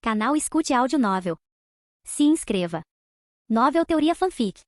Canal Escute Áudio Novel. Se inscreva. Novel Teoria Fanfic.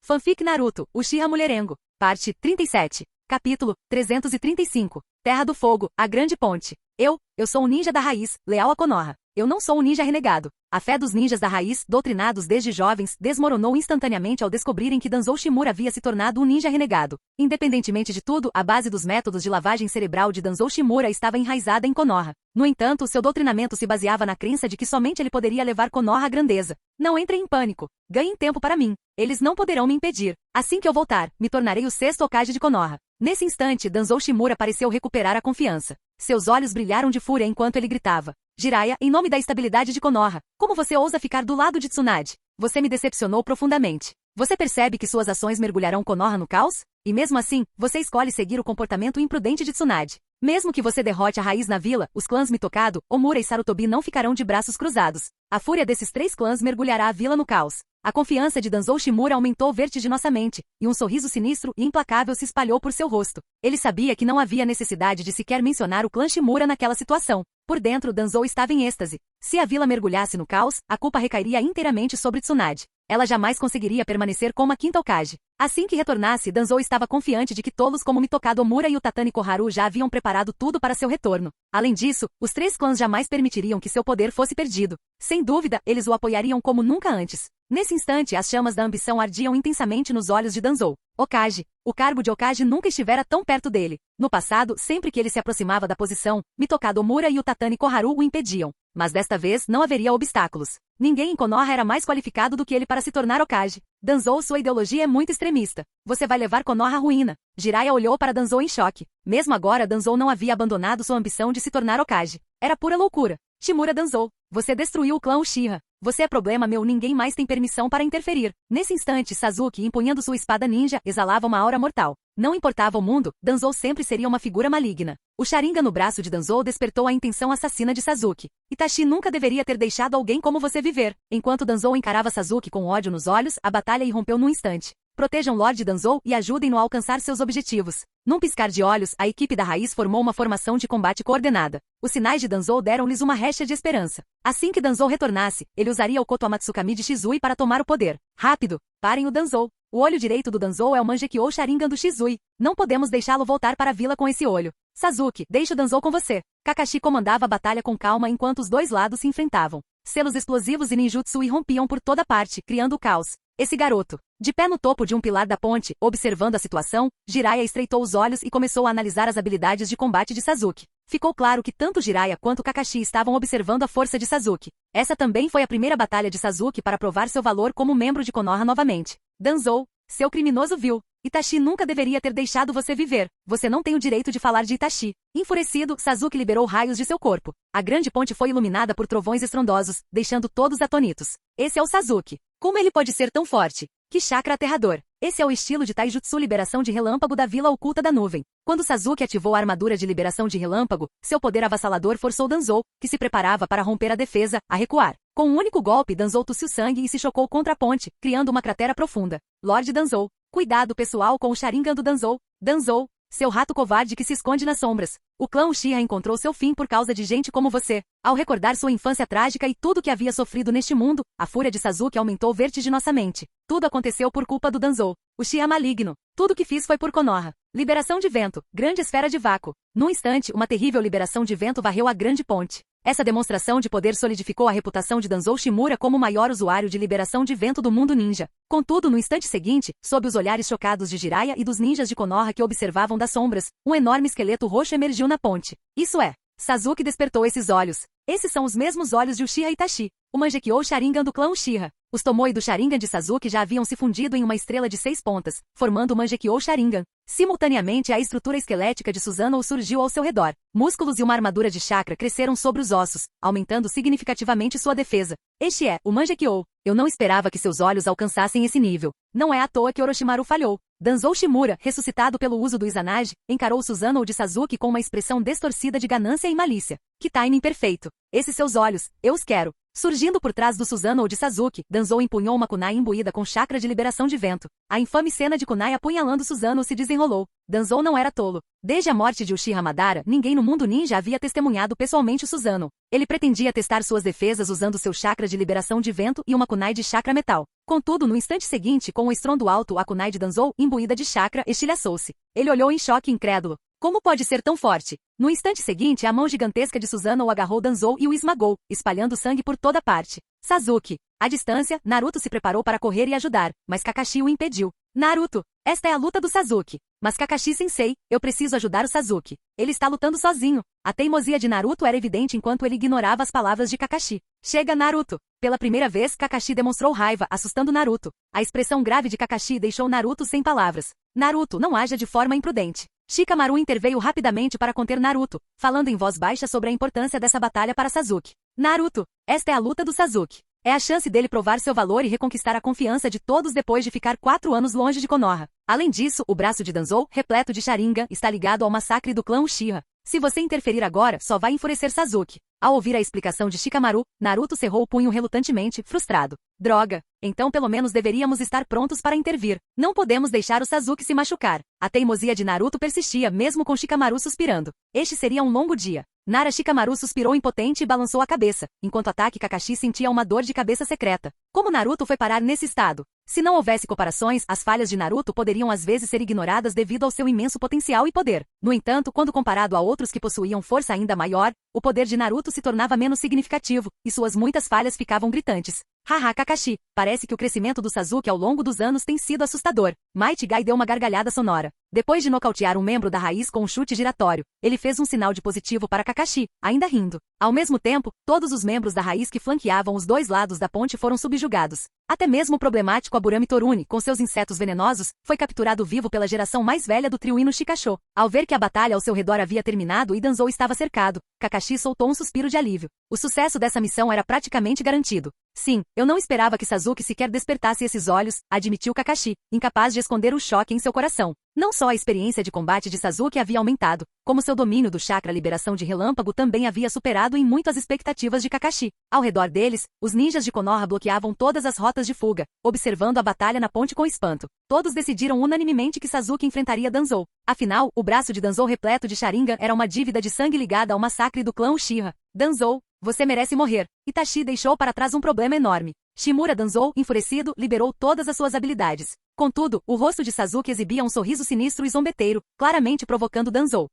Fanfic Naruto, Uchiha Mulherengo, parte 37, capítulo 335, Terra do Fogo, a Grande Ponte. Eu sou um ninja da raiz, leal a Konoha. Eu não sou um ninja renegado. A fé dos ninjas da raiz, doutrinados desde jovens, desmoronou instantaneamente ao descobrirem que Danzou Shimura havia se tornado um ninja renegado. Independentemente de tudo, a base dos métodos de lavagem cerebral de Danzou Shimura estava enraizada em Konoha. No entanto, seu doutrinamento se baseava na crença de que somente ele poderia levar Konoha à grandeza. Não entrem em pânico. Ganhem tempo para mim. Eles não poderão me impedir. Assim que eu voltar, me tornarei o sexto Hokage de Konoha. Nesse instante, Danzou Shimura pareceu recuperar a confiança. Seus olhos brilharam de fúria enquanto ele gritava: Jiraiya, em nome da estabilidade de Konoha, como você ousa ficar do lado de Tsunade? Você me decepcionou profundamente. Você percebe que suas ações mergulharão Konoha no caos? E mesmo assim, você escolhe seguir o comportamento imprudente de Tsunade. Mesmo que você derrote a raiz na vila, os clãs Mitokado, Omura e Sarutobi não ficarão de braços cruzados. A fúria desses três clãs mergulhará a vila no caos. A confiança de Danzou Shimura aumentou vertiginosamente, e um sorriso sinistro e implacável se espalhou por seu rosto. Ele sabia que não havia necessidade de sequer mencionar o clã Shimura naquela situação. Por dentro, Danzou estava em êxtase. Se a vila mergulhasse no caos, a culpa recairia inteiramente sobre Tsunade. Ela jamais conseguiria permanecer como a quinta Hokage. Assim que retornasse, Danzou estava confiante de que tolos como Mitokado Omura e o Tatani Koharu já haviam preparado tudo para seu retorno. Além disso, os três clãs jamais permitiriam que seu poder fosse perdido. Sem dúvida, eles o apoiariam como nunca antes. Nesse instante, as chamas da ambição ardiam intensamente nos olhos de Danzou. Hokage. O cargo de Hokage nunca estivera tão perto dele. No passado, sempre que ele se aproximava da posição, Mitokado Omura e o Tatani Koharu o impediam. Mas desta vez não haveria obstáculos. Ninguém em Konoha era mais qualificado do que ele para se tornar Hokage. Danzou, sua ideologia é muito extremista. Você vai levar Konoha à ruína. Jiraiya olhou para Danzou em choque. Mesmo agora, Danzou não havia abandonado sua ambição de se tornar Hokage. Era pura loucura. Shimura Danzou, você destruiu o clã Uchiha. Você é problema meu, ninguém mais tem permissão para interferir. Nesse instante, Sasuke, empunhando sua espada ninja, exalava uma aura mortal. Não importava o mundo, Danzou sempre seria uma figura maligna. O Sharingan no braço de Danzou despertou a intenção assassina de Sasuke. Itachi nunca deveria ter deixado alguém como você viver. Enquanto Danzou encarava Sasuke com ódio nos olhos, a batalha irrompeu num instante. Protejam Lord Danzou e ajudem-no a alcançar seus objetivos. Num piscar de olhos, a equipe da raiz formou uma formação de combate coordenada. Os sinais de Danzou deram-lhes uma recha de esperança. Assim que Danzou retornasse, ele usaria o Koto Amatsukami de Shizui para tomar o poder. Rápido! Parem o Danzou! O olho direito do Danzou é o Mangekyou Sharingan do Shizui. Não podemos deixá-lo voltar para a vila com esse olho. Sasuke, deixe o Danzou com você. Kakashi comandava a batalha com calma enquanto os dois lados se enfrentavam. Selos explosivos e ninjutsu irrompiam por toda parte, criando o caos. Esse garoto. De pé no topo de um pilar da ponte, observando a situação, Jiraiya estreitou os olhos e começou a analisar as habilidades de combate de Sasuke. Ficou claro que tanto Jiraiya quanto Kakashi estavam observando a força de Sasuke. Essa também foi a primeira batalha de Sasuke para provar seu valor como membro de Konoha novamente. Danzou, seu criminoso vil. Itachi nunca deveria ter deixado você viver. Você não tem o direito de falar de Itachi. Enfurecido, Sasuke liberou raios de seu corpo. A grande ponte foi iluminada por trovões estrondosos, deixando todos atônitos. Esse é o Sasuke. Como ele pode ser tão forte? Que chakra aterrador! Esse é o estilo de Taijutsu Liberação de Relâmpago da Vila Oculta da Nuvem. Quando Sasuke ativou a armadura de liberação de relâmpago, seu poder avassalador forçou Danzou, que se preparava para romper a defesa, a recuar. Com um único golpe, Danzou tossiu sangue e se chocou contra a ponte, criando uma cratera profunda. Lord Danzou. Cuidado pessoal com o Sharingan do Danzou. Danzou, seu rato covarde que se esconde nas sombras. O clã Uchiha encontrou seu fim por causa de gente como você. Ao recordar sua infância trágica e tudo que havia sofrido neste mundo, a fúria de Sasuke aumentou vertiginosamente. Tudo aconteceu por culpa do Danzou. Uchiha maligno. Tudo que fiz foi por Konoha. Liberação de vento. Grande esfera de vácuo. Num instante, uma terrível liberação de vento varreu a grande ponte. Essa demonstração de poder solidificou a reputação de Danzou Shimura como o maior usuário de liberação de vento do mundo ninja. Contudo, no instante seguinte, sob os olhares chocados de Jiraiya e dos ninjas de Konoha que observavam das sombras, um enorme esqueleto roxo emergiu na ponte. Isso é, Sasuke despertou esses olhos. Esses são os mesmos olhos de Uchiha Itachi, o Mangekyou Sharingan do clã Uchiha. Os Tomoe do Sharingan de Sasuke já haviam se fundido em uma estrela de 6 pontas, formando o Mangekyou Sharingan. Simultaneamente, a estrutura esquelética de Susanoo surgiu ao seu redor. Músculos e uma armadura de chakra cresceram sobre os ossos, aumentando significativamente sua defesa. Este é o Mangekyou. Eu não esperava que seus olhos alcançassem esse nível. Não é à toa que Orochimaru falhou. Danzou Shimura, ressuscitado pelo uso do Izanagi, encarou Susanoo de Sasuke com uma expressão distorcida de ganância e malícia. Que timing perfeito! Esses seus olhos, eu os quero. Surgindo por trás do Susanoo de Sasuke, Danzou empunhou uma kunai imbuída com chakra de liberação de vento. A infame cena de kunai apunhalando Susanoo se desenrolou. Danzou não era tolo. Desde a morte de Uchiha Madara, ninguém no mundo ninja havia testemunhado pessoalmente o Susanoo. Ele pretendia testar suas defesas usando seu chakra de liberação de vento e uma kunai de chakra metal. Contudo, no instante seguinte, com um estrondo alto, a kunai de Danzou, imbuída de chakra, estilhaçou-se. Ele olhou em choque incrédulo. Como pode ser tão forte? No instante seguinte, a mão gigantesca de Susanoo agarrou Danzou e o esmagou, espalhando sangue por toda parte. Sasuke. À distância, Naruto se preparou para correr e ajudar, mas Kakashi o impediu. Naruto, esta é a luta do Sasuke. Mas Kakashi-sensei, eu preciso ajudar o Sasuke. Ele está lutando sozinho. A teimosia de Naruto era evidente enquanto ele ignorava as palavras de Kakashi. Chega, Naruto. Pela primeira vez, Kakashi demonstrou raiva, assustando Naruto. A expressão grave de Kakashi deixou Naruto sem palavras. Naruto, não haja de forma imprudente. Shikamaru interveio rapidamente para conter Naruto, falando em voz baixa sobre a importância dessa batalha para Sasuke. Naruto, esta é a luta do Sasuke. É a chance dele provar seu valor e reconquistar a confiança de todos depois de ficar 4 anos longe de Konoha. Além disso, o braço de Danzou, repleto de Sharingan, está ligado ao massacre do clã Uchiha. Se você interferir agora, só vai enfurecer Sasuke. Ao ouvir a explicação de Shikamaru, Naruto cerrou o punho relutantemente, frustrado. Droga! Então pelo menos deveríamos estar prontos para intervir. Não podemos deixar o Sasuke se machucar. A teimosia de Naruto persistia mesmo com Shikamaru suspirando. Este seria um longo dia. Nara Shikamaru suspirou impotente e balançou a cabeça, enquanto Ataque Kakashi sentia uma dor de cabeça secreta. Como Naruto foi parar nesse estado? Se não houvesse comparações, as falhas de Naruto poderiam às vezes ser ignoradas devido ao seu imenso potencial e poder. No entanto, quando comparado a outros que possuíam força ainda maior, o poder de Naruto se tornava menos significativo, e suas muitas falhas ficavam gritantes. Haha Kakashi, parece que o crescimento do Sasuke ao longo dos anos tem sido assustador. Might Guy deu uma gargalhada sonora. Depois de nocautear um membro da raiz com um chute giratório, ele fez um sinal de positivo para Kakashi, ainda rindo. Ao mesmo tempo, todos os membros da raiz que flanqueavam os dois lados da ponte foram subjugados. Até mesmo o problemático Aburame Torune, com seus insetos venenosos, foi capturado vivo pela geração mais velha do trio Ino Shikasho. Ao ver que a batalha ao seu redor havia terminado e Danzou estava cercado, Kakashi soltou um suspiro de alívio. O sucesso dessa missão era praticamente garantido. Sim, eu não esperava que Sasuke sequer despertasse esses olhos, admitiu Kakashi, incapaz de esconder o choque em seu coração. Não só a experiência de combate de Sasuke havia aumentado, como seu domínio do chakra liberação de relâmpago também havia superado em muito as expectativas de Kakashi. Ao redor deles, os ninjas de Konoha bloqueavam todas as rotas de fuga, observando a batalha na ponte com espanto. Todos decidiram unanimemente que Sasuke enfrentaria Danzou. Afinal, o braço de Danzou repleto de Sharingan era uma dívida de sangue ligada ao massacre do clã Uchiha. Danzou, você merece morrer. Itachi deixou para trás um problema enorme. Shimura Danzou, enfurecido, liberou todas as suas habilidades. Contudo, o rosto de Sasuke exibia um sorriso sinistro e zombeteiro, claramente provocando Danzou.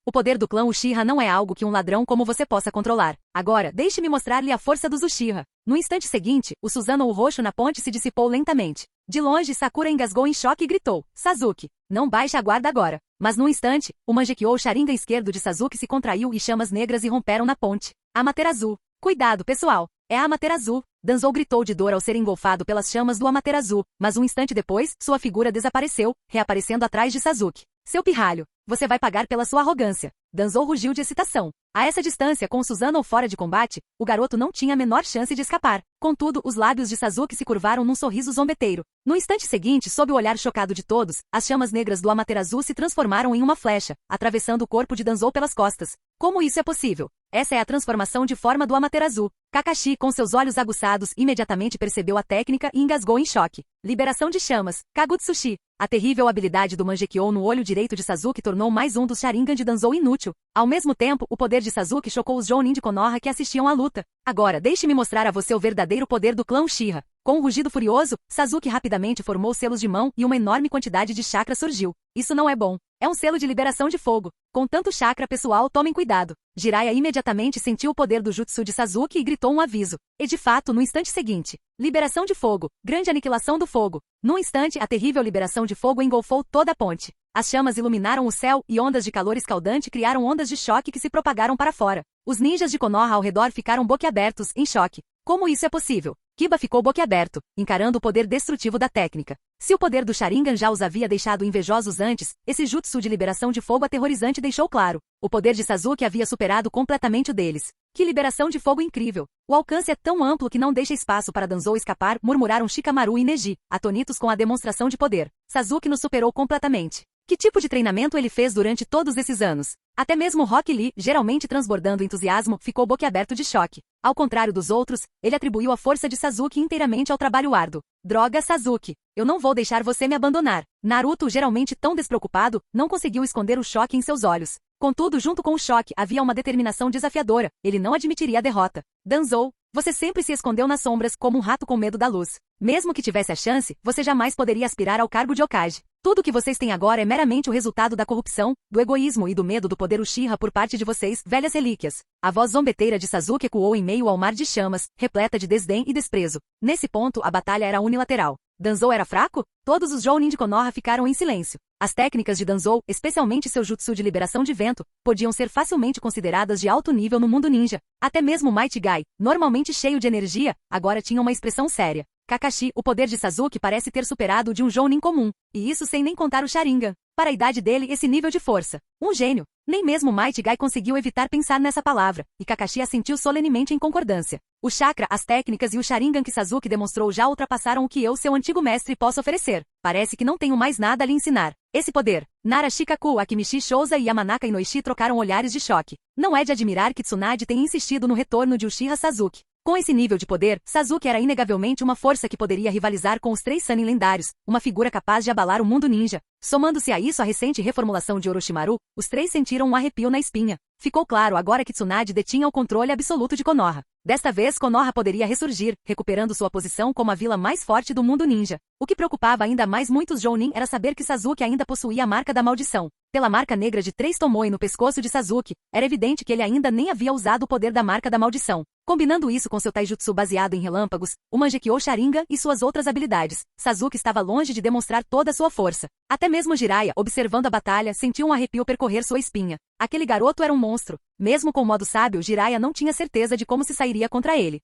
O poder do clã Uchiha não é algo que um ladrão como você possa controlar. Agora, deixe-me mostrar-lhe a força dos Uchiha. No instante seguinte, o Susanoo roxo na ponte se dissipou lentamente. De longe, Sakura engasgou em choque e gritou, Sasuke, não baixe a guarda agora. Mas num instante, o Mangekyou Sharingan esquerdo de Sasuke se contraiu e chamas negras irromperam na ponte. Amaterasu. Cuidado, pessoal. É a Amaterasu. Danzou gritou de dor ao ser engolfado pelas chamas do Amaterasu, mas um instante depois, sua figura desapareceu, reaparecendo atrás de Sasuke. Seu pirralho, você vai pagar pela sua arrogância. Danzou rugiu de excitação. A essa distância, com Susanoo fora de combate, o garoto não tinha a menor chance de escapar. Contudo, os lábios de Sasuke se curvaram num sorriso zombeteiro. No instante seguinte, sob o olhar chocado de todos, as chamas negras do Amaterasu se transformaram em uma flecha, atravessando o corpo de Danzou pelas costas. Como isso é possível? Essa é a transformação de forma do Amaterasu. Kakashi, com seus olhos aguçados, imediatamente percebeu a técnica e engasgou em choque. Liberação de chamas. Kagutsushi. A terrível habilidade do Mangekyou no olho direito de Sasuke tornou mais um dos Sharingan de Danzou inútil. Ao mesmo tempo, o poder de Sasuke chocou os Jounin de Konoha que assistiam à luta. Agora, deixe-me mostrar a você o verdadeiro poder do clã Uchiha. Com um rugido furioso, Sasuke rapidamente formou selos de mão e uma enorme quantidade de chakra surgiu. Isso não é bom. É um selo de liberação de fogo. Com tanto chakra pessoal, tomem cuidado. Jiraiya imediatamente sentiu o poder do jutsu de Sasuke e gritou um aviso. E de fato, no instante seguinte, liberação de fogo, grande aniquilação do fogo. Num instante, a terrível liberação de fogo engolfou toda a ponte. As chamas iluminaram o céu e ondas de calor escaldante criaram ondas de choque que se propagaram para fora. Os ninjas de Konoha ao redor ficaram boquiabertos, em choque. Como isso é possível? Kiba ficou boquiaberto, encarando o poder destrutivo da técnica. Se o poder do Sharingan já os havia deixado invejosos antes, esse jutsu de liberação de fogo aterrorizante deixou claro. O poder de Sasuke havia superado completamente o deles. Que liberação de fogo incrível! O alcance é tão amplo que não deixa espaço para Danzou escapar, murmuraram Shikamaru e Neji, atônitos com a demonstração de poder. Sasuke nos superou completamente. Que tipo de treinamento ele fez durante todos esses anos? Até mesmo Rock Lee, geralmente transbordando entusiasmo, ficou boquiaberto de choque. Ao contrário dos outros, ele atribuiu a força de Sasuke inteiramente ao trabalho árduo. Droga, Sasuke! Eu não vou deixar você me abandonar. Naruto, geralmente tão despreocupado, não conseguiu esconder o choque em seus olhos. Contudo, junto com o choque, havia uma determinação desafiadora. Ele não admitiria a derrota. Danzou, você sempre se escondeu nas sombras, como um rato com medo da luz. Mesmo que tivesse a chance, você jamais poderia aspirar ao cargo de Hokage. Tudo o que vocês têm agora é meramente o resultado da corrupção, do egoísmo e do medo do poder Uchiha por parte de vocês, velhas relíquias. A voz zombeteira de Sasuke ecoou em meio ao mar de chamas, repleta de desdém e desprezo. Nesse ponto, a batalha era unilateral. Danzou era fraco? Todos os Jounin de Konoha ficaram em silêncio. As técnicas de Danzou, especialmente seu jutsu de liberação de vento, podiam ser facilmente consideradas de alto nível no mundo ninja. Até mesmo Might Guy, normalmente cheio de energia, agora tinha uma expressão séria. Kakashi, o poder de Sasuke parece ter superado o de um Jounin comum, e isso sem nem contar o Sharingan. Para a idade dele, esse nível de força. Um gênio. Nem mesmo Might Guy conseguiu evitar pensar nessa palavra, e Kakashi assentiu solenemente em concordância. O chakra, as técnicas e o Sharingan que Sasuke demonstrou já ultrapassaram o que eu, seu antigo mestre, posso oferecer. Parece que não tenho mais nada a lhe ensinar. Esse poder. Nara Shikaku, Akimichi Shouza e Yamanaka Inoishi trocaram olhares de choque. Não é de admirar que Tsunade tenha insistido no retorno de Uchiha Sasuke. Com esse nível de poder, Sasuke era inegavelmente uma força que poderia rivalizar com os 3 Sannin lendários, uma figura capaz de abalar o mundo ninja. Somando-se a isso a recente reformulação de Orochimaru, os 3 sentiram um arrepio na espinha. Ficou claro agora que Tsunade detinha o controle absoluto de Konoha. Desta vez Konoha poderia ressurgir, recuperando sua posição como a vila mais forte do mundo ninja. O que preocupava ainda mais muitos Jounin era saber que Sasuke ainda possuía a marca da maldição. Pela marca negra de 3 Tomoe no pescoço de Sasuke, era evidente que ele ainda nem havia usado o poder da marca da maldição. Combinando isso com seu taijutsu baseado em relâmpagos, o Mangekyou Sharingan e suas outras habilidades, Sasuke estava longe de demonstrar toda a sua força. Até mesmo Jiraiya, observando a batalha, sentiu um arrepio percorrer sua espinha. Aquele garoto era um monstro. Mesmo com o modo sábio, Jiraiya não tinha certeza de como se sairia contra ele.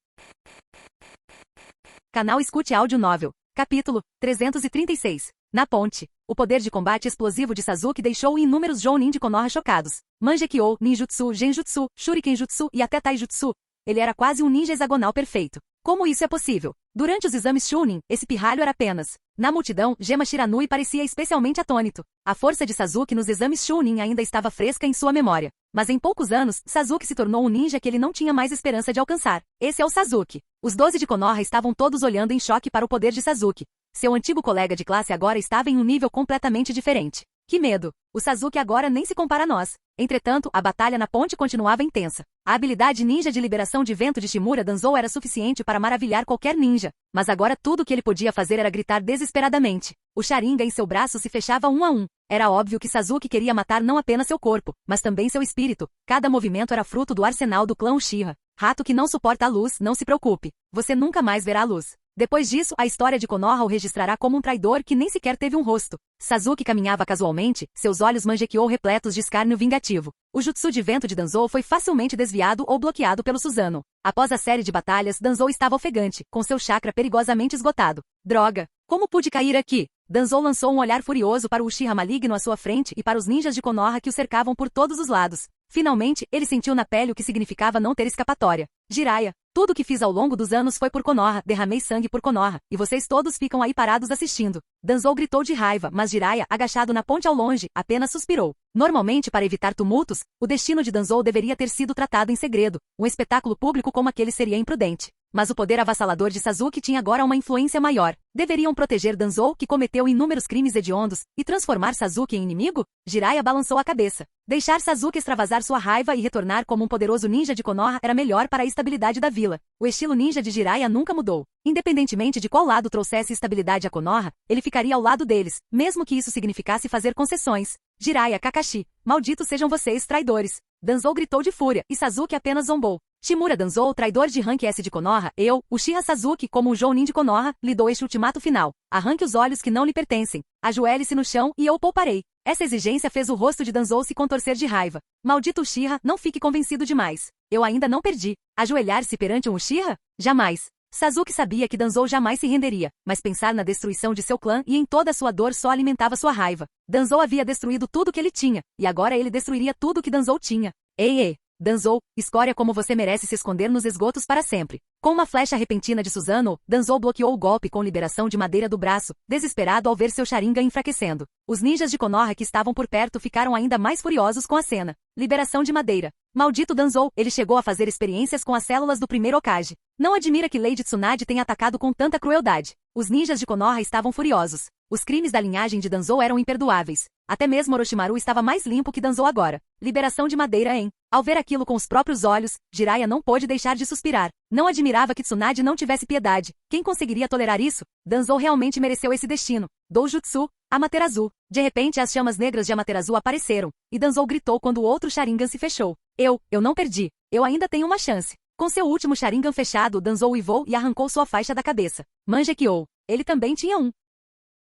Canal Escute Áudio Novel. Capítulo 336. Na ponte. O poder de combate explosivo de Sasuke deixou inúmeros Jounin de Konoha chocados. Mangekyou, Ninjutsu, Genjutsu, Shurikenjutsu e até Taijutsu. Ele era quase um ninja hexagonal perfeito. Como isso é possível? Durante os exames Chunin, esse pirralho era apenas. Na multidão, Gema Shiranui parecia especialmente atônito. A força de Sasuke nos exames Chunin ainda estava fresca em sua memória. Mas em poucos anos, Sasuke se tornou um ninja que ele não tinha mais esperança de alcançar. Esse é o Sasuke. Os 12 de Konoha estavam todos olhando em choque para o poder de Sasuke. Seu antigo colega de classe agora estava em um nível completamente diferente. Que medo! O Sasuke agora nem se compara a nós. Entretanto, a batalha na ponte continuava intensa. A habilidade ninja de liberação de vento de Shimura Danzou era suficiente para maravilhar qualquer ninja. Mas agora tudo o que ele podia fazer era gritar desesperadamente. O Sharingan em seu braço se fechava um a um. Era óbvio que Sasuke queria matar não apenas seu corpo, mas também seu espírito. Cada movimento era fruto do arsenal do clã Uchiha. Rato que não suporta a luz, não se preocupe. Você nunca mais verá a luz. Depois disso, a história de Konoha o registrará como um traidor que nem sequer teve um rosto. Sasuke caminhava casualmente, seus olhos Mangekyou repletos de escárnio vingativo. O jutsu de vento de Danzou foi facilmente desviado ou bloqueado pelo Susanoo. Após a série de batalhas, Danzou estava ofegante, com seu chakra perigosamente esgotado. Droga! Como pude cair aqui? Danzou lançou um olhar furioso para o Uchiha maligno à sua frente e para os ninjas de Konoha que o cercavam por todos os lados. Finalmente, ele sentiu na pele o que significava não ter escapatória. Jiraiya, tudo o que fiz ao longo dos anos foi por Konoha, derramei sangue por Konoha, e vocês todos ficam aí parados assistindo. Danzou gritou de raiva, mas Jiraiya, agachado na ponte ao longe, apenas suspirou. Normalmente, para evitar tumultos, o destino de Danzou deveria ter sido tratado em segredo. Um espetáculo público como aquele seria imprudente. Mas o poder avassalador de Sasuke tinha agora uma influência maior. Deveriam proteger Danzou, que cometeu inúmeros crimes hediondos, e transformar Sasuke em inimigo? Jiraiya balançou a cabeça. Deixar Sasuke extravasar sua raiva e retornar como um poderoso ninja de Konoha era melhor para a estabilidade da vila. O estilo ninja de Jiraiya nunca mudou. Independentemente de qual lado trouxesse estabilidade a Konoha, ele ficaria ao lado deles, mesmo que isso significasse fazer concessões. Jiraiya, Kakashi, malditos sejam vocês, traidores. Danzou gritou de fúria, e Sasuke apenas zombou. Shimura Danzou, traidor de Rank S de Konoha, eu, Uchiha Sasuke, como o Jounin de Konoha, lhe dou este ultimato final. Arranque os olhos que não lhe pertencem. Ajoelhe-se no chão e eu o pouparei. Essa exigência fez o rosto de Danzou se contorcer de raiva. Maldito Uchiha, não fique convencido demais. Eu ainda não perdi. Ajoelhar-se perante um Uchiha? Jamais. Sasuke sabia que Danzou jamais se renderia, mas pensar na destruição de seu clã e em toda a sua dor só alimentava sua raiva. Danzou havia destruído tudo que ele tinha, e agora ele destruiria tudo que Danzou tinha. Ei, Danzou, escória como você merece se esconder nos esgotos para sempre. Com uma flecha repentina de Susanoo, Danzou bloqueou o golpe com liberação de madeira do braço, desesperado ao ver seu Sharingan enfraquecendo. Os ninjas de Konoha que estavam por perto ficaram ainda mais furiosos com a cena. Liberação de madeira. Maldito Danzou, ele chegou a fazer experiências com as células do primeiro Hokage. Não admira que Lady Tsunade tenha atacado com tanta crueldade. Os ninjas de Konoha estavam furiosos. Os crimes da linhagem de Danzou eram imperdoáveis. Até mesmo Orochimaru estava mais limpo que Danzou agora. Liberação de madeira, hein? Ao ver aquilo com os próprios olhos, Jiraiya não pôde deixar de suspirar. Não admirava que Tsunade não tivesse piedade. Quem conseguiria tolerar isso? Danzou realmente mereceu esse destino. Doujutsu, Amaterasu. De repente as chamas negras de Amaterasu apareceram, e Danzou gritou quando o outro Sharingan se fechou. Eu não perdi. Eu ainda tenho uma chance. Com seu último Sharingan fechado, Danzou uivou e arrancou sua faixa da cabeça. Mangekyou. Ele também tinha um.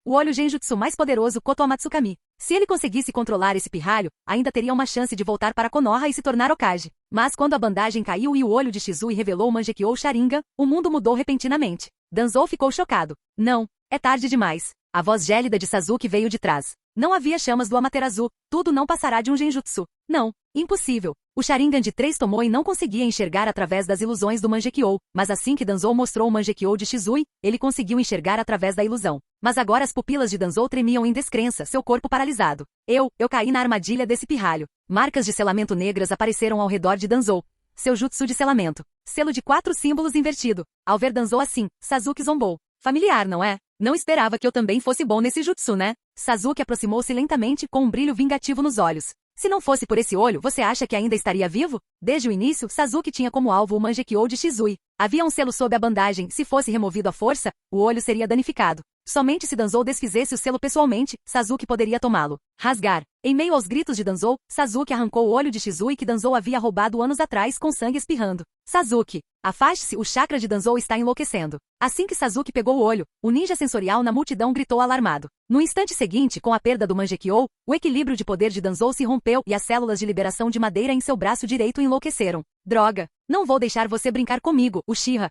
O olho genjutsu mais poderoso Koto Amatsukami. Se ele conseguisse controlar esse pirralho, ainda teria uma chance de voltar para Konoha e se tornar Hokage. Mas quando a bandagem caiu e o olho de Shizui revelou o Mangekyou Sharingan, o mundo mudou repentinamente. Danzou ficou chocado. Não, é tarde demais. A voz gélida de Sasuke veio de trás. Não havia chamas do Amaterasu, tudo não passará de um genjutsu. Não, impossível. O Sharingan de 3 Tomoe não conseguia enxergar através das ilusões do Mangekyou, mas assim que Danzou mostrou o Mangekyou de Shizui, ele conseguiu enxergar através da ilusão. Mas agora as pupilas de Danzou tremiam em descrença, seu corpo paralisado. Eu caí na armadilha desse pirralho. Marcas de selamento negras apareceram ao redor de Danzou. Seu jutsu de selamento. Selo de 4 símbolos invertido. Ao ver Danzou assim, Sasuke zombou. Familiar, não é? Não esperava que eu também fosse bom nesse jutsu, né? Sasuke aproximou-se lentamente com um brilho vingativo nos olhos. Se não fosse por esse olho, você acha que ainda estaria vivo? Desde o início, Sasuke tinha como alvo o Mangekyou de Shizui. Havia um selo sob a bandagem, se fosse removido à força, o olho seria danificado. Somente se Danzou desfizesse o selo pessoalmente, Sasuke poderia tomá-lo. Rasgar. Em meio aos gritos de Danzou, Sasuke arrancou o olho de Shizui que Danzou havia roubado anos atrás com sangue espirrando. Sasuke, afaste-se, o chakra de Danzou está enlouquecendo. Assim que Sasuke pegou o olho, o ninja sensorial na multidão gritou alarmado. No instante seguinte, com a perda do Mangekyou, o equilíbrio de poder de Danzou se rompeu e as células de liberação de madeira em seu braço direito enlouqueceram. Droga! Não vou deixar você brincar comigo, Uchiha.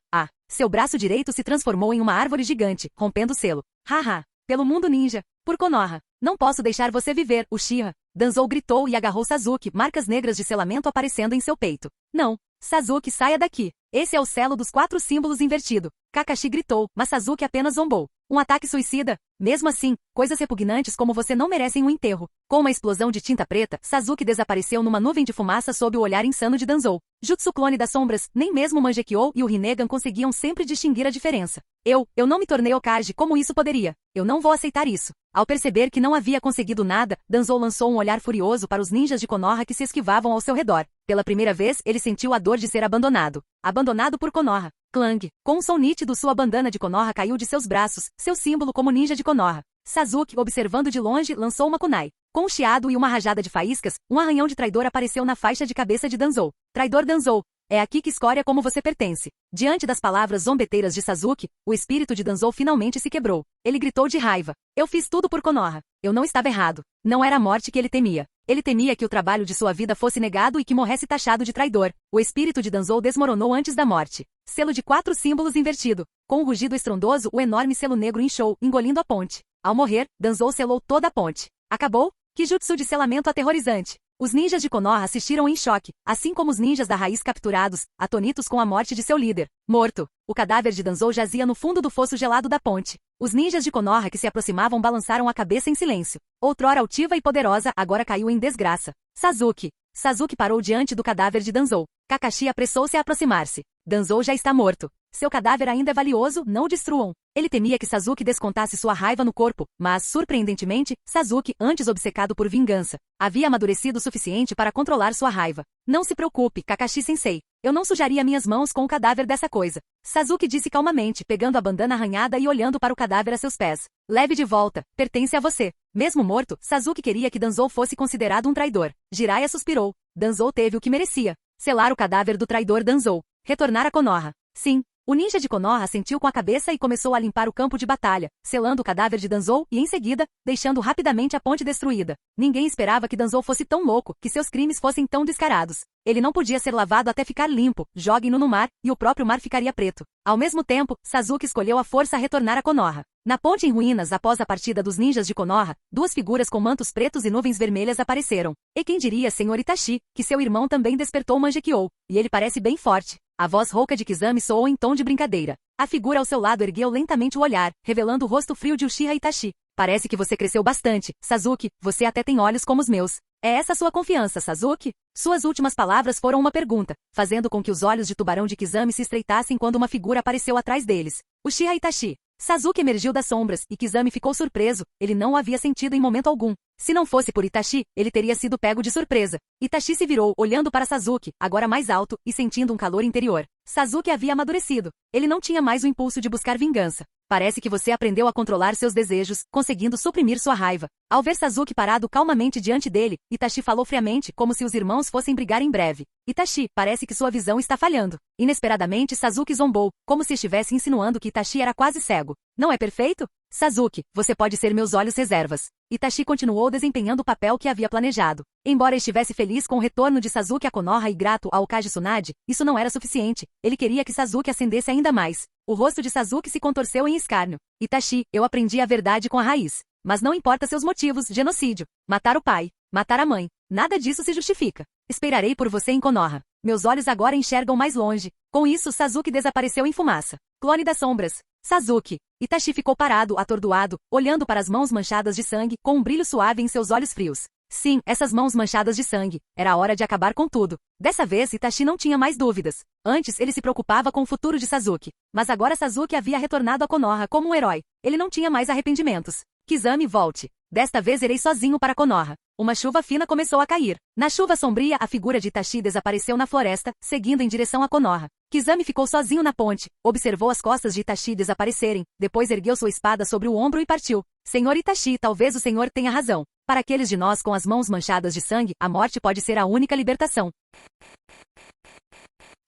Seu braço direito se transformou em uma árvore gigante, rompendo o selo. Haha! Pelo mundo ninja! Por Konoha! Não posso deixar você viver, Uchiha! Danzou gritou e agarrou Sasuke, marcas negras de selamento aparecendo em seu peito. Não! Sasuke, saia daqui! Esse é o selo dos 4 símbolos invertido. Kakashi gritou, mas Sasuke apenas zombou. Um ataque suicida? Mesmo assim, coisas repugnantes como você não merecem um enterro. Com uma explosão de tinta preta, Sasuke desapareceu numa nuvem de fumaça sob o olhar insano de Danzou. Jutsu clone das sombras, nem mesmo o Mangekyou e o Rinnegan conseguiam sempre distinguir a diferença. Eu não me tornei Hokage, como isso poderia? Eu não vou aceitar isso. Ao perceber que não havia conseguido nada, Danzou lançou um olhar furioso para os ninjas de Konoha que se esquivavam ao seu redor. Pela primeira vez, ele sentiu a dor de ser abandonado. Abandonado por Konoha. Clang. Com um som nítido, sua bandana de Konoha caiu de seus braços, seu símbolo como ninja de Konoha. Sasuke, observando de longe, lançou uma kunai. Com um chiado e uma rajada de faíscas, um arranhão de traidor apareceu na faixa de cabeça de Danzou. Traidor Danzou. É aqui que escória como você pertence. Diante das palavras zombeteiras de Sasuke, o espírito de Danzou finalmente se quebrou. Ele gritou de raiva. Eu fiz tudo por Konoha. Eu não estava errado. Não era a morte que ele temia. Ele temia que o trabalho de sua vida fosse negado e que morresse taxado de traidor. O espírito de Danzou desmoronou antes da morte. Selo de 4 símbolos invertido. Com um rugido estrondoso, o enorme selo negro inchou, engolindo a ponte. Ao morrer, Danzou selou toda a ponte. Acabou? Que jutsu de selamento aterrorizante! Os ninjas de Konoha assistiram em choque, assim como os ninjas da raiz capturados, atonitos com a morte de seu líder. Morto. O cadáver de Danzou jazia no fundo do fosso gelado da ponte. Os ninjas de Konoha que se aproximavam balançaram a cabeça em silêncio. Outrora altiva e poderosa, agora caiu em desgraça. Sasuke. Sasuke parou diante do cadáver de Danzou. Kakashi apressou-se a aproximar-se. Danzou já está morto. Seu cadáver ainda é valioso, não o destruam. Ele temia que Sasuke descontasse sua raiva no corpo, mas, surpreendentemente, Sasuke, antes obcecado por vingança, havia amadurecido o suficiente para controlar sua raiva. Não se preocupe, Kakashi-sensei. Eu não sujaria minhas mãos com o cadáver dessa coisa. Sasuke disse calmamente, pegando a bandana arranhada e olhando para o cadáver a seus pés. Leve de volta, pertence a você. Mesmo morto, Sasuke queria que Danzou fosse considerado um traidor. Jiraiya suspirou. Danzou teve o que merecia. Selar o cadáver do traidor Danzou. Retornar a Konoha. Sim. O ninja de Konoha assentiu com a cabeça e começou a limpar o campo de batalha, selando o cadáver de Danzou e, em seguida, deixando rapidamente a ponte destruída. Ninguém esperava que Danzou fosse tão louco, que seus crimes fossem tão descarados. Ele não podia ser lavado até ficar limpo, joguem-no no mar, e o próprio mar ficaria preto. Ao mesmo tempo, Sasuke escolheu a força a retornar a Konoha. Na ponte em ruínas após a partida dos ninjas de Konoha, duas figuras com mantos pretos e nuvens vermelhas apareceram. E quem diria, Sr. Itachi, que seu irmão também despertou Mangekyou, e ele parece bem forte. A voz rouca de Kizami soou em tom de brincadeira. A figura ao seu lado ergueu lentamente o olhar, revelando o rosto frio de Uchiha Itachi. Parece que você cresceu bastante, Sasuke, você até tem olhos como os meus. É essa sua confiança, Sasuke? Suas últimas palavras foram uma pergunta, fazendo com que os olhos de tubarão de Kizami se estreitassem quando uma figura apareceu atrás deles. Uchiha Itachi. Sasuke emergiu das sombras, e Kizami ficou surpreso, ele não o havia sentido em momento algum. Se não fosse por Itachi, ele teria sido pego de surpresa. Itachi se virou, olhando para Sasuke, agora mais alto, e sentindo um calor interior. Sasuke havia amadurecido. Ele não tinha mais o impulso de buscar vingança. Parece que você aprendeu a controlar seus desejos, conseguindo suprimir sua raiva. Ao ver Sasuke parado calmamente diante dele, Itachi falou friamente, como se os irmãos fossem brigar em breve. Itachi, parece que sua visão está falhando. Inesperadamente, Sasuke zombou, como se estivesse insinuando que Itachi era quase cego. Não é perfeito? Sasuke, você pode ser meus olhos reservas. Itachi continuou desempenhando o papel que havia planejado. Embora estivesse feliz com o retorno de Sasuke a Konoha e grato ao Kage Tsunade, isso não era suficiente. Ele queria que Sasuke acendesse ainda mais. O rosto de Sasuke se contorceu em escárnio. Itachi, eu aprendi a verdade com a raiz. Mas não importa seus motivos, genocídio. Matar o pai. Matar a mãe. Nada disso se justifica. Esperarei por você em Konoha. Meus olhos agora enxergam mais longe. Com isso, Sasuke desapareceu em fumaça. Clone das sombras. Sasuke. Itachi ficou parado, atordoado, olhando para as mãos manchadas de sangue, com um brilho suave em seus olhos frios. Sim, essas mãos manchadas de sangue. Era a hora de acabar com tudo. Dessa vez, Itachi não tinha mais dúvidas. Antes, ele se preocupava com o futuro de Sasuke. Mas agora Sasuke havia retornado a Konoha como um herói. Ele não tinha mais arrependimentos. Kizami, volte. Desta vez irei sozinho para Konoha. Uma chuva fina começou a cair. Na chuva sombria, a figura de Itachi desapareceu na floresta, seguindo em direção a Konoha. Kizami ficou sozinho na ponte, observou as costas de Itachi desaparecerem, depois ergueu sua espada sobre o ombro e partiu. Senhor Itachi, talvez o senhor tenha razão. Para aqueles de nós com as mãos manchadas de sangue, a morte pode ser a única libertação.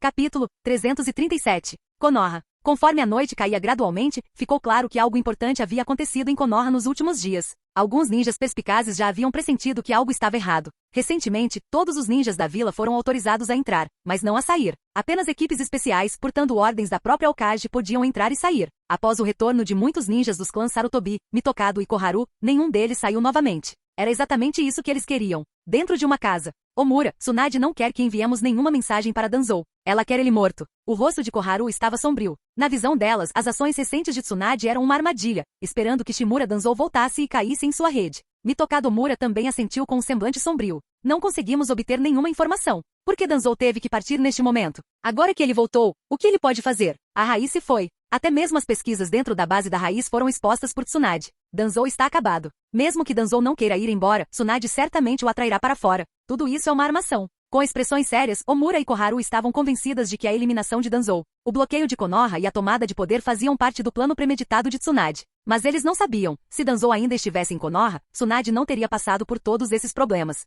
Capítulo 337. Konoha. Conforme a noite caía gradualmente, ficou claro que algo importante havia acontecido em Konoha nos últimos dias. Alguns ninjas perspicazes já haviam pressentido que algo estava errado. Recentemente, todos os ninjas da vila foram autorizados a entrar, mas não a sair. Apenas equipes especiais, portando ordens da própria Hokage, podiam entrar e sair. Após o retorno de muitos ninjas dos clãs Sarutobi, Mitokado e Koharu, nenhum deles saiu novamente. Era exatamente isso que eles queriam. Dentro de uma casa. Omura, Tsunade não quer que enviemos nenhuma mensagem para Danzou. Ela quer ele morto. O rosto de Koharu estava sombrio. Na visão delas, as ações recentes de Tsunade eram uma armadilha, esperando que Shimura Danzou voltasse e caísse em sua rede. Mitokado Omura também assentiu com um semblante sombrio. Não conseguimos obter nenhuma informação. Por que Danzou teve que partir neste momento? Agora que ele voltou, o que ele pode fazer? A raiz se foi. Até mesmo as pesquisas dentro da base da raiz foram expostas por Tsunade. Danzou está acabado. Mesmo que Danzou não queira ir embora, Tsunade certamente o atrairá para fora. Tudo isso é uma armação. Com expressões sérias, Omura e Koharu estavam convencidas de que a eliminação de Danzou, o bloqueio de Konoha e a tomada de poder faziam parte do plano premeditado de Tsunade. Mas eles não sabiam, se Danzou ainda estivesse em Konoha, Tsunade não teria passado por todos esses problemas.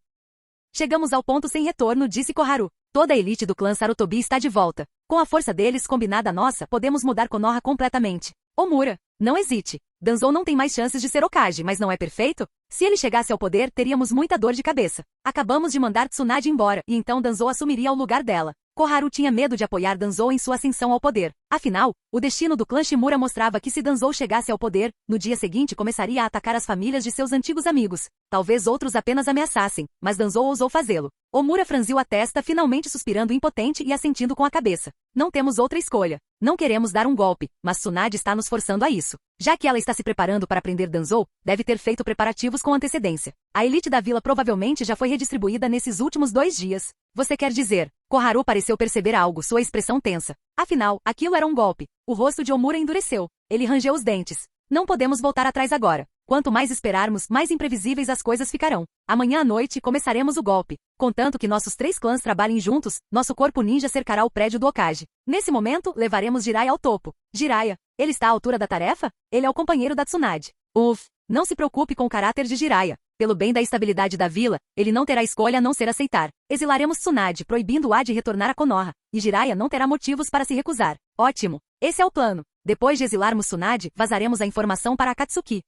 Chegamos ao ponto sem retorno, disse Koharu. Toda a elite do clã Sarutobi está de volta. Com a força deles combinada à nossa, podemos mudar Konoha completamente. Omura, não hesite. Danzou não tem mais chances de ser Hokage, mas não é perfeito? Se ele chegasse ao poder, teríamos muita dor de cabeça. Acabamos de mandar Tsunade embora, e então Danzou assumiria o lugar dela. Koharu tinha medo de apoiar Danzou em sua ascensão ao poder. Afinal, o destino do clã Shimura mostrava que se Danzou chegasse ao poder, no dia seguinte começaria a atacar as famílias de seus antigos amigos. Talvez outros apenas ameaçassem, mas Danzou ousou fazê-lo. Omura franziu a testa, finalmente suspirando impotente e assentindo com a cabeça. Não temos outra escolha. Não queremos dar um golpe, mas Tsunade está nos forçando a isso. Já que ela está se preparando para prender Danzou, deve ter feito preparativos com antecedência. A elite da vila provavelmente já foi redistribuída nesses últimos 2 dias. Você quer dizer? Koharu pareceu perceber algo, sua expressão tensa. Afinal, aquilo era um golpe. O rosto de Omura endureceu. Ele rangeu os dentes. Não podemos voltar atrás agora. Quanto mais esperarmos, mais imprevisíveis as coisas ficarão. Amanhã à noite começaremos o golpe. Contanto que nossos 3 clãs trabalhem juntos, nosso corpo ninja cercará o prédio do Hokage. Nesse momento, levaremos Jiraiya ao topo. Jiraiya, ele está à altura da tarefa? Ele é o companheiro da Tsunade. Não se preocupe com o caráter de Jiraiya. Pelo bem da estabilidade da vila, ele não terá escolha a não ser aceitar. Exilaremos Tsunade, proibindo-a de retornar a Konoha. E Jiraiya não terá motivos para se recusar. Ótimo. Esse é o plano. Depois de exilarmos Tsunade, vazaremos a informação para Akatsuki.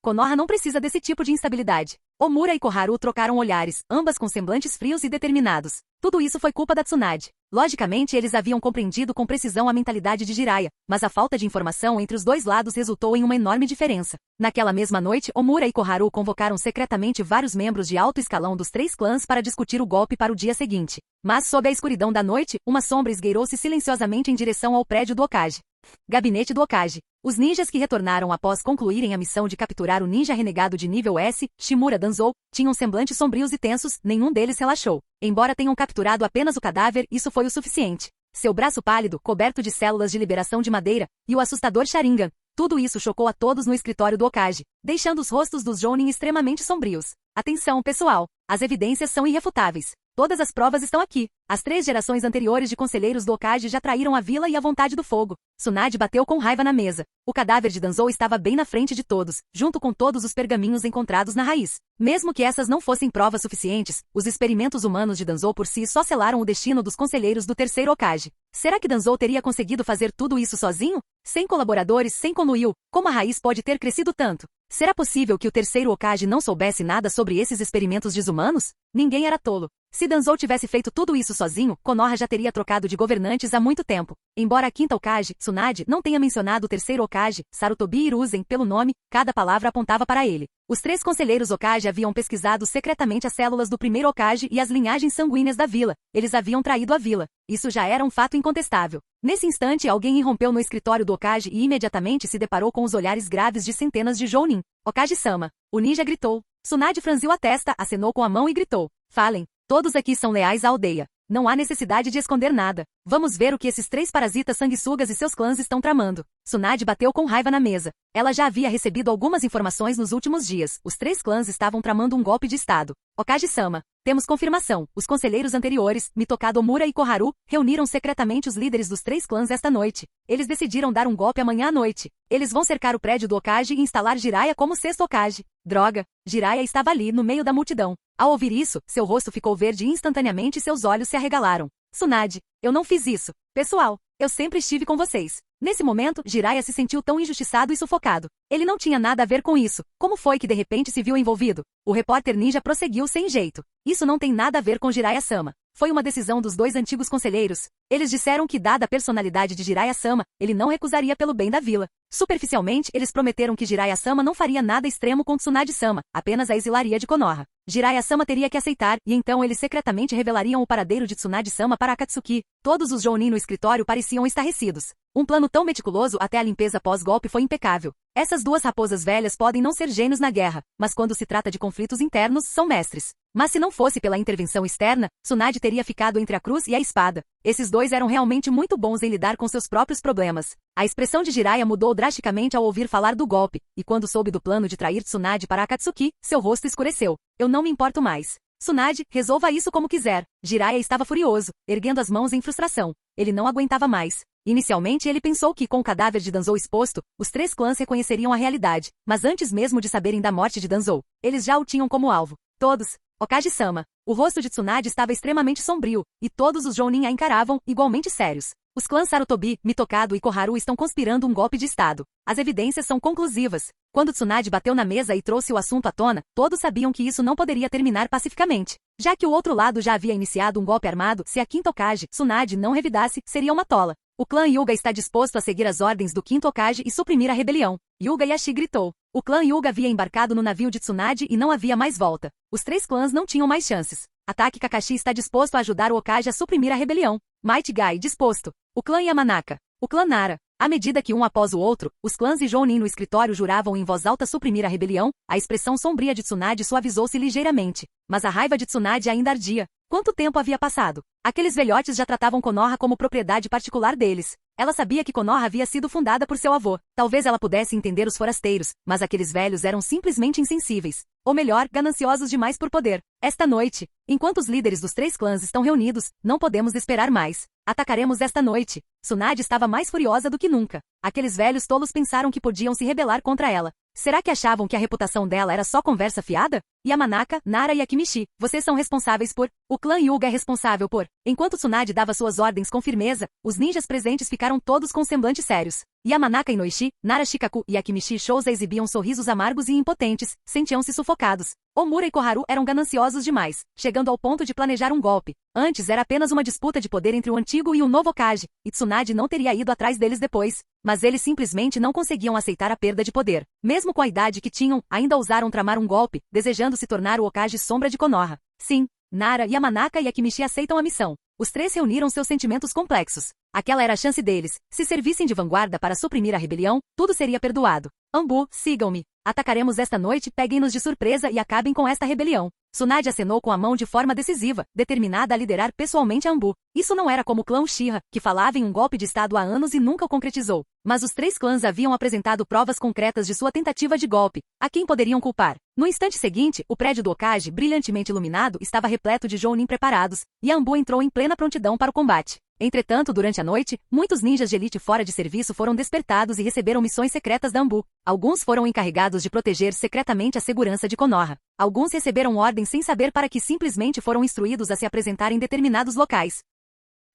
Konoha não precisa desse tipo de instabilidade. Omura e Koharu trocaram olhares, ambas com semblantes frios e determinados. Tudo isso foi culpa da Tsunade. Logicamente eles haviam compreendido com precisão a mentalidade de Jiraiya, mas a falta de informação entre os dois lados resultou em uma enorme diferença. Naquela mesma noite, Omura e Koharu convocaram secretamente vários membros de alto escalão dos 3 clãs para discutir o golpe para o dia seguinte. Mas sob a escuridão da noite, uma sombra esgueirou-se silenciosamente em direção ao prédio do Hokage. Gabinete do Hokage. Os ninjas que retornaram após concluírem a missão de capturar o ninja renegado de nível S, Shimura Danzou, tinham semblantes sombrios e tensos, nenhum deles relaxou. Embora tenham capturado apenas o cadáver, isso foi o suficiente. Seu braço pálido, coberto de células de liberação de madeira, e o assustador Sharingan. Tudo isso chocou a todos no escritório do Hokage, deixando os rostos dos Jounin extremamente sombrios. Atenção, pessoal! As evidências são irrefutáveis. Todas as provas estão aqui. As 3 gerações anteriores de conselheiros do Hokage já traíram a vila e a vontade do fogo. Tsunade bateu com raiva na mesa. O cadáver de Danzou estava bem na frente de todos, junto com todos os pergaminhos encontrados na raiz. Mesmo que essas não fossem provas suficientes, os experimentos humanos de Danzou por si só selaram o destino dos conselheiros do terceiro Hokage. Será que Danzou teria conseguido fazer tudo isso sozinho? Sem colaboradores, sem Konohyu, como a raiz pode ter crescido tanto? Será possível que o terceiro Hokage não soubesse nada sobre esses experimentos desumanos? Ninguém era tolo. Se Danzou tivesse feito tudo isso sozinho, Konoha já teria trocado de governantes há muito tempo. Embora a quinta Hokage, Tsunade, não tenha mencionado o terceiro Hokage, Sarutobi Hiruzen, pelo nome, cada palavra apontava para ele. Os 3 conselheiros Hokage haviam pesquisado secretamente as células do primeiro Hokage e as linhagens sanguíneas da vila. Eles haviam traído a vila. Isso já era um fato incontestável. Nesse instante, alguém irrompeu no escritório do Hokage e imediatamente se deparou com os olhares graves de centenas de Jounin. Hokage-sama. O ninja gritou. Tsunade franziu a testa, acenou com a mão e gritou. Falem. Todos aqui são leais à aldeia. Não há necessidade de esconder nada. Vamos ver o que esses 3 parasitas sanguessugas e seus clãs estão tramando. Tsunade bateu com raiva na mesa. Ela já havia recebido algumas informações nos últimos dias. Os 3 clãs estavam tramando um golpe de estado. Hokage-sama. Temos confirmação. Os conselheiros anteriores, Mitokado Omura e Koharu, reuniram secretamente os líderes dos 3 clãs esta noite. Eles decidiram dar um golpe amanhã à noite. Eles vão cercar o prédio do Hokage e instalar Jiraiya como 6º Hokage. Droga! Jiraiya estava ali, no meio da multidão. Ao ouvir isso, seu rosto ficou verde instantaneamente e seus olhos se arregalaram. Tsunade, eu não fiz isso. Pessoal, eu sempre estive com vocês. Nesse momento, Jiraiya se sentiu tão injustiçado e sufocado. Ele não tinha nada a ver com isso. Como foi que de repente se viu envolvido? O repórter ninja prosseguiu sem jeito. Isso não tem nada a ver com Jiraiya-sama. Foi uma decisão dos 2 antigos conselheiros. Eles disseram que, dada a personalidade de Jiraiya-sama, ele não recusaria pelo bem da vila. Superficialmente, eles prometeram que Jiraiya-sama não faria nada extremo com Tsunade-sama, apenas a exilaria de Konoha. Jiraiya-sama teria que aceitar, e então eles secretamente revelariam o paradeiro de Tsunade-sama para Akatsuki. Todos os Jounin no escritório pareciam estarrecidos. Um plano tão meticuloso até a limpeza pós-golpe foi impecável. Essas 2 raposas velhas podem não ser gênios na guerra, mas quando se trata de conflitos internos, são mestres. Mas se não fosse pela intervenção externa, Tsunade teria ficado entre a cruz e a espada. Esses 2 eram realmente muito bons em lidar com seus próprios problemas. A expressão de Jiraiya mudou drasticamente ao ouvir falar do golpe, e quando soube do plano de trair Tsunade para Akatsuki, seu rosto escureceu. Eu não me importo mais. Tsunade, resolva isso como quiser. Jiraiya estava furioso, erguendo as mãos em frustração. Ele não aguentava mais. Inicialmente ele pensou que, com o cadáver de Danzou exposto, os 3 clãs reconheceriam a realidade, mas antes mesmo de saberem da morte de Danzou, eles já o tinham como alvo. Todos. Hokage-sama. O rosto de Tsunade estava extremamente sombrio, e todos os Jounin a encaravam, igualmente sérios. Os clãs Sarutobi, Mitokado e Koharu estão conspirando um golpe de estado. As evidências são conclusivas. Quando Tsunade bateu na mesa e trouxe o assunto à tona, todos sabiam que isso não poderia terminar pacificamente. Já que o outro lado já havia iniciado um golpe armado, se a quinta Hokage, Tsunade, não revidasse, seria uma tola. O clã Hyuga está disposto a seguir as ordens do quinto Hokage e suprimir a rebelião. Hyuga Yashi gritou. O clã Hyuga havia embarcado no navio de Tsunade e não havia mais volta. Os 3 clãs não tinham mais chances. Ataque Kakashi está disposto a ajudar o Hokage a suprimir a rebelião. Might Guy disposto. O clã Yamanaka. O clã Nara. À medida que um após o outro, os clãs e Jounin no escritório juravam em voz alta suprimir a rebelião, a expressão sombria de Tsunade suavizou-se ligeiramente. Mas a raiva de Tsunade ainda ardia. Quanto tempo havia passado? Aqueles velhotes já tratavam Konoha como propriedade particular deles. Ela sabia que Konoha havia sido fundada por seu avô. Talvez ela pudesse entender os forasteiros, mas aqueles velhos eram simplesmente insensíveis. Ou melhor, gananciosos demais por poder. Esta noite, enquanto os líderes dos 3 clãs estão reunidos, não podemos esperar mais. Atacaremos esta noite. Tsunade estava mais furiosa do que nunca. Aqueles velhos tolos pensaram que podiam se rebelar contra ela. Será que achavam que a reputação dela era só conversa fiada? Yamanaka, Nara e Akimichi, vocês são responsáveis por... O clã Hyuga é responsável por... Enquanto Tsunade dava suas ordens com firmeza, os ninjas presentes ficaram todos com semblantes sérios. Yamanaka Inoishi, Nara Shikaku e Akimichi Shouza exibiam sorrisos amargos e impotentes, sentiam-se sufocados. Omura e Koharu eram gananciosos demais, chegando ao ponto de planejar um golpe. Antes era apenas uma disputa de poder entre o antigo e o novo Hokage, e Tsunade não teria ido atrás deles depois. Mas eles simplesmente não conseguiam aceitar a perda de poder. Mesmo com a idade que tinham, ainda ousaram tramar um golpe, desejando se tornar o Hokage Sombra de Konoha. Sim, Nara, Yamanaka e Akimichi aceitam a missão. Os três reuniram seus sentimentos complexos. Aquela era a chance deles. Se servissem de vanguarda para suprimir a rebelião, tudo seria perdoado. Anbu, sigam-me. Atacaremos esta noite, peguem-nos de surpresa e acabem com esta rebelião. Tsunade acenou com a mão de forma decisiva, determinada a liderar pessoalmente a Anbu. Isso não era como o clã Uchiha, que falava em um golpe de estado há anos e nunca o concretizou. Mas os três clãs haviam apresentado provas concretas de sua tentativa de golpe. A quem poderiam culpar? No instante seguinte, o prédio do Hokage, brilhantemente iluminado, estava repleto de Jounin preparados, e a Anbu entrou em plena prontidão para o combate. Entretanto, durante a noite, muitos ninjas de elite fora de serviço foram despertados e receberam missões secretas da Anbu. Alguns foram encarregados de proteger secretamente a segurança de Konoha. Alguns receberam ordens sem saber para que simplesmente foram instruídos a se apresentar em determinados locais.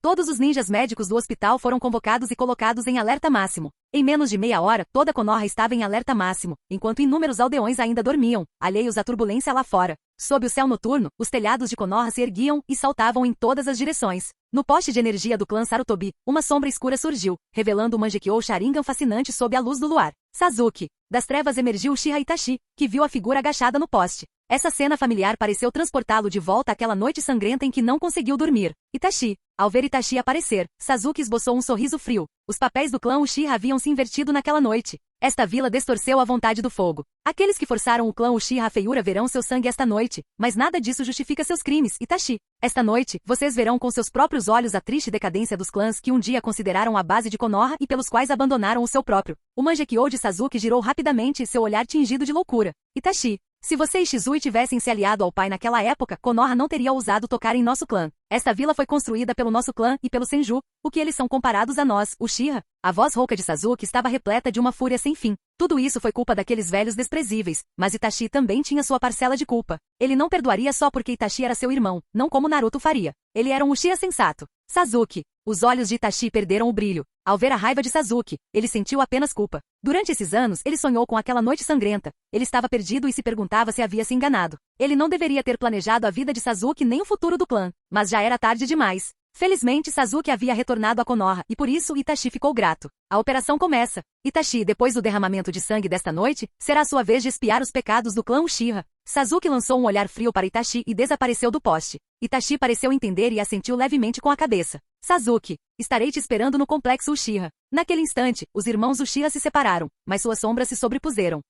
Todos os ninjas médicos do hospital foram convocados e colocados em alerta máximo. Em menos de meia hora, toda Konoha estava em alerta máximo, enquanto inúmeros aldeões ainda dormiam, alheios à turbulência lá fora. Sob o céu noturno, os telhados de Konoha se erguiam e saltavam em todas as direções. No poste de energia do clã Sarutobi, uma sombra escura surgiu, revelando o Mangekyou Sharingan fascinante sob a luz do luar. Sasuke. Das trevas emergiu Uchiha Itachi, que viu a figura agachada no poste. Essa cena familiar pareceu transportá-lo de volta àquela noite sangrenta em que não conseguiu dormir. Itachi. Ao ver Itachi aparecer, Sasuke esboçou um sorriso frio. Os papéis do clã Uchiha haviam se invertido naquela noite. Esta vila distorceu a vontade do fogo. Aqueles que forçaram o clã Uchiha à feiura verão seu sangue esta noite, mas nada disso justifica seus crimes, Itachi. Esta noite, vocês verão com seus próprios olhos a triste decadência dos clãs que um dia consideraram a base de Konoha e pelos quais abandonaram o seu próprio. O Mangekyou de Sasuke girou rapidamente, seu olhar tingido de loucura. Itachi. Se você e Shizui tivessem se aliado ao pai naquela época, Konoha não teria ousado tocar em nosso clã. Esta vila foi construída pelo nosso clã e pelo Senju, o que eles são comparados a nós, Uchiha. A voz rouca de Sasuke estava repleta de uma fúria sem fim. Tudo isso foi culpa daqueles velhos desprezíveis, mas Itachi também tinha sua parcela de culpa. Ele não perdoaria só porque Itachi era seu irmão, não como Naruto faria. Ele era um Uchiha sensato. Sasuke. Os olhos de Itachi perderam o brilho. Ao ver a raiva de Sasuke, ele sentiu apenas culpa. Durante esses anos, ele sonhou com aquela noite sangrenta. Ele estava perdido e se perguntava se havia se enganado. Ele não deveria ter planejado a vida de Sasuke nem o futuro do clã. Mas já era tarde demais. Felizmente, Sasuke havia retornado a Konoha, e por isso Itachi ficou grato. A operação começa. Itachi, depois do derramamento de sangue desta noite, será sua vez de expiar os pecados do clã Uchiha. Sasuke lançou um olhar frio para Itachi e desapareceu do poste. Itachi pareceu entender e assentiu levemente com a cabeça. Sasuke, estarei te esperando no complexo Uchiha. Naquele instante, os irmãos Uchiha se separaram, mas suas sombras se sobrepuseram.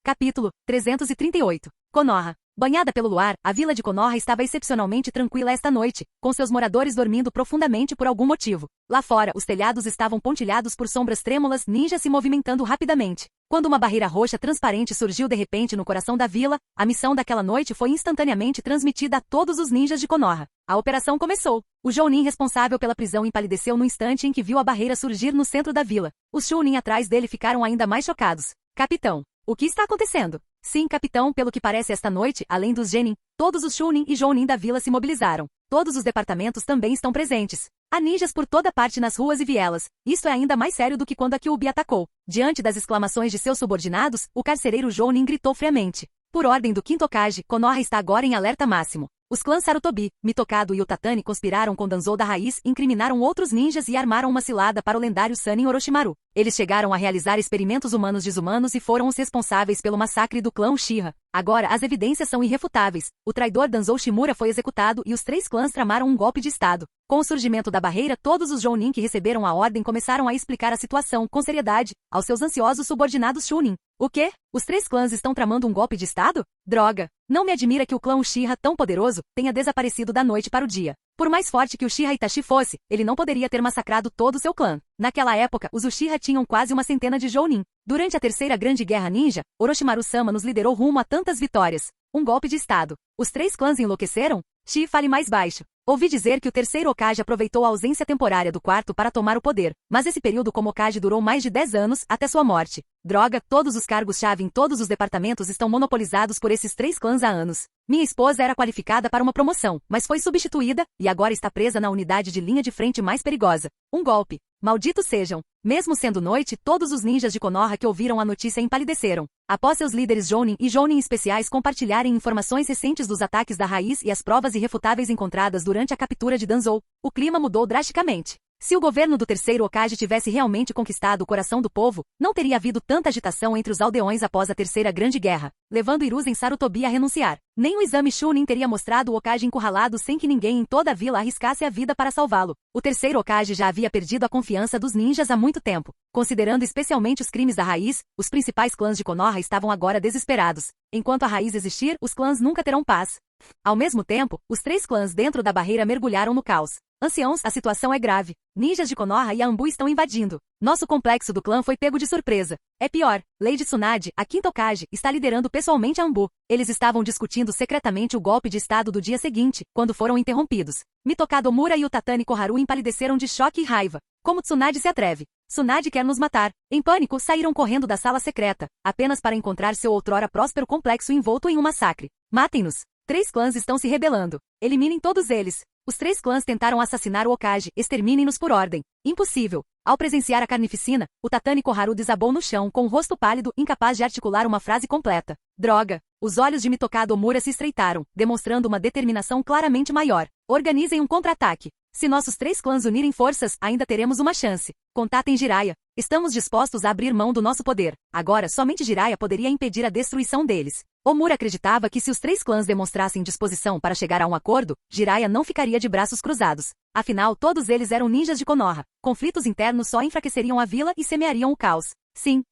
Capítulo 338. Konoha. Banhada pelo luar, a vila de Konoha estava excepcionalmente tranquila esta noite, com seus moradores dormindo profundamente por algum motivo. Lá fora, os telhados estavam pontilhados por sombras trêmulas, ninjas se movimentando rapidamente. Quando uma barreira roxa transparente surgiu de repente no coração da vila, a missão daquela noite foi instantaneamente transmitida a todos os ninjas de Konoha. A operação começou. O Jounin responsável pela prisão empalideceu no instante em que viu a barreira surgir no centro da vila. Os Chunin atrás dele ficaram ainda mais chocados. Capitão. O que está acontecendo? Sim, capitão, pelo que parece esta noite, além dos Genin, todos os Chunin e Jounin da vila se mobilizaram. Todos os departamentos também estão presentes. Há ninjas por toda parte nas ruas e vielas. Isto é ainda mais sério do que quando a Kyuubi atacou. Diante das exclamações de seus subordinados, o carcereiro Jounin gritou friamente. Por ordem do quinto Hokage, Konoha está agora em alerta máximo. Os clãs Sarutobi, Mitokado e Utatani conspiraram com Danzou da Raiz, incriminaram outros ninjas e armaram uma cilada para o lendário Sannin Orochimaru. Eles chegaram a realizar experimentos humanos desumanos e foram os responsáveis pelo massacre do clã Uchiha. Agora, as evidências são irrefutáveis. O traidor Danzou Shimura foi executado e os três clãs tramaram um golpe de estado. Com o surgimento da barreira, todos os Jounin que receberam a ordem começaram a explicar a situação, com seriedade, aos seus ansiosos subordinados Chunin. O quê? Os três clãs estão tramando um golpe de estado? Droga! Não me admira que o clã Uchiha, tão poderoso, tenha desaparecido da noite para o dia. Por mais forte que Uchiha Itachi fosse, ele não poderia ter massacrado todo o seu clã. Naquela época, os Uchiha tinham quase uma centena de Jounin. Durante a terceira grande guerra ninja, Orochimaru-sama nos liderou rumo a tantas vitórias. Um golpe de estado. Os três clãs enlouqueceram? Shi, fale mais baixo. Ouvi dizer que o terceiro Hokage aproveitou a ausência temporária do quarto para tomar o poder, mas esse período como Hokage durou mais de 10 anos, até sua morte. Droga, todos os cargos-chave em todos os departamentos estão monopolizados por esses 3 clãs há anos. Minha esposa era qualificada para uma promoção, mas foi substituída, e agora está presa na unidade de linha de frente mais perigosa. Um golpe. Malditos sejam. Mesmo sendo noite, todos os ninjas de Konoha que ouviram a notícia empalideceram. Após seus líderes Jounin e Jounin especiais compartilharem informações recentes dos ataques da Raiz e as provas irrefutáveis encontradas durante a captura de Danzou, o clima mudou drasticamente. Se o governo do terceiro Hokage tivesse realmente conquistado o coração do povo, não teria havido tanta agitação entre os aldeões após a Terceira Grande Guerra, levando Hiruzen Sarutobi a renunciar. Nem o exame Chunin teria mostrado o Hokage encurralado sem que ninguém em toda a vila arriscasse a vida para salvá-lo. O terceiro Hokage já havia perdido a confiança dos ninjas há muito tempo. Considerando especialmente os crimes da Raiz, os principais clãs de Konoha estavam agora desesperados. Enquanto a Raiz existir, os clãs nunca terão paz. Ao mesmo tempo, os 3 clãs dentro da barreira mergulharam no caos. Anciãos, a situação é grave. Ninjas de Konoha e Anbu estão invadindo. Nosso complexo do clã foi pego de surpresa. É pior, Lady Tsunade, a quinta Hokage, está liderando pessoalmente a Anbu. Eles estavam discutindo secretamente o golpe de estado do dia seguinte, quando foram interrompidos. Mitokado Omura e o Tatani Koharu empalideceram de choque e raiva. Como Tsunade se atreve? Tsunade quer nos matar. Em pânico, saíram correndo da sala secreta, apenas para encontrar seu outrora próspero complexo envolto em um massacre. Matem-nos. 3 clãs estão se rebelando. Eliminem todos eles. Os 3 clãs tentaram assassinar o Hokage. Exterminem-nos por ordem. Impossível. Ao presenciar a carnificina, o Tatani Koharu desabou no chão com o rosto pálido, incapaz de articular uma frase completa. Droga. Os olhos de Mitokado Omura se estreitaram, demonstrando uma determinação claramente maior. Organizem um contra-ataque. Se nossos 3 clãs unirem forças, ainda teremos uma chance. Contatem Jiraiya. Estamos dispostos a abrir mão do nosso poder. Agora, somente Jiraiya poderia impedir a destruição deles. Omura acreditava que se os 3 clãs demonstrassem disposição para chegar a um acordo, Jiraiya não ficaria de braços cruzados. Afinal, todos eles eram ninjas de Konoha. Conflitos internos só enfraqueceriam a vila e semeariam o caos. Sim,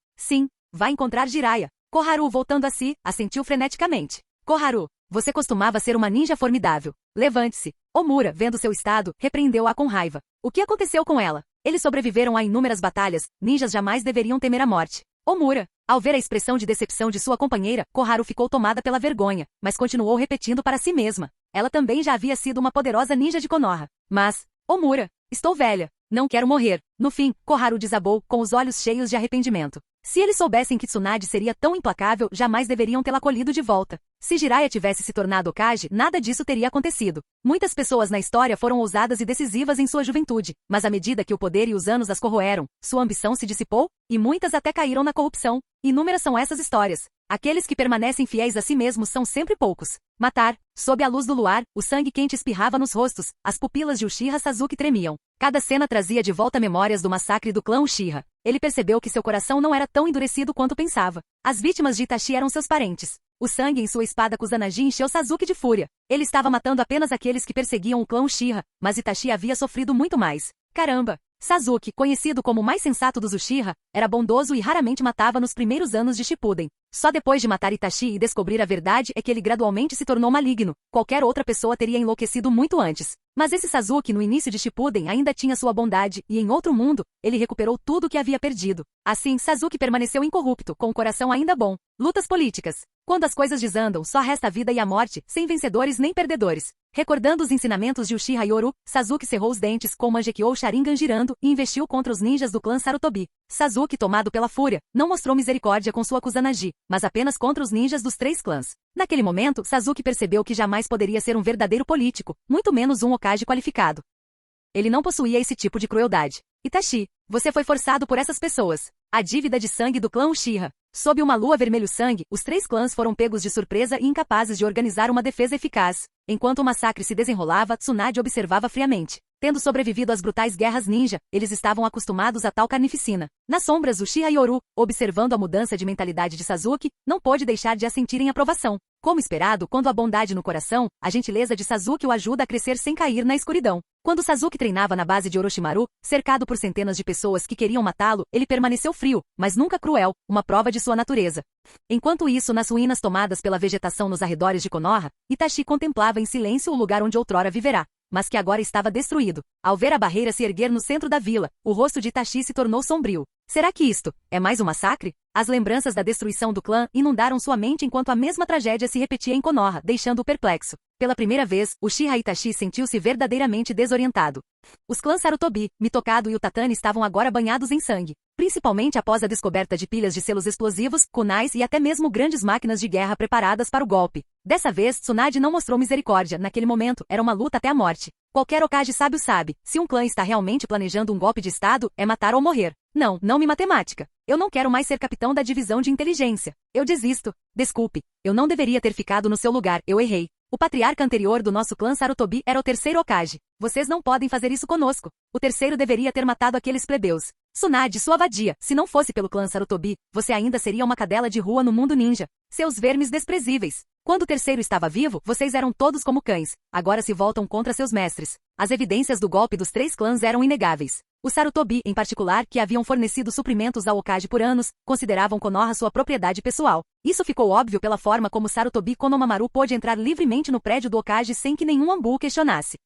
vai encontrar Jiraiya. Koharu, voltando a si, assentiu freneticamente. Koharu, você costumava ser uma ninja formidável. Levante-se. Omura, vendo seu estado, repreendeu-a com raiva. O que aconteceu com ela? Eles sobreviveram a inúmeras batalhas, ninjas jamais deveriam temer a morte. Omura. Ao ver a expressão de decepção de sua companheira, Koharu ficou tomada pela vergonha, mas continuou repetindo para si mesma. Ela também já havia sido uma poderosa ninja de Konoha. Mas, Omura, estou velha. Não quero morrer. No fim, Koharu desabou, com os olhos cheios de arrependimento. Se eles soubessem que Tsunade seria tão implacável, jamais deveriam tê-la acolhido de volta. Se Jiraiya tivesse se tornado Hokage, nada disso teria acontecido. Muitas pessoas na história foram ousadas e decisivas em sua juventude, mas à medida que o poder e os anos as corroeram, sua ambição se dissipou, e muitas até caíram na corrupção. Inúmeras são essas histórias. Aqueles que permanecem fiéis a si mesmos são sempre poucos. Matar. Sob a luz do luar, o sangue quente espirrava nos rostos, as pupilas de Uchiha Sasuke tremiam. Cada cena trazia de volta memórias do massacre do clã Uchiha. Ele percebeu que seu coração não era tão endurecido quanto pensava. As vítimas de Itachi eram seus parentes. O sangue em sua espada Kusanagi encheu Sasuke de fúria. Ele estava matando apenas aqueles que perseguiam o clã Uchiha, mas Itachi havia sofrido muito mais. Caramba! Sasuke, conhecido como o mais sensato dos Uchiha, era bondoso e raramente matava nos primeiros anos de Shippuden. Só depois de matar Itachi e descobrir a verdade é que ele gradualmente se tornou maligno. Qualquer outra pessoa teria enlouquecido muito antes. Mas esse Sasuke no início de Shippuden ainda tinha sua bondade, e em outro mundo, ele recuperou tudo o que havia perdido. Assim, Sasuke permaneceu incorrupto, com o coração ainda bom. Lutas políticas. Quando as coisas desandam, só resta a vida e a morte, sem vencedores nem perdedores. Recordando os ensinamentos de Uchiha Yoru, Sasuke cerrou os dentes com o Mangekyou Sharingan girando e investiu contra os ninjas do clã Sarutobi. Sasuke, tomado pela fúria, não mostrou misericórdia com sua Kusanagi, mas apenas contra os ninjas dos 3 clãs. Naquele momento, Sasuke percebeu que jamais poderia ser um verdadeiro político, muito menos um Hokage qualificado. Ele não possuía esse tipo de crueldade. Itachi, você foi forçado por essas pessoas. A dívida de sangue do clã Uchiha. Sob uma lua vermelho-sangue, os 3 clãs foram pegos de surpresa e incapazes de organizar uma defesa eficaz. Enquanto o massacre se desenrolava, Tsunade observava friamente. Tendo sobrevivido às brutais guerras ninja, eles estavam acostumados a tal carnificina. Nas sombras, Uchiha Yoru, observando a mudança de mentalidade de Sasuke, não pôde deixar de assentir em aprovação. Como esperado, quando há bondade no coração, a gentileza de Sasuke o ajuda a crescer sem cair na escuridão. Quando Sasuke treinava na base de Orochimaru, cercado por centenas de pessoas que queriam matá-lo, ele permaneceu frio, mas nunca cruel, uma prova de sua natureza. Enquanto isso, nas ruínas tomadas pela vegetação nos arredores de Konoha, Itachi contemplava em silêncio o lugar onde outrora viverá, mas que agora estava destruído. Ao ver a barreira se erguer no centro da vila, o rosto de Itachi se tornou sombrio. Será que isto é mais um massacre? As lembranças da destruição do clã inundaram sua mente enquanto a mesma tragédia se repetia em Konoha, deixando-o perplexo. Pela primeira vez, Uchiha Itachi sentiu-se verdadeiramente desorientado. Os clãs Sarutobi, Mitokado e Utatani estavam agora banhados em sangue, principalmente após a descoberta de pilhas de selos explosivos, kunais e até mesmo grandes máquinas de guerra preparadas para o golpe. Dessa vez, Tsunade não mostrou misericórdia, naquele momento, era uma luta até a morte. Qualquer Hokage sábio sabe, se um clã está realmente planejando um golpe de estado, é matar ou morrer. Não me matemática. Eu não quero mais ser capitão da divisão de inteligência. Eu desisto. Desculpe, eu não deveria ter ficado no seu lugar, eu errei. O patriarca anterior do nosso clã Sarutobi era o terceiro Hokage. Vocês não podem fazer isso conosco. O terceiro deveria ter matado aqueles plebeus. Tsunade, sua vadia, se não fosse pelo clã Sarutobi, você ainda seria uma cadela de rua no mundo ninja. Seus vermes desprezíveis. Quando o terceiro estava vivo, vocês eram todos como cães. Agora se voltam contra seus mestres. As evidências do golpe dos três clãs eram inegáveis. Os Sarutobi, em particular, que haviam fornecido suprimentos ao Hokage por anos, consideravam Konoha sua propriedade pessoal. Isso ficou óbvio pela forma como Sarutobi Konohamaru pôde entrar livremente no prédio do Hokage sem que nenhum Anbu o questionasse.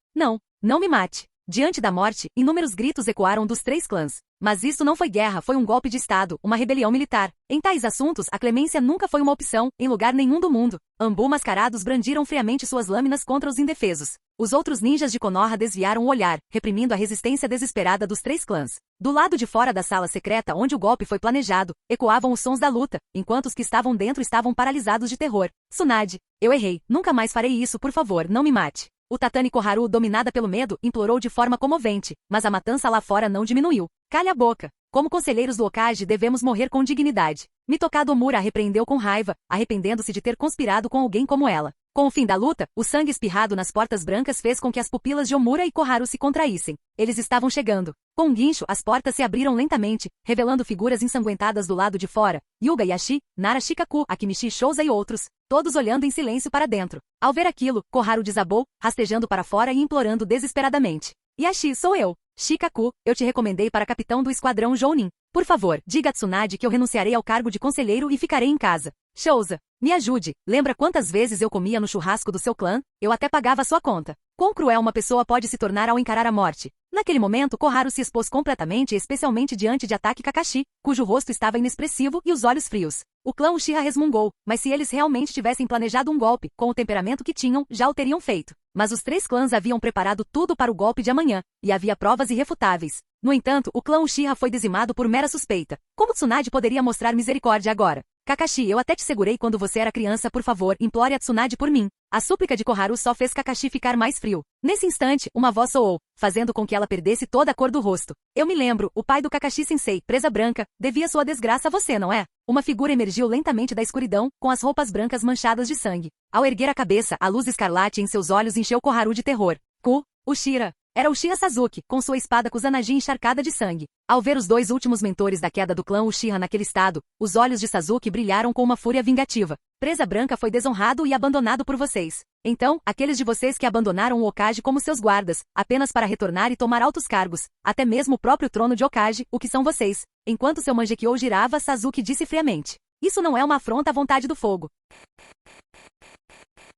Não me mate. Diante da morte, inúmeros gritos ecoaram dos três clãs. Mas isso não foi guerra, foi um golpe de estado, uma rebelião militar. Em tais assuntos, a clemência nunca foi uma opção, em lugar nenhum do mundo. Anbu mascarados brandiram friamente suas lâminas contra os indefesos. Os outros ninjas de Konoha desviaram o olhar, reprimindo a resistência desesperada dos três clãs. Do lado de fora da sala secreta onde o golpe foi planejado, ecoavam os sons da luta, enquanto os que estavam dentro estavam paralisados de terror. Tsunade, eu errei, nunca mais farei isso, por favor, não me mate. Utatani Koharu, dominada pelo medo, implorou de forma comovente, mas a matança lá fora não diminuiu. Calha a boca. Como conselheiros do Hokage devemos morrer com dignidade. Mitokado Omura a repreendeu com raiva, arrependendo-se de ter conspirado com alguém como ela. Com o fim da luta, o sangue espirrado nas portas brancas fez com que as pupilas de Omura e Koharu se contraíssem. Eles estavam chegando. Com um guincho, as portas se abriram lentamente, revelando figuras ensanguentadas do lado de fora. Yuga Yashi, Nara Shikaku, Akimichi Shouza e outros, todos olhando em silêncio para dentro. Ao ver aquilo, Koharu desabou, rastejando para fora e implorando desesperadamente. Yashi, sou eu. Shikaku, eu te recomendei para capitão do esquadrão Jounin. Por favor, diga a Tsunade que eu renunciarei ao cargo de conselheiro e ficarei em casa. Shouza, me ajude. Lembra quantas vezes eu comia no churrasco do seu clã? Eu até pagava sua conta. Quão cruel uma pessoa pode se tornar ao encarar a morte? Naquele momento, Koharu se expôs completamente, especialmente diante de Atake Kakashi, cujo rosto estava inexpressivo e os olhos frios. O clã Uchiha resmungou, mas se eles realmente tivessem planejado um golpe, com o temperamento que tinham, já o teriam feito. Mas os três clãs haviam preparado tudo para o golpe de amanhã, e havia provas irrefutáveis. No entanto, o clã Uchiha foi dizimado por mera suspeita. Como Tsunade poderia mostrar misericórdia agora? Kakashi, eu até te segurei quando você era criança, por favor, implore a Tsunade por mim. A súplica de Koharu só fez Kakashi ficar mais frio. Nesse instante, uma voz soou, fazendo com que ela perdesse toda a cor do rosto. Eu me lembro, o pai do Kakashi-sensei, Presa Branca, devia sua desgraça a você, não é? Uma figura emergiu lentamente da escuridão, com as roupas brancas manchadas de sangue. Ao erguer a cabeça, a luz escarlate em seus olhos encheu Koharu de terror. Uchiha. Era Uchiha Sasuke, com sua espada Kusanagi encharcada de sangue. Ao ver os dois últimos mentores da queda do clã Uchiha naquele estado, os olhos de Sasuke brilharam com uma fúria vingativa. Presa Branca foi desonrado e abandonado por vocês. Então, aqueles de vocês que abandonaram o Hokage como seus guardas, apenas para retornar e tomar altos cargos, até mesmo o próprio trono de Hokage, o que são vocês? Enquanto seu Mangekyou girava, Sasuke disse friamente. Isso não é uma afronta à vontade do fogo.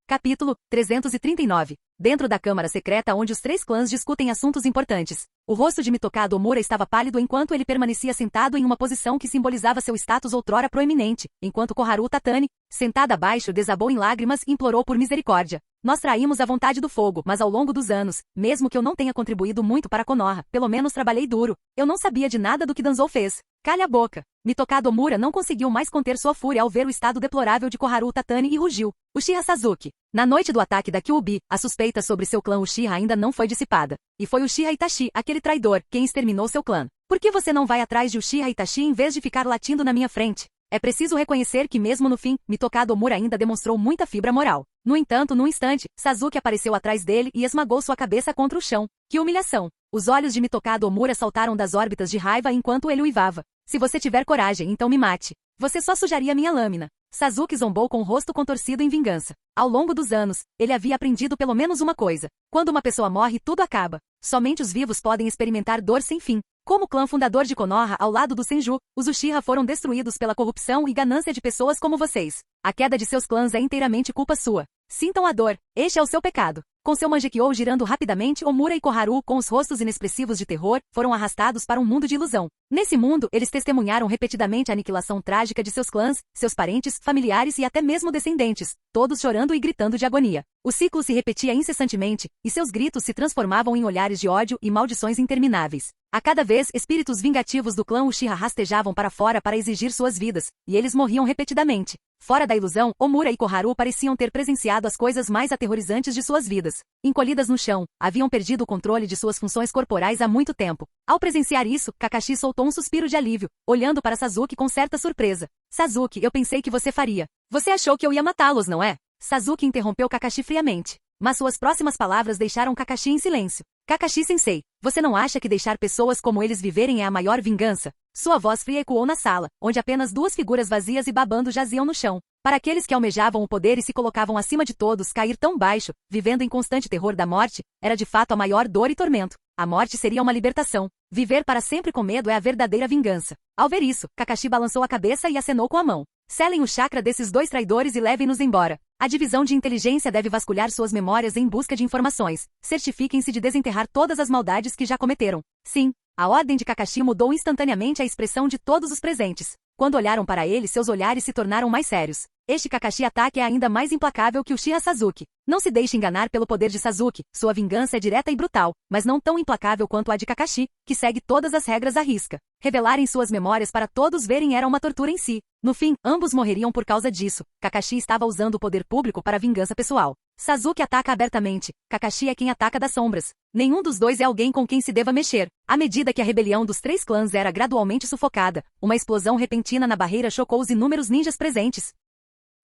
Capítulo 339. Dentro da câmara secreta onde os três clãs discutem assuntos importantes. O rosto de Mitokado Omura estava pálido enquanto ele permanecia sentado em uma posição que simbolizava seu status outrora proeminente, enquanto Koharu Tatani, sentada abaixo, desabou em lágrimas e implorou por misericórdia. Nós traímos a vontade do fogo, mas ao longo dos anos, mesmo que eu não tenha contribuído muito para Konoha, pelo menos trabalhei duro. Eu não sabia de nada do que Danzou fez. Calha a boca. Mitokado Omura não conseguiu mais conter sua fúria ao ver o estado deplorável de Koharu Tatani e rugiu. Uchiha Sasuke. Na noite do ataque da Kyuubi, a suspeita sobre seu clã Uchiha ainda não foi dissipada. E foi Uchiha Itachi, aquele traidor, quem exterminou seu clã. Por que você não vai atrás de Uchiha Itachi em vez de ficar latindo na minha frente? É preciso reconhecer que mesmo no fim, Mitokado Omura ainda demonstrou muita fibra moral. No entanto, num instante, Sasuke apareceu atrás dele e esmagou sua cabeça contra o chão. Que humilhação! Os olhos de Mitokado Omura saltaram das órbitas de raiva enquanto ele uivava. Se você tiver coragem, então me mate. Você só sujaria minha lâmina. Sasuke zombou com o rosto contorcido em vingança. Ao longo dos anos, ele havia aprendido pelo menos uma coisa. Quando uma pessoa morre, tudo acaba. Somente os vivos podem experimentar dor sem fim. Como clã fundador de Konoha ao lado do Senju, os Uchiha foram destruídos pela corrupção e ganância de pessoas como vocês. A queda de seus clãs é inteiramente culpa sua. Sintam a dor, este é o seu pecado. Com seu Mangekyou girando rapidamente, Omura e Koharu, com os rostos inexpressivos de terror, foram arrastados para um mundo de ilusão. Nesse mundo, eles testemunharam repetidamente a aniquilação trágica de seus clãs, seus parentes, familiares e até mesmo descendentes, todos chorando e gritando de agonia. O ciclo se repetia incessantemente, e seus gritos se transformavam em olhares de ódio e maldições intermináveis. A cada vez, espíritos vingativos do clã Uchiha rastejavam para fora para exigir suas vidas, e eles morriam repetidamente. Fora da ilusão, Omura e Koharu pareciam ter presenciado as coisas mais aterrorizantes de suas vidas. Encolhidas no chão, haviam perdido o controle de suas funções corporais há muito tempo. Ao presenciar isso, Kakashi soltou um suspiro de alívio, olhando para Sasuke com certa surpresa. Sasuke, eu pensei que você faria. Você achou que eu ia matá-los, não é? Sasuke interrompeu Kakashi friamente. Mas suas próximas palavras deixaram Kakashi em silêncio. Kakashi-sensei, você não acha que deixar pessoas como eles viverem é a maior vingança? Sua voz fria ecoou na sala, onde apenas duas figuras vazias e babando jaziam no chão. Para aqueles que almejavam o poder e se colocavam acima de todos, cair tão baixo, vivendo em constante terror da morte, era de fato a maior dor e tormento. A morte seria uma libertação. Viver para sempre com medo é a verdadeira vingança. Ao ver isso, Kakashi balançou a cabeça e acenou com a mão. Selem o chakra desses dois traidores e levem-nos embora. A divisão de inteligência deve vasculhar suas memórias em busca de informações. Certifiquem-se de desenterrar todas as maldades que já cometeram. Sim, a ordem de Kakashi mudou instantaneamente a expressão de todos os presentes. Quando olharam para ele, seus olhares se tornaram mais sérios. Este Kakashi-ataque é ainda mais implacável que o Uchiha Sasuke. Não se deixe enganar pelo poder de Sasuke, sua vingança é direta e brutal, mas não tão implacável quanto a de Kakashi, que segue todas as regras à risca. Revelarem suas memórias para todos verem era uma tortura em si. No fim, ambos morreriam por causa disso. Kakashi estava usando o poder público para vingança pessoal. Sasuke ataca abertamente. Kakashi é quem ataca das sombras. Nenhum dos dois é alguém com quem se deva mexer. À medida que a rebelião dos três clãs era gradualmente sufocada, uma explosão repentina na barreira chocou os inúmeros ninjas presentes.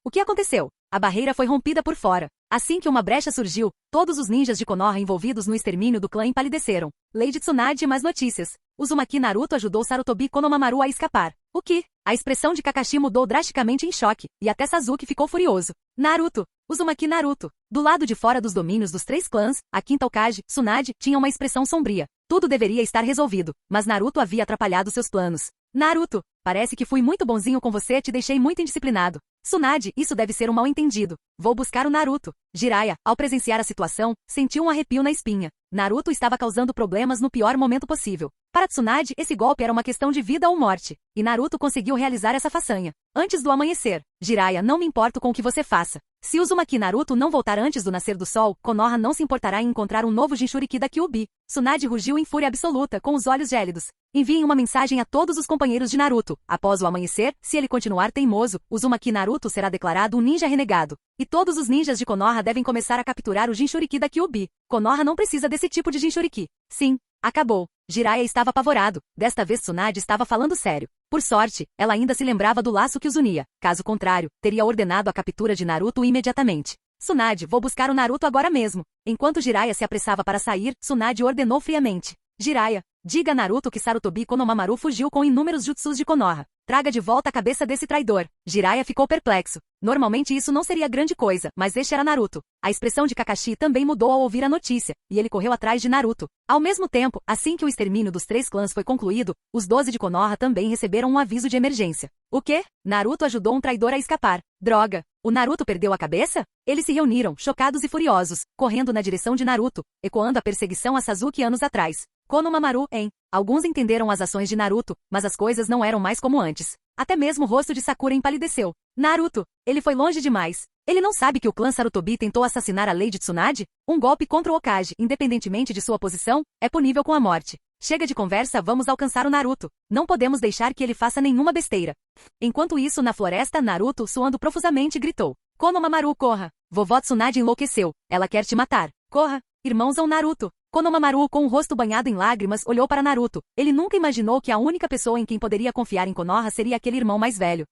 O que aconteceu? A barreira foi rompida por fora. Assim que uma brecha surgiu, todos os ninjas de Konoha envolvidos no extermínio do clã empalideceram. Lady Tsunade mais notícias. Uzumaki Naruto ajudou Sarutobi Konohamaru a escapar. O que? A expressão de Kakashi mudou drasticamente em choque, e até Sasuke ficou furioso. Naruto! Uzumaki Naruto! Do lado de fora dos domínios dos três clãs, a quinta Hokage, Tsunade, tinha uma expressão sombria. Tudo deveria estar resolvido, mas Naruto havia atrapalhado seus planos. Naruto! Parece que fui muito bonzinho com você, te deixei muito indisciplinado. Tsunade, isso deve ser um mal-entendido. Vou buscar o Naruto. Jiraiya, ao presenciar a situação, sentiu um arrepio na espinha. Naruto estava causando problemas no pior momento possível. Para Tsunade, esse golpe era uma questão de vida ou morte. E Naruto conseguiu realizar essa façanha. Antes do amanhecer. Jiraiya, não me importo com o que você faça. Se Uzumaki Naruto não voltar antes do nascer do sol, Konoha não se importará em encontrar um novo Jinchuriki da Kyuubi. Tsunade rugiu em fúria absoluta, com os olhos gélidos. Enviem uma mensagem a todos os companheiros de Naruto. Após o amanhecer, se ele continuar teimoso, Uzumaki Naruto será declarado um ninja renegado. E todos os ninjas de Konoha devem começar a capturar o Jinchuriki da Kyuubi. Konoha não precisa desse tipo de Jinchuriki. Sim, acabou. Jiraiya estava apavorado. Desta vez Tsunade estava falando sério. Por sorte, ela ainda se lembrava do laço que os unia. Caso contrário, teria ordenado a captura de Naruto imediatamente. Tsunade, vou buscar o Naruto agora mesmo. Enquanto Jiraiya se apressava para sair, Tsunade ordenou friamente. Jiraiya, diga a Naruto que Sarutobi Konohamaru fugiu com inúmeros jutsus de Konoha. Traga de volta a cabeça desse traidor. Jiraiya ficou perplexo. Normalmente isso não seria grande coisa, mas este era Naruto. A expressão de Kakashi também mudou ao ouvir a notícia, e ele correu atrás de Naruto. Ao mesmo tempo, assim que o extermínio dos três clãs foi concluído, os 12 de Konoha também receberam um aviso de emergência. O quê? Naruto ajudou um traidor a escapar. Droga! O Naruto perdeu a cabeça? Eles se reuniram, chocados e furiosos, correndo na direção de Naruto, ecoando a perseguição a Sasuke anos atrás. Konohamaru, hein? Alguns entenderam as ações de Naruto, mas as coisas não eram mais como antes. Até mesmo o rosto de Sakura empalideceu. Naruto! Ele foi longe demais. Ele não sabe que o clã Sarutobi tentou assassinar a Lady Tsunade? Um golpe contra o Hokage, independentemente de sua posição, é punível com a morte. Chega de conversa, vamos alcançar o Naruto. Não podemos deixar que ele faça nenhuma besteira. Enquanto isso, na floresta, Naruto, suando profusamente, gritou. Konohamaru, corra! Vovó Tsunade enlouqueceu. Ela quer te matar. Corra! Irmãos ao Naruto. Konohamaru, com o rosto banhado em lágrimas, olhou para Naruto. Ele nunca imaginou que a única pessoa em quem poderia confiar em Konoha seria aquele irmão mais velho.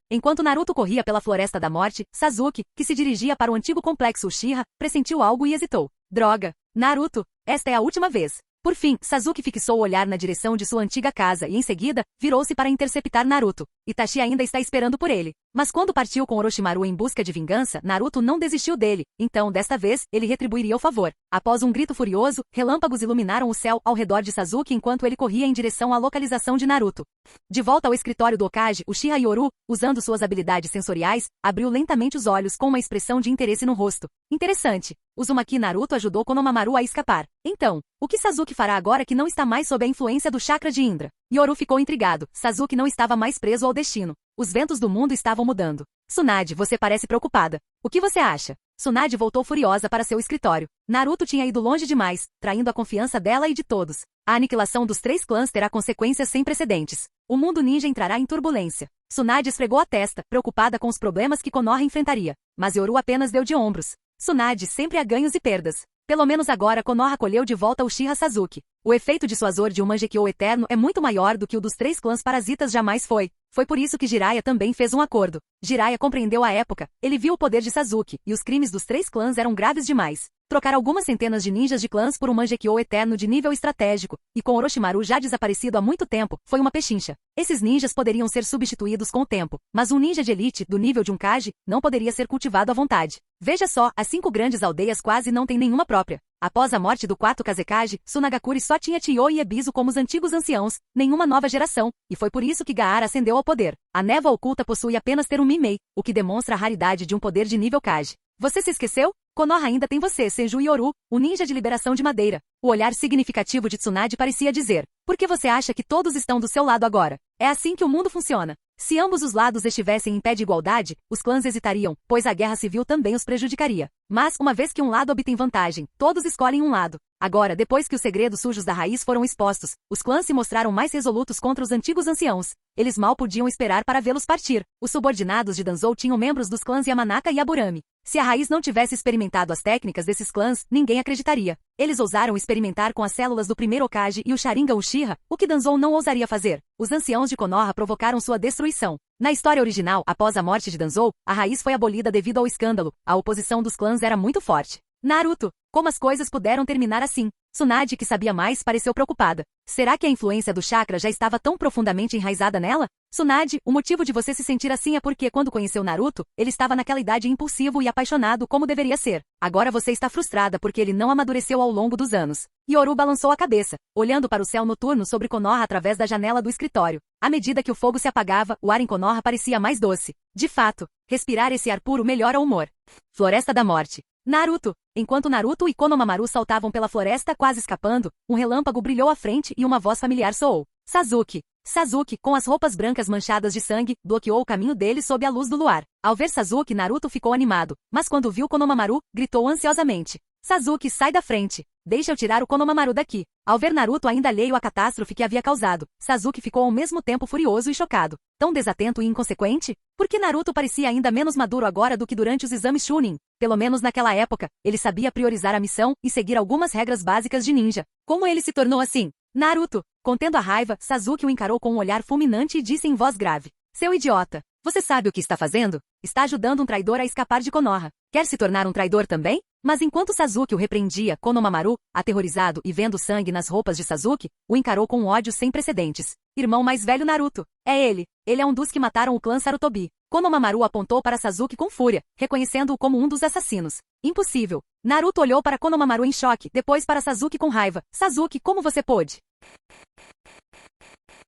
Enquanto Naruto corria pela Floresta da Morte, Sasuke, que se dirigia para o antigo complexo Uchiha, pressentiu algo e hesitou. Droga! Naruto! Esta é a última vez. Por fim, Sasuke fixou o olhar na direção de sua antiga casa e, em seguida, virou-se para interceptar Naruto. Itachi ainda está esperando por ele. Mas quando partiu com Orochimaru em busca de vingança, Naruto não desistiu dele, então desta vez, ele retribuiria o favor. Após um grito furioso, relâmpagos iluminaram o céu ao redor de Sasuke enquanto ele corria em direção à localização de Naruto. De volta ao escritório do Hokage, Uchiha Yoru, usando suas habilidades sensoriais, abriu lentamente os olhos com uma expressão de interesse no rosto. Interessante. Uzumaki Naruto ajudou Konohamaru a escapar. Então, o que Sasuke fará agora que não está mais sob a influência do chakra de Indra? Yoru ficou intrigado. Sasuke não estava mais preso ao destino. Os ventos do mundo estavam mudando. Tsunade, você parece preocupada. O que você acha? Tsunade voltou furiosa para seu escritório. Naruto tinha ido longe demais, traindo a confiança dela e de todos. A aniquilação dos 3 clãs terá consequências sem precedentes. O mundo ninja entrará em turbulência. Tsunade esfregou a testa, preocupada com os problemas que Konoha enfrentaria. Mas Yoru apenas deu de ombros. Tsunade sempre há ganhos e perdas. Pelo menos agora Konoha colheu de volta Uchiha Sasuke. O efeito dissuasor de um Mangekyou eterno é muito maior do que o dos 3 clãs parasitas jamais foi. Foi por isso que Jiraiya também fez um acordo. Jiraiya compreendeu a época, ele viu o poder de Sasuke, e os crimes dos 3 clãs eram graves demais. Trocar algumas centenas de ninjas de clãs por um Mangekyou eterno de nível estratégico, e com Orochimaru já desaparecido há muito tempo, foi uma pechincha. Esses ninjas poderiam ser substituídos com o tempo, mas um ninja de elite, do nível de um Kage, não poderia ser cultivado à vontade. Veja só, as 5 grandes aldeias quase não têm nenhuma própria. Após a morte do 4º Kazekage, Tsunagakure só tinha Chiyo e Ebisu como os antigos anciãos, nenhuma nova geração, e foi por isso que Gaara ascendeu ao poder. A névoa oculta possui apenas Terumimei, o que demonstra a raridade de um poder de nível Kage. Você se esqueceu? Konoha ainda tem você, Senju Yoru, o ninja de liberação de madeira. O olhar significativo de Tsunade parecia dizer: por que você acha que todos estão do seu lado agora? É assim que o mundo funciona. Se ambos os lados estivessem em pé de igualdade, os clãs hesitariam, pois a guerra civil também os prejudicaria. Mas, uma vez que um lado obtém vantagem, todos escolhem um lado. Agora, depois que os segredos sujos da raiz foram expostos, os clãs se mostraram mais resolutos contra os antigos anciãos. Eles mal podiam esperar para vê-los partir. Os subordinados de Danzou tinham membros dos clãs Yamanaka e Aburami. Se a raiz não tivesse experimentado as técnicas desses clãs, ninguém acreditaria. Eles ousaram experimentar com as células do primeiro Hokage e o Sharingan Uchiha, o que Danzou não ousaria fazer. Os anciãos de Konoha provocaram sua destruição. Na história original, após a morte de Danzou, a raiz foi abolida devido ao escândalo. A oposição dos clãs era muito forte. Naruto, como as coisas puderam terminar assim? Tsunade, que sabia mais, pareceu preocupada. Será que a influência do chakra já estava tão profundamente enraizada nela? Tsunade, o motivo de você se sentir assim é porque quando conheceu Naruto, ele estava naquela idade impulsivo e apaixonado como deveria ser. Agora você está frustrada porque ele não amadureceu ao longo dos anos. Yoru balançou a cabeça, olhando para o céu noturno sobre Konoha através da janela do escritório. À medida que o fogo se apagava, o ar em Konoha parecia mais doce. De fato, respirar esse ar puro melhora o humor. Floresta da Morte. Naruto. Enquanto Naruto e Konohamaru saltavam pela floresta quase escapando, um relâmpago brilhou à frente e uma voz familiar soou. Sasuke. Sasuke, com as roupas brancas manchadas de sangue, bloqueou o caminho dele sob a luz do luar. Ao ver Sasuke, Naruto ficou animado, mas quando viu Konohamaru, gritou ansiosamente: Sasuke, sai da frente! Deixa eu tirar o Konohamaru daqui. Ao ver Naruto ainda alheio à catástrofe que havia causado, Sasuke ficou ao mesmo tempo furioso e chocado. Tão desatento e inconsequente? Por que Naruto parecia ainda menos maduro agora do que durante os exames Chunin? Pelo menos naquela época, ele sabia priorizar a missão e seguir algumas regras básicas de ninja. Como ele se tornou assim? Naruto, contendo a raiva, Sasuke o encarou com um olhar fulminante e disse em voz grave: Seu idiota, você sabe o que está fazendo? Está ajudando um traidor a escapar de Konoha. Quer se tornar um traidor também? Mas enquanto Sasuke o repreendia, Konohamaru, aterrorizado e vendo sangue nas roupas de Sasuke, o encarou com um ódio sem precedentes. Irmão mais velho Naruto. É ele. Ele é um dos que mataram o clã Sarutobi. Konohamaru apontou para Sasuke com fúria, reconhecendo-o como um dos assassinos. Impossível. Naruto olhou para Konohamaru em choque, depois para Sasuke com raiva. Sasuke, como você pôde?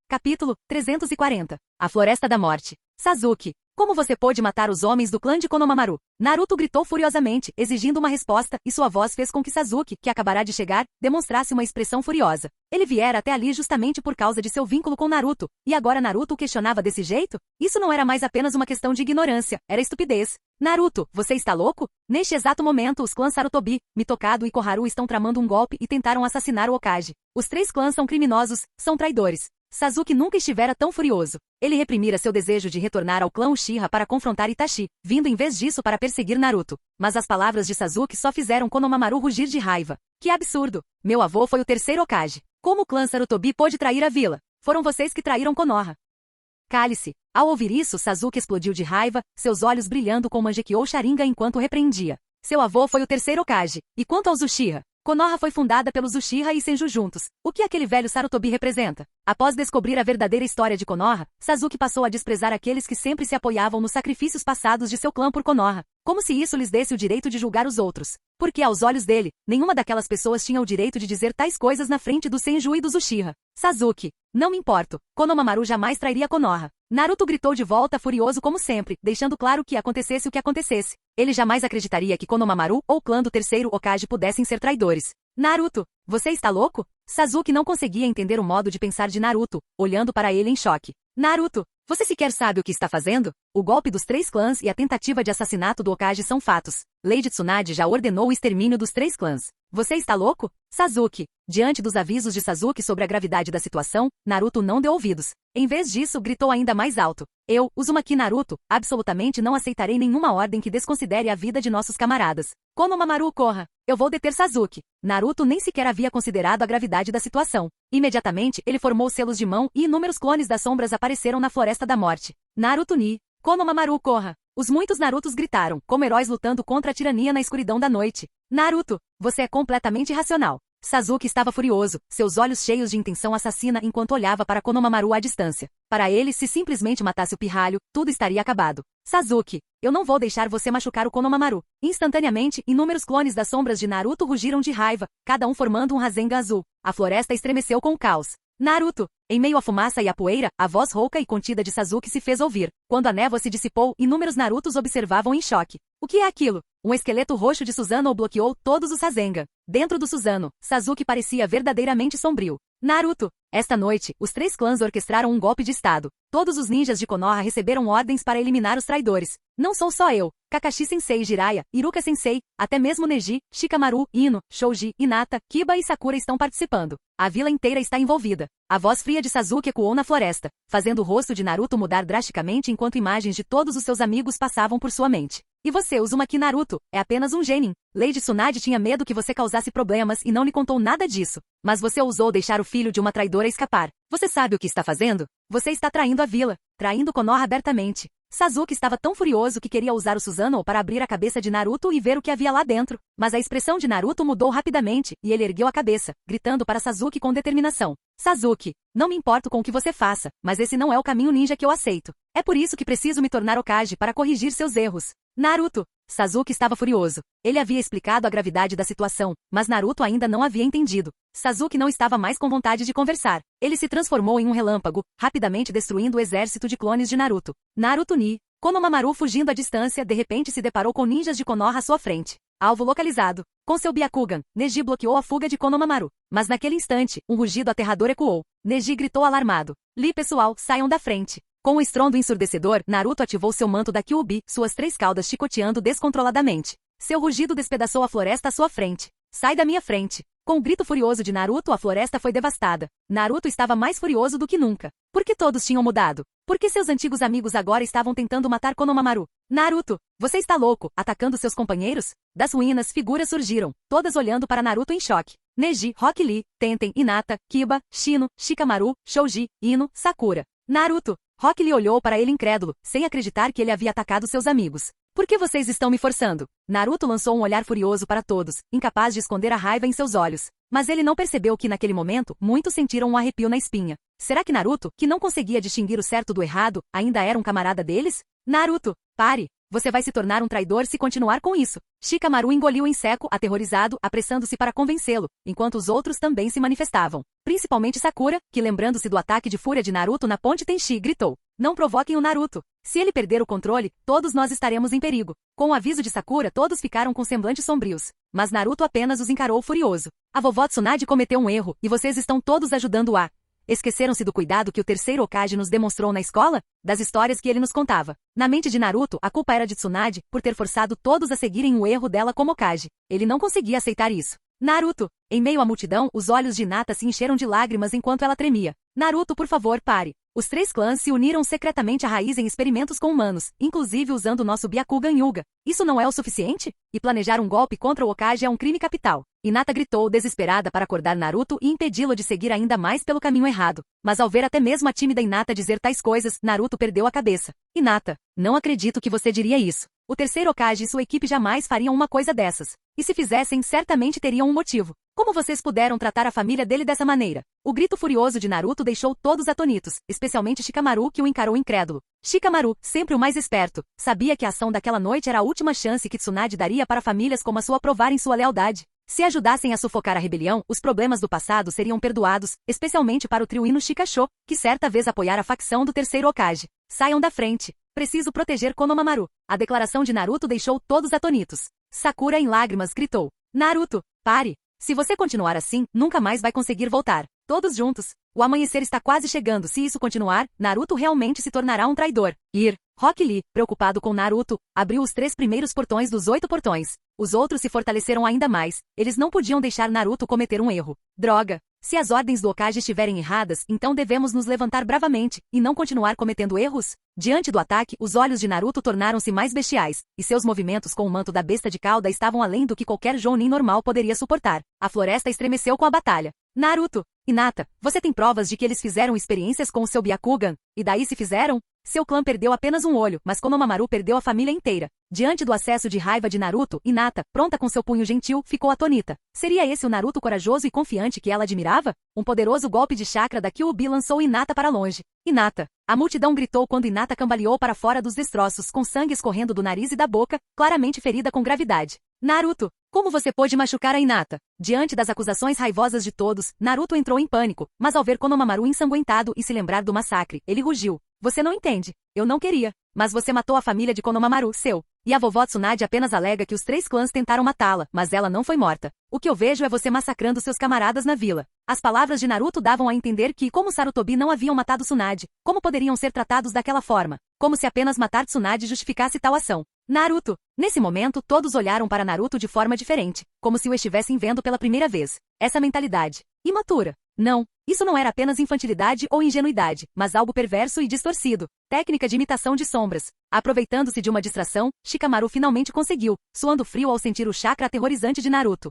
Capítulo 340. A Floresta da Morte. Sasuke, como você pôde matar os homens do clã de Konohamaru? Naruto gritou furiosamente, exigindo uma resposta, e sua voz fez com que Sasuke, que acabará de chegar, demonstrasse uma expressão furiosa. Ele viera até ali justamente por causa de seu vínculo com Naruto, e agora Naruto o questionava desse jeito? Isso não era mais apenas uma questão de ignorância, era estupidez. Naruto, você está louco? Neste exato momento, os clãs Sarutobi, Mitokado e Koharu estão tramando um golpe e tentaram assassinar o Hokage. Os 3 clãs são criminosos, são traidores. Sasuke nunca estivera tão furioso. Ele reprimira seu desejo de retornar ao clã Uchiha para confrontar Itachi, vindo em vez disso para perseguir Naruto. Mas as palavras de Sasuke só fizeram Konohamaru rugir de raiva. Que absurdo! Meu avô foi o 3º Hokage. Como o clã Sarutobi pôde trair a vila? Foram vocês que traíram Konoha. Cale-se. Ao ouvir isso, Sasuke explodiu de raiva, seus olhos brilhando com Mangekyou Sharingan enquanto repreendia. Seu avô foi o 3º Hokage. E quanto aos Uchiha? Konoha foi fundada pelos Uchiha e Senju juntos. O que aquele velho Sarutobi representa? Após descobrir a verdadeira história de Konoha, Sasuke passou a desprezar aqueles que sempre se apoiavam nos sacrifícios passados de seu clã por Konoha, como se isso lhes desse o direito de julgar os outros. Porque aos olhos dele, nenhuma daquelas pessoas tinha o direito de dizer tais coisas na frente do Senju e dos Uchiha. Sasuke, não me importo, Konohamaru jamais trairia Konoha. Naruto gritou de volta furioso como sempre, deixando claro que acontecesse o que acontecesse. Ele jamais acreditaria que Konohamaru ou o clã do terceiro Hokage pudessem ser traidores. Naruto, você está louco? Sasuke não conseguia entender o modo de pensar de Naruto, olhando para ele em choque. Naruto, você sequer sabe o que está fazendo? O golpe dos 3 clãs e a tentativa de assassinato do Hokage são fatos. Lady Tsunade já ordenou o extermínio dos 3 clãs. Você está louco? Sasuke. Diante dos avisos de Sasuke sobre a gravidade da situação, Naruto não deu ouvidos. Em vez disso, gritou ainda mais alto. Eu, Uzumaki Naruto, absolutamente não aceitarei nenhuma ordem que desconsidere a vida de nossos camaradas. Konohamaru corra. Eu vou deter Sasuke. Naruto nem sequer havia considerado a gravidade da situação. Imediatamente, ele formou selos de mão e inúmeros clones das sombras apareceram na Floresta da Morte. Naruto ni. Konohamaru corra. Os muitos Narutos gritaram, como heróis lutando contra a tirania na escuridão da noite. Naruto, você é completamente irracional. Sasuke estava furioso, seus olhos cheios de intenção assassina enquanto olhava para Konohamaru à distância. Para ele, se simplesmente matasse o pirralho, tudo estaria acabado. Sasuke, eu não vou deixar você machucar o Konohamaru. Instantaneamente, inúmeros clones das sombras de Naruto rugiram de raiva, cada um formando um Rasengan azul. A floresta estremeceu com o caos. Naruto! Em meio à fumaça e à poeira, a voz rouca e contida de Sasuke se fez ouvir. Quando a névoa se dissipou, inúmeros Narutos observavam em choque. O que é aquilo? Um esqueleto roxo de Susanoo bloqueou todos os Rasengan. Dentro do Susanoo, Sasuke parecia verdadeiramente sombrio. Naruto! Esta noite, os 3 clãs orquestraram um golpe de estado. Todos os ninjas de Konoha receberam ordens para eliminar os traidores. Não sou só eu, Kakashi-sensei e Jiraiya, Iruka-sensei, até mesmo Neji, Shikamaru, Ino, Shouji, Hinata, Kiba e Sakura estão participando. A vila inteira está envolvida. A voz fria de Sasuke ecoou na floresta, fazendo o rosto de Naruto mudar drasticamente enquanto imagens de todos os seus amigos passavam por sua mente. E você, Uzumaki Naruto, é apenas um genin. Lady Tsunade tinha medo que você causasse problemas e não lhe contou nada disso. Mas você ousou deixar o filho de uma traidora escapar. Você sabe o que está fazendo? Você está traindo a vila, traindo Konoha abertamente. Sasuke estava tão furioso que queria usar o Susanoo para abrir a cabeça de Naruto e ver o que havia lá dentro. Mas a expressão de Naruto mudou rapidamente, e ele ergueu a cabeça, gritando para Sasuke com determinação. Sasuke, não me importo com o que você faça, mas esse não é o caminho ninja que eu aceito. É por isso que preciso me tornar Hokage para corrigir seus erros. Naruto! Sasuke estava furioso. Ele havia explicado a gravidade da situação, mas Naruto ainda não havia entendido. Sasuke não estava mais com vontade de conversar. Ele se transformou em um relâmpago, rapidamente destruindo o exército de clones de Naruto. Naruto ni. Konohamaru fugindo à distância de repente se deparou com ninjas de Konoha à sua frente. Alvo localizado. Com seu Byakugan, Neji bloqueou a fuga de Konohamaru. Mas naquele instante, um rugido aterrador ecoou. Neji gritou alarmado. Li pessoal, saiam da frente. Com um estrondo ensurdecedor, Naruto ativou seu manto da Kyuubi, suas 3 caudas chicoteando descontroladamente. Seu rugido despedaçou a floresta à sua frente. Sai da minha frente! Com o grito furioso de Naruto, a floresta foi devastada. Naruto estava mais furioso do que nunca. Por que todos tinham mudado? Por que seus antigos amigos agora estavam tentando matar Konohamaru? Naruto, você está louco, atacando seus companheiros? Das ruínas, figuras surgiram, todas olhando para Naruto em choque. Neji, Rock Lee, Tenten, Hinata, Kiba, Shino, Shikamaru, Shouji, Ino, Sakura. Naruto! Rock Lee olhou para ele incrédulo, sem acreditar que ele havia atacado seus amigos. Por que vocês estão me forçando? Naruto lançou um olhar furioso para todos, incapaz de esconder a raiva em seus olhos. Mas ele não percebeu que naquele momento, muitos sentiram um arrepio na espinha. Será que Naruto, que não conseguia distinguir o certo do errado, ainda era um camarada deles? Naruto, pare! Você vai se tornar um traidor se continuar com isso. Shikamaru engoliu em seco, aterrorizado, apressando-se para convencê-lo, enquanto os outros também se manifestavam. Principalmente Sakura, que lembrando-se do ataque de fúria de Naruto na ponte Tenchi, gritou. Não provoquem o Naruto. Se ele perder o controle, todos nós estaremos em perigo. Com o aviso de Sakura, todos ficaram com semblantes sombrios. Mas Naruto apenas os encarou furioso. A vovó Tsunade cometeu um erro, e vocês estão todos ajudando a... Esqueceram-se do cuidado que o terceiro Hokage nos demonstrou na escola? Das histórias que ele nos contava. Na mente de Naruto, a culpa era de Tsunade, por ter forçado todos a seguirem o erro dela como Hokage. Ele não conseguia aceitar isso. Naruto! Em meio à multidão, os olhos de Hinata se encheram de lágrimas enquanto ela tremia. Naruto, por favor, pare. Os 3 clãs se uniram secretamente à raiz em experimentos com humanos, inclusive usando o nosso Byakugan Hyuga. Isso não é o suficiente? E planejar um golpe contra o Hokage é um crime capital. Hinata gritou desesperada para acordar Naruto e impedi-lo de seguir ainda mais pelo caminho errado. Mas ao ver até mesmo a tímida Hinata dizer tais coisas, Naruto perdeu a cabeça. Hinata, não acredito que você diria isso. O terceiro Hokage e sua equipe jamais fariam uma coisa dessas. E se fizessem, certamente teriam um motivo. Como vocês puderam tratar a família dele dessa maneira? O grito furioso de Naruto deixou todos atonitos, especialmente Shikamaru, que o encarou incrédulo. Shikamaru, sempre o mais esperto, sabia que a ação daquela noite era a última chance que Tsunade daria para famílias como a sua provarem sua lealdade. Se ajudassem a sufocar a rebelião, os problemas do passado seriam perdoados, especialmente para o trio Ino Shikasho, que certa vez apoiara a facção do terceiro Hokage. Saiam da frente. Preciso proteger Konohamaru. A declaração de Naruto deixou todos atonitos. Sakura, em lágrimas, gritou: Naruto, pare! Se você continuar assim, nunca mais vai conseguir voltar. Todos juntos. O amanhecer está quase chegando. Se isso continuar, Naruto realmente se tornará um traidor. Rock Lee, preocupado com Naruto, abriu os 3 primeiros portões dos 8 portões. Os outros se fortaleceram ainda mais. Eles não podiam deixar Naruto cometer um erro. Droga! Se as ordens do Hokage estiverem erradas, então devemos nos levantar bravamente, e não continuar cometendo erros? Diante do ataque, os olhos de Naruto tornaram-se mais bestiais, e seus movimentos com o manto da besta de cauda estavam além do que qualquer Jounin normal poderia suportar. A floresta estremeceu com a batalha. Naruto! Hinata, você tem provas de que eles fizeram experiências com o seu Byakugan? E daí se fizeram? Seu clã perdeu apenas um olho, mas Konohamaru perdeu a família inteira. Diante do acesso de raiva de Naruto, Hinata, pronta com seu punho gentil, ficou atonita. Seria esse o Naruto corajoso e confiante que ela admirava? Um poderoso golpe de chakra da Kyuubi lançou Hinata para longe. Hinata! A multidão gritou quando Hinata cambaleou para fora dos destroços, com sangue escorrendo do nariz e da boca, claramente ferida com gravidade. Naruto! Como você pôde machucar a Hinata? Diante das acusações raivosas de todos, Naruto entrou em pânico, mas ao ver Konohamaru ensanguentado e se lembrar do massacre, ele rugiu. Você não entende. Eu não queria. Mas você matou a família de Konohamaru, seu. E a vovó Tsunade apenas alega que os 3 clãs tentaram matá-la, mas ela não foi morta. O que eu vejo é você massacrando seus camaradas na vila. As palavras de Naruto davam a entender que, como Sarutobi não haviam matado Tsunade, como poderiam ser tratados daquela forma? Como se apenas matar Tsunade justificasse tal ação. Naruto! Nesse momento, todos olharam para Naruto de forma diferente, como se o estivessem vendo pela primeira vez. Essa mentalidade. Imatura. Não, isso não era apenas infantilidade ou ingenuidade, mas algo perverso e distorcido. Técnica de imitação de sombras. Aproveitando-se de uma distração, Shikamaru finalmente conseguiu, suando frio ao sentir o chakra aterrorizante de Naruto.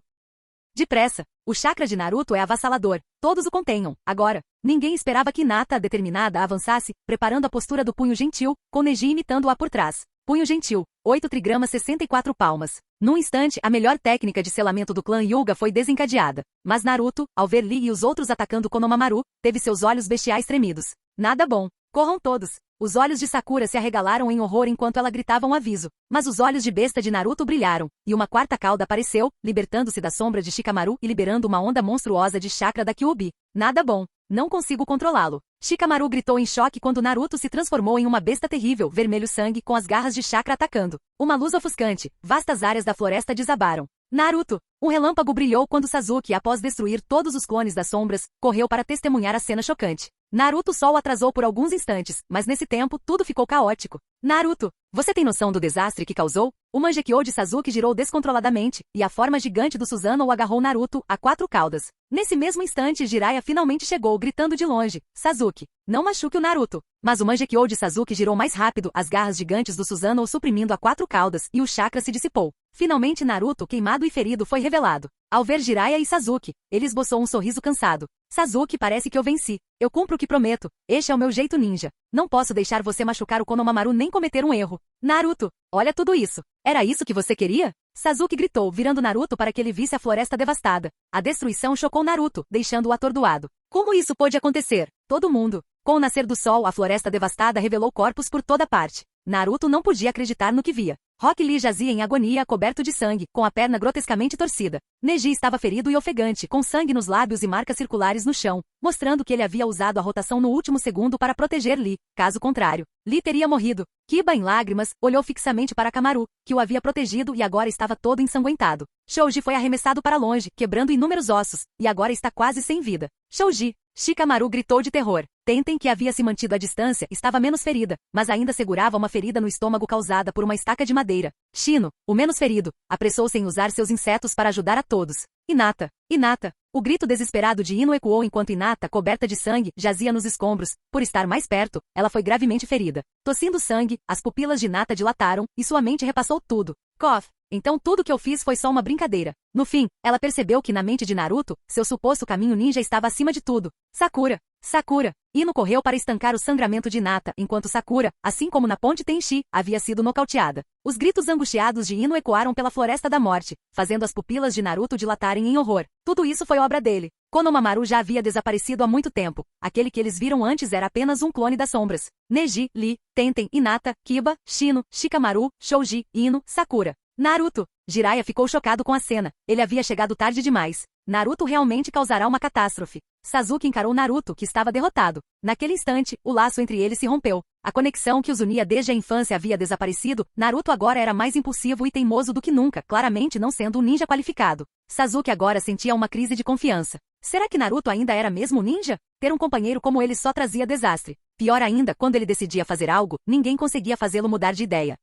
Depressa! O chakra de Naruto é avassalador. Todos o contenham. Agora, ninguém esperava que Hinata, determinada, avançasse, preparando a postura do punho gentil, com Neji imitando-a por trás. Punho gentil, 8 trigramas 64 palmas. Num instante, a melhor técnica de selamento do clã Hyuga foi desencadeada. Mas Naruto, ao ver Lee e os outros atacando Konohamaru, teve seus olhos bestiais tremidos. Nada bom. Corram todos. Os olhos de Sakura se arregalaram em horror enquanto ela gritava um aviso. Mas os olhos de besta de Naruto brilharam, e uma quarta cauda apareceu, libertando-se da sombra de Shikamaru e liberando uma onda monstruosa de chakra da Kyuubi. Nada bom. Não consigo controlá-lo. Shikamaru gritou em choque quando Naruto se transformou em uma besta terrível, vermelho sangue com as garras de chakra atacando. Uma luz ofuscante, vastas áreas da floresta desabaram. Naruto! Um relâmpago brilhou quando Sasuke, após destruir todos os clones das sombras, correu para testemunhar a cena chocante. Naruto só o atrasou por alguns instantes, mas nesse tempo, tudo ficou caótico. Naruto! Você tem noção do desastre que causou? O Mangekyou de Sasuke girou descontroladamente, e a forma gigante do Susanoo agarrou Naruto, a 4 caudas. Nesse mesmo instante, Jiraiya finalmente chegou, gritando de longe: Sasuke, não machuque o Naruto. Mas o Mangekyou de Sasuke girou mais rápido, as garras gigantes do Susanoo suprimindo a 4 caudas, e o chakra se dissipou. Finalmente Naruto, queimado e ferido, foi revelado. Ao ver Jiraiya e Sasuke, ele esboçou um sorriso cansado. Sasuke, parece que eu venci. Eu cumpro o que prometo. Este é o meu jeito ninja. Não posso deixar você machucar o Konohamaru nem cometer um erro. Naruto, olha tudo isso. Era isso que você queria? Sasuke gritou, virando Naruto para que ele visse a floresta devastada. A destruição chocou Naruto, deixando-o atordoado. Como isso pôde acontecer? Todo mundo. Com o nascer do sol, a floresta devastada revelou corpos por toda parte. Naruto não podia acreditar no que via. Rock Lee jazia em agonia, coberto de sangue, com a perna grotescamente torcida. Neji estava ferido e ofegante, com sangue nos lábios e marcas circulares no chão, mostrando que ele havia usado a rotação no último segundo para proteger Lee. Caso contrário, Lee teria morrido. Kiba, em lágrimas, olhou fixamente para Kamaru, que o havia protegido e agora estava todo ensanguentado. Shouji foi arremessado para longe, quebrando inúmeros ossos, e agora está quase sem vida. Shouji! Shikamaru gritou de terror. Tenten, que havia se mantido à distância, estava menos ferida, mas ainda segurava uma ferida no estômago causada por uma estaca de madeira. Shino, o menos ferido, apressou-se em usar seus insetos para ajudar a todos. Hinata! Hinata! O grito desesperado de Ino ecoou enquanto Hinata, coberta de sangue, jazia nos escombros. Por estar mais perto, ela foi gravemente ferida. Tossindo sangue, as pupilas de Hinata dilataram, e sua mente repassou tudo. Cough! Então tudo que eu fiz foi só uma brincadeira. No fim, ela percebeu que na mente de Naruto, seu suposto caminho ninja estava acima de tudo. Sakura! Sakura! Ino correu para estancar o sangramento de Hinata, enquanto Sakura, assim como na ponte Tenchi, havia sido nocauteada. Os gritos angustiados de Ino ecoaram pela Floresta da Morte, fazendo as pupilas de Naruto dilatarem em horror. Tudo isso foi obra dele. Konohamaru já havia desaparecido há muito tempo. Aquele que eles viram antes era apenas um clone das sombras. Neji, Lee, Tenten, Hinata, Kiba, Shino, Shikamaru, Shouji, Ino, Sakura. Naruto! Jiraiya ficou chocado com a cena. Ele havia chegado tarde demais. Naruto realmente causará uma catástrofe. Sasuke encarou Naruto, que estava derrotado. Naquele instante, o laço entre eles se rompeu. A conexão que os unia desde a infância havia desaparecido. Naruto agora era mais impulsivo e teimoso do que nunca, claramente não sendo um ninja qualificado. Sasuke agora sentia uma crise de confiança. Será que Naruto ainda era mesmo ninja? Ter um companheiro como ele só trazia desastre. Pior ainda, quando ele decidia fazer algo, ninguém conseguia fazê-lo mudar de ideia.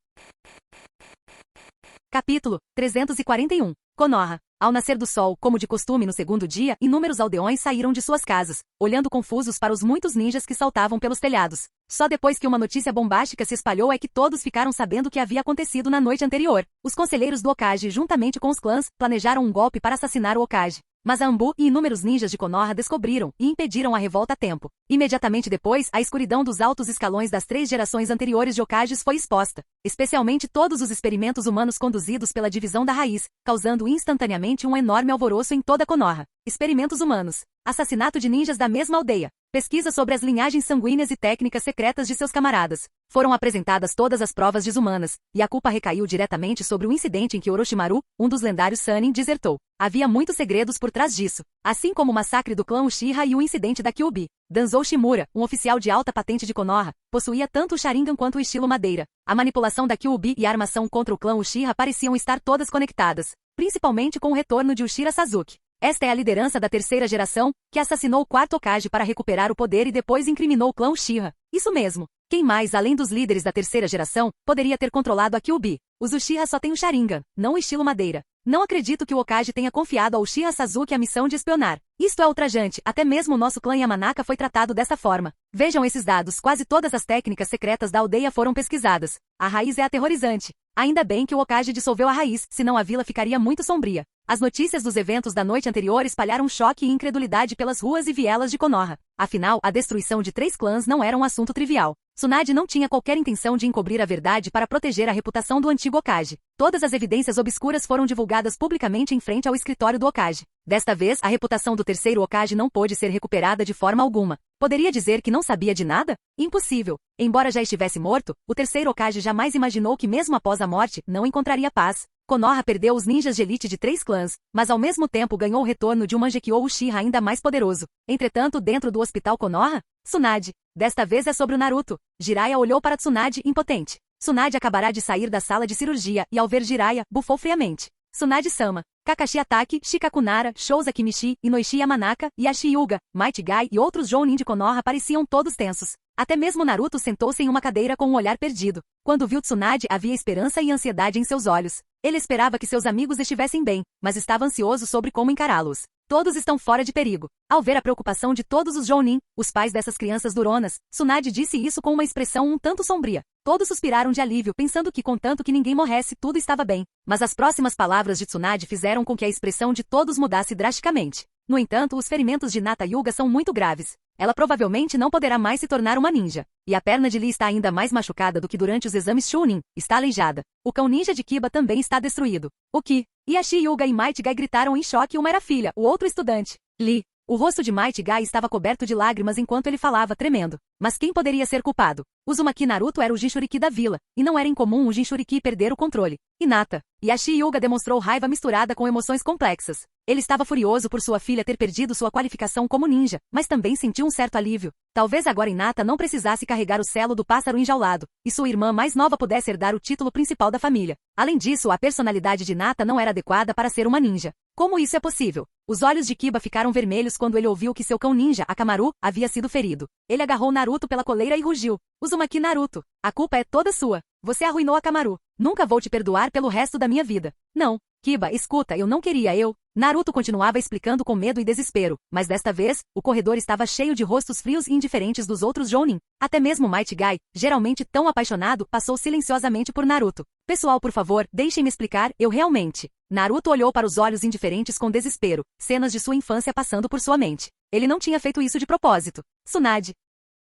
Capítulo 341. Konoha. Ao nascer do sol, como de costume no segundo dia, inúmeros aldeões saíram de suas casas, olhando confusos para os muitos ninjas que saltavam pelos telhados. Só depois que uma notícia bombástica se espalhou é que todos ficaram sabendo o que havia acontecido na noite anterior. Os conselheiros do Hokage, juntamente com os clãs, planejaram um golpe para assassinar o Hokage. Mas a Anbu e inúmeros ninjas de Konoha descobriram e impediram a revolta a tempo. Imediatamente depois, a escuridão dos altos escalões das 3 gerações anteriores de Hokages foi exposta, especialmente todos os experimentos humanos conduzidos pela divisão da raiz, causando instantaneamente um enorme alvoroço em toda Konoha. Experimentos humanos. Assassinato de ninjas da mesma aldeia. Pesquisa sobre as linhagens sanguíneas e técnicas secretas de seus camaradas. Foram apresentadas todas as provas desumanas, e a culpa recaiu diretamente sobre o incidente em que Orochimaru, um dos lendários Sannin, desertou. Havia muitos segredos por trás disso, assim como o massacre do clã Uchiha e o incidente da Kyuubi. Danzou Shimura, um oficial de alta patente de Konoha, possuía tanto o Sharingan quanto o estilo Madeira. A manipulação da Kyuubi e a armação contra o clã Uchiha pareciam estar todas conectadas, principalmente com o retorno de Uchiha Sasuke. Esta é a liderança da 3ª geração, que assassinou o 4º Hokage para recuperar o poder e depois incriminou o clã Uchiha. Isso mesmo. Quem mais, além dos líderes da 3ª geração, poderia ter controlado a Kyuubi? Os Uchiha só têm o Sharingan, não o estilo Madeira. Não acredito que o Hokage tenha confiado ao Uchiha Sasuke a missão de espionar. Isto é ultrajante, até mesmo o nosso clã Yamanaka foi tratado dessa forma. Vejam esses dados, quase todas as técnicas secretas da aldeia foram pesquisadas. A raiz é aterrorizante. Ainda bem que o Hokage dissolveu a raiz, senão a vila ficaria muito sombria. As notícias dos eventos da noite anterior espalharam choque e incredulidade pelas ruas e vielas de Konoha. Afinal, a destruição de 3 clãs não era um assunto trivial. Tsunade não tinha qualquer intenção de encobrir a verdade para proteger a reputação do antigo Hokage. Todas as evidências obscuras foram divulgadas publicamente em frente ao escritório do Hokage. Desta vez, a reputação do 3º Hokage não pôde ser recuperada de forma alguma. Poderia dizer que não sabia de nada? Impossível. Embora já estivesse morto, o 3º Hokage jamais imaginou que mesmo após a morte, não encontraria paz. Konoha perdeu os ninjas de elite de 3 clãs, mas ao mesmo tempo ganhou o retorno de um Mangekyou Uchiha ainda mais poderoso. Entretanto, dentro do hospital Konoha, Tsunade. Desta vez é sobre o Naruto. Jiraiya olhou para Tsunade, impotente. Tsunade acabará de sair da sala de cirurgia e ao ver Jiraiya, bufou friamente. Tsunade-sama. Kakashi Atake, Shikakunara, Shouza Kimichi, Inoishi Yamanaka, Yashi Hyuga, Might Guy e outros Jounin de Konoha pareciam todos tensos. Até mesmo Naruto sentou-se em uma cadeira com um olhar perdido. Quando viu Tsunade, havia esperança e ansiedade em seus olhos. Ele esperava que seus amigos estivessem bem, mas estava ansioso sobre como encará-los. Todos estão fora de perigo. Ao ver a preocupação de todos os Jounin, os pais dessas crianças duronas, Tsunade disse isso com uma expressão um tanto sombria. Todos suspiraram de alívio, pensando que contanto que ninguém morresse, tudo estava bem. Mas as próximas palavras de Tsunade fizeram com que a expressão de todos mudasse drasticamente. No entanto, os ferimentos de Hinata Hyuga são muito graves. Ela provavelmente não poderá mais se tornar uma ninja. E a perna de Lee está ainda mais machucada do que durante os exames Chunin. Está aleijada. O cão ninja de Kiba também está destruído. O que? Yashi Hyuga e Might Guy gritaram em choque. Uma era filha, o outro estudante. Lee. O rosto de Might Guy estava coberto de lágrimas enquanto ele falava, tremendo. Mas quem poderia ser culpado? Uzumaki Naruto era o Jinchuriki da vila, e não era incomum o Jinchuriki perder o controle. Hinata. Yashi Hyuga demonstrou raiva misturada com emoções complexas. Ele estava furioso por sua filha ter perdido sua qualificação como ninja, mas também sentiu um certo alívio. Talvez agora Hinata não precisasse carregar o selo do pássaro enjaulado, e sua irmã mais nova pudesse herdar o título principal da família. Além disso, a personalidade de Hinata não era adequada para ser uma ninja. Como isso é possível? Os olhos de Kiba ficaram vermelhos quando ele ouviu que seu cão ninja, Akamaru, havia sido ferido. Ele agarrou Naruto pela coleira e rugiu. Uzumaki Naruto, a culpa é toda sua. Você arruinou Akamaru. Nunca vou te perdoar pelo resto da minha vida. Não. Kiba, escuta, eu não queria. Naruto continuava explicando com medo e desespero, mas desta vez, o corredor estava cheio de rostos frios e indiferentes dos outros Jounin. Até mesmo Might Guy, geralmente tão apaixonado, passou silenciosamente por Naruto. Pessoal, por favor, deixem-me explicar, eu realmente... Naruto olhou para os olhos indiferentes com desespero, cenas de sua infância passando por sua mente. Ele não tinha feito isso de propósito. Tsunade.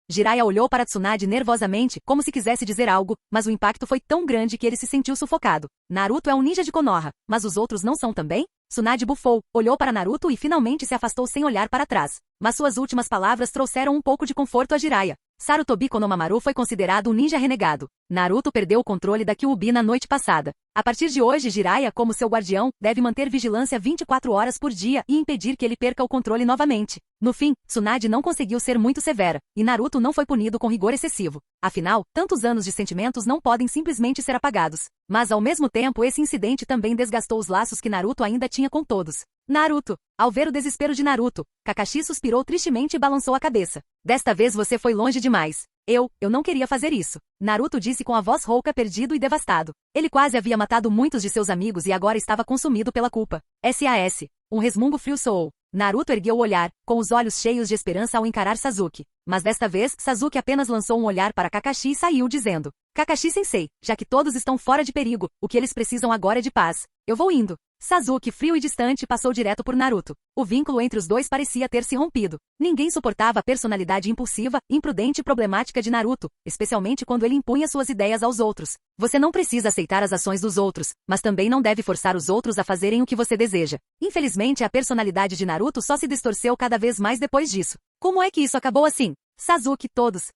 Jiraiya olhou para Tsunade nervosamente, como se quisesse dizer algo, mas o impacto foi tão grande que ele se sentiu sufocado. Naruto é um ninja de Konoha, mas os outros não são também? Tsunade bufou, olhou para Naruto e finalmente se afastou sem olhar para trás. Mas suas últimas palavras trouxeram um pouco de conforto a Jiraiya. Sarutobi Konohamaru foi considerado um ninja renegado. Naruto perdeu o controle da Kyuubi na noite passada. A partir de hoje, Jiraiya, como seu guardião, deve manter vigilância 24 horas por dia e impedir que ele perca o controle novamente. No fim, Tsunade não conseguiu ser muito severa, e Naruto não foi punido com rigor excessivo. Afinal, tantos anos de sentimentos não podem simplesmente ser apagados. Mas ao mesmo tempo, esse incidente também desgastou os laços que Naruto ainda tinha com todos. Naruto. Ao ver o desespero de Naruto, Kakashi suspirou tristemente e balançou a cabeça. Desta vez você foi longe demais. Eu não queria fazer isso. Naruto disse com a voz rouca, perdido e devastado. Ele quase havia matado muitos de seus amigos e agora estava consumido pela culpa. SAS. Um resmungo frio soou. Naruto ergueu o olhar, com os olhos cheios de esperança ao encarar Sasuke. Mas desta vez, Sasuke apenas lançou um olhar para Kakashi e saiu dizendo: Kakashi-sensei, já que todos estão fora de perigo, o que eles precisam agora é de paz. Eu vou indo. Sasuke, frio e distante, passou direto por Naruto. O vínculo entre os dois parecia ter se rompido. Ninguém suportava a personalidade impulsiva, imprudente e problemática de Naruto, especialmente quando ele impunha suas ideias aos outros. Você não precisa aceitar as ações dos outros, mas também não deve forçar os outros a fazerem o que você deseja. Infelizmente, a personalidade de Naruto só se distorceu cada vez mais depois disso. Como é que isso acabou assim? Sasuke, todos.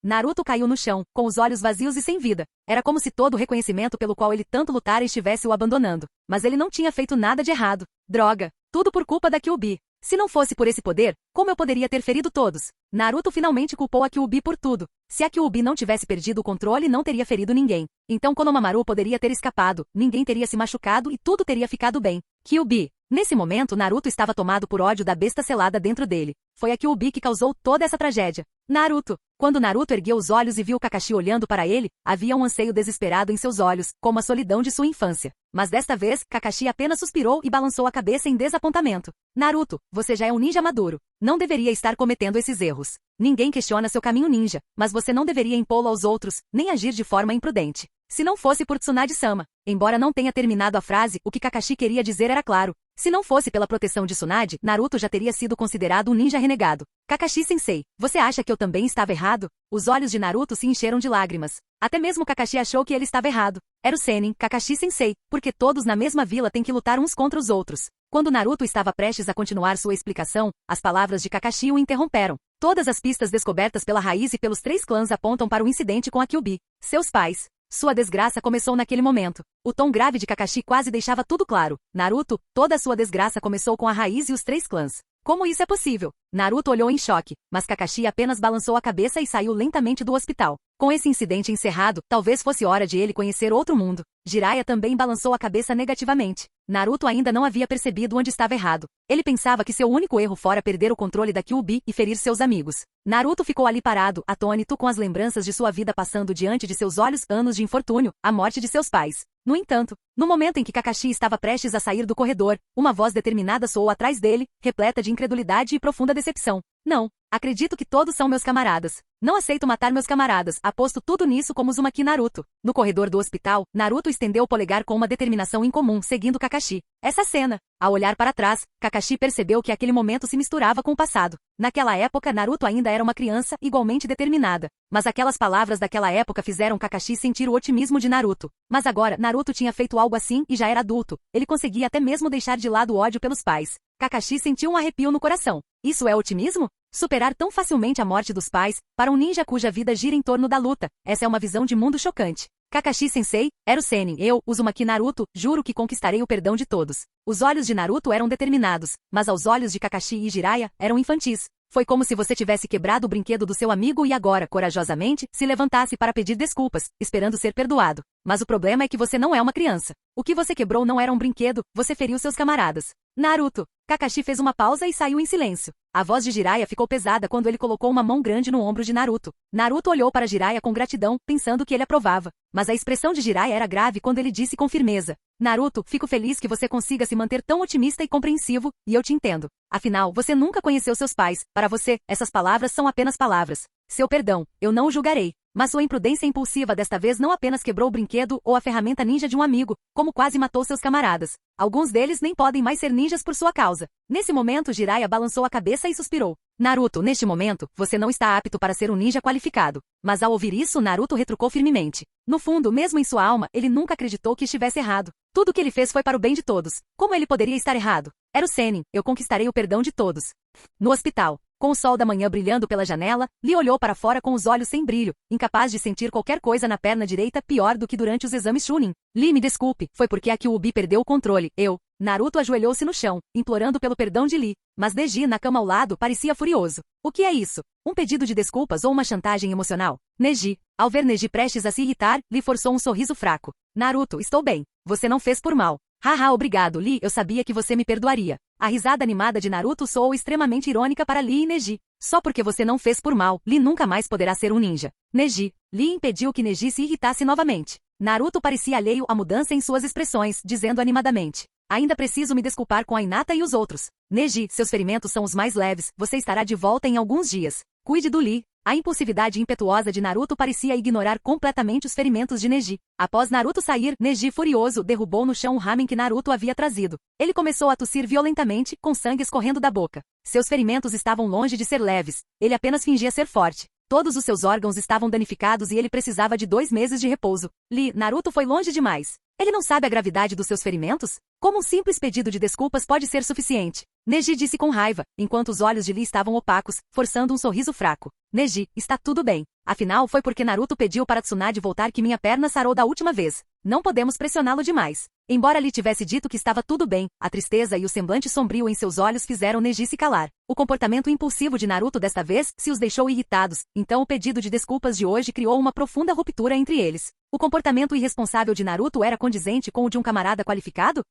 Naruto caiu no chão, com os olhos vazios e sem vida. Era como se todo o reconhecimento pelo qual ele tanto lutara estivesse o abandonando. Mas ele não tinha feito nada de errado. Droga! Tudo por culpa da Kyuubi. Se não fosse por esse poder, como eu poderia ter ferido todos? Naruto finalmente culpou a Kyuubi por tudo. Se a Kyuubi não tivesse perdido o controle, não teria ferido ninguém. Então Konohamaru poderia ter escapado, ninguém teria se machucado e tudo teria ficado bem. Kyuubi. Nesse momento, Naruto estava tomado por ódio da besta selada dentro dele. Foi a Kyuubi que causou toda essa tragédia. Naruto. Quando Naruto ergueu os olhos e viu Kakashi olhando para ele, havia um anseio desesperado em seus olhos, como a solidão de sua infância. Mas desta vez, Kakashi apenas suspirou e balançou a cabeça em desapontamento. Naruto, você já é um ninja maduro. Não deveria estar cometendo esses erros. Ninguém questiona seu caminho ninja, mas você não deveria impô-lo aos outros, nem agir de forma imprudente. Se não fosse por Tsunade-sama. Embora não tenha terminado a frase, o que Kakashi queria dizer era claro. Se não fosse pela proteção de Tsunade, Naruto já teria sido considerado um ninja renegado. Kakashi-sensei, você acha que eu também estava errado? Os olhos de Naruto se encheram de lágrimas. Até mesmo Kakashi achou que ele estava errado. Era o Sennin, Kakashi-sensei, porque todos na mesma vila têm que lutar uns contra os outros. Quando Naruto estava prestes a continuar sua explicação, as palavras de Kakashi o interromperam. Todas as pistas descobertas pela raiz e pelos 3 clãs apontam para o incidente com a Kyuubi. Seus pais. Sua desgraça começou naquele momento. O tom grave de Kakashi quase deixava tudo claro. Naruto, toda a sua desgraça começou com a raiz e os 3 clãs. Como isso é possível? Naruto olhou em choque, mas Kakashi apenas balançou a cabeça e saiu lentamente do hospital. Com esse incidente encerrado, talvez fosse hora de ele conhecer outro mundo. Jiraiya também balançou a cabeça negativamente. Naruto ainda não havia percebido onde estava errado. Ele pensava que seu único erro fora perder o controle da Kyuubi e ferir seus amigos. Naruto ficou ali parado, atônito com as lembranças de sua vida passando diante de seus olhos, anos de infortúnio, a morte de seus pais. No entanto, no momento em que Kakashi estava prestes a sair do corredor, uma voz determinada soou atrás dele, repleta de incredulidade e profunda decepção. Não, acredito que todos são meus camaradas. Não aceito matar meus camaradas, aposto tudo nisso como Uzumaki Naruto. No corredor do hospital, Naruto estendeu o polegar com uma determinação incomum, seguindo Kakashi. Essa cena. Ao olhar para trás, Kakashi percebeu que aquele momento se misturava com o passado. Naquela época, Naruto ainda era uma criança, igualmente determinada. Mas aquelas palavras daquela época fizeram Kakashi sentir o otimismo de Naruto. Mas agora, Naruto tinha feito algo assim e já era adulto. Ele conseguia até mesmo deixar de lado o ódio pelos pais. Kakashi sentiu um arrepio no coração. Isso é otimismo? Superar tão facilmente a morte dos pais, para um ninja cuja vida gira em torno da luta. Essa é uma visão de mundo chocante. Kakashi-sensei, era o Sennin, Uzumaki Naruto, juro que conquistarei o perdão de todos. Os olhos de Naruto eram determinados, mas aos olhos de Kakashi e Jiraiya, eram infantis. Foi como se você tivesse quebrado o brinquedo do seu amigo e agora, corajosamente, se levantasse para pedir desculpas, esperando ser perdoado. Mas o problema é que você não é uma criança. O que você quebrou não era um brinquedo, você feriu seus camaradas. Naruto. Kakashi fez uma pausa e saiu em silêncio. A voz de Jiraiya ficou pesada quando ele colocou uma mão grande no ombro de Naruto. Naruto olhou para Jiraiya com gratidão, pensando que ele aprovava. Mas a expressão de Jiraiya era grave quando ele disse com firmeza: Naruto, fico feliz que você consiga se manter tão otimista e compreensivo, e eu te entendo. Afinal, você nunca conheceu seus pais. Para você, essas palavras são apenas palavras. Seu perdão, eu não o julgarei. Mas sua imprudência impulsiva desta vez não apenas quebrou o brinquedo ou a ferramenta ninja de um amigo, como quase matou seus camaradas. Alguns deles nem podem mais ser ninjas por sua causa. Nesse momento, Jiraiya balançou a cabeça e suspirou. Naruto, neste momento, você não está apto para ser um ninja qualificado. Mas ao ouvir isso, Naruto retrucou firmemente. No fundo, mesmo em sua alma, ele nunca acreditou que estivesse errado. Tudo o que ele fez foi para o bem de todos. Como ele poderia estar errado? Era o Sennin, eu conquistarei o perdão de todos. No hospital, com o sol da manhã brilhando pela janela, Lee olhou para fora com os olhos sem brilho, incapaz de sentir qualquer coisa na perna direita pior do que durante os exames Chunin. Lee, me desculpe, foi porque a Kyuubi perdeu o controle. Naruto ajoelhou-se no chão, implorando pelo perdão de Lee, mas Neji, na cama ao lado, parecia furioso. O que é isso? Um pedido de desculpas ou uma chantagem emocional? Neji. Ao ver Neji prestes a se irritar, Lee forçou um sorriso fraco. Naruto, estou bem. Você não fez por mal. Haha, obrigado, Lee, eu sabia que você me perdoaria. A risada animada de Naruto soou extremamente irônica para Lee e Neji. Só porque você não fez por mal, Lee nunca mais poderá ser um ninja. Neji. Lee impediu que Neji se irritasse novamente. Naruto parecia alheio à mudança em suas expressões, dizendo animadamente. Ainda preciso me desculpar com a Hinata e os outros. Neji, seus ferimentos são os mais leves, você estará de volta em alguns dias. Cuide do Lee. A impulsividade impetuosa de Naruto parecia ignorar completamente os ferimentos de Neji. Após Naruto sair, Neji, furioso, derrubou no chão o ramen que Naruto havia trazido. Ele começou a tossir violentamente, com sangue escorrendo da boca. Seus ferimentos estavam longe de ser leves. Ele apenas fingia ser forte. Todos os seus órgãos estavam danificados e ele precisava de 2 meses de repouso. Lee, Naruto foi longe demais. Ele não sabe a gravidade dos seus ferimentos? Como um simples pedido de desculpas pode ser suficiente? Neji disse com raiva, enquanto os olhos de Lee estavam opacos, forçando um sorriso fraco. Neji, está tudo bem. Afinal, foi porque Naruto pediu para Tsunade voltar que minha perna sarou da última vez. Não podemos pressioná-lo demais. Embora Lee tivesse dito que estava tudo bem, a tristeza e o semblante sombrio em seus olhos fizeram Neji se calar. O comportamento impulsivo de Naruto desta vez se os deixou irritados, então o pedido de desculpas de hoje criou uma profunda ruptura entre eles. O comportamento irresponsável de Naruto era condizente com o de um camarada qualificado?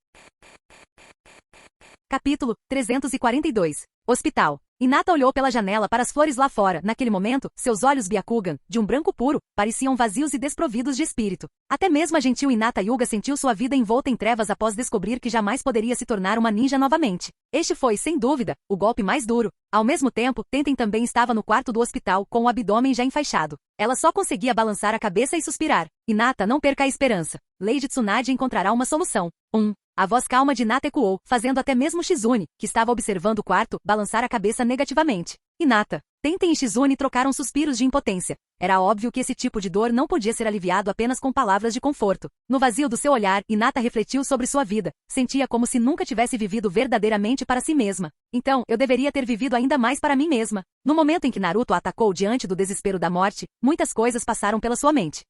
Capítulo 342. Hospital. Hinata olhou pela janela para as flores lá fora. Naquele momento, seus olhos Byakugan, de um branco puro, pareciam vazios e desprovidos de espírito. Até mesmo a gentil Hinata Hyuga sentiu sua vida envolta em trevas após descobrir que jamais poderia se tornar uma ninja novamente. Este foi, sem dúvida, o golpe mais duro. Ao mesmo tempo, Tenten também estava no quarto do hospital, com o abdômen já enfaixado. Ela só conseguia balançar a cabeça e suspirar. Hinata, não perca a esperança. Lady Tsunade encontrará uma solução. A voz calma de Hinata ecoou, fazendo até mesmo Shizune, que estava observando o quarto, balançar a cabeça negativamente. Hinata. Tenten e Shizune trocaram suspiros de impotência. Era óbvio que esse tipo de dor não podia ser aliviado apenas com palavras de conforto. No vazio do seu olhar, Hinata refletiu sobre sua vida. Sentia como se nunca tivesse vivido verdadeiramente para si mesma. Então, eu deveria ter vivido ainda mais para mim mesma. No momento em que Naruto a atacou diante do desespero da morte, muitas coisas passaram pela sua mente.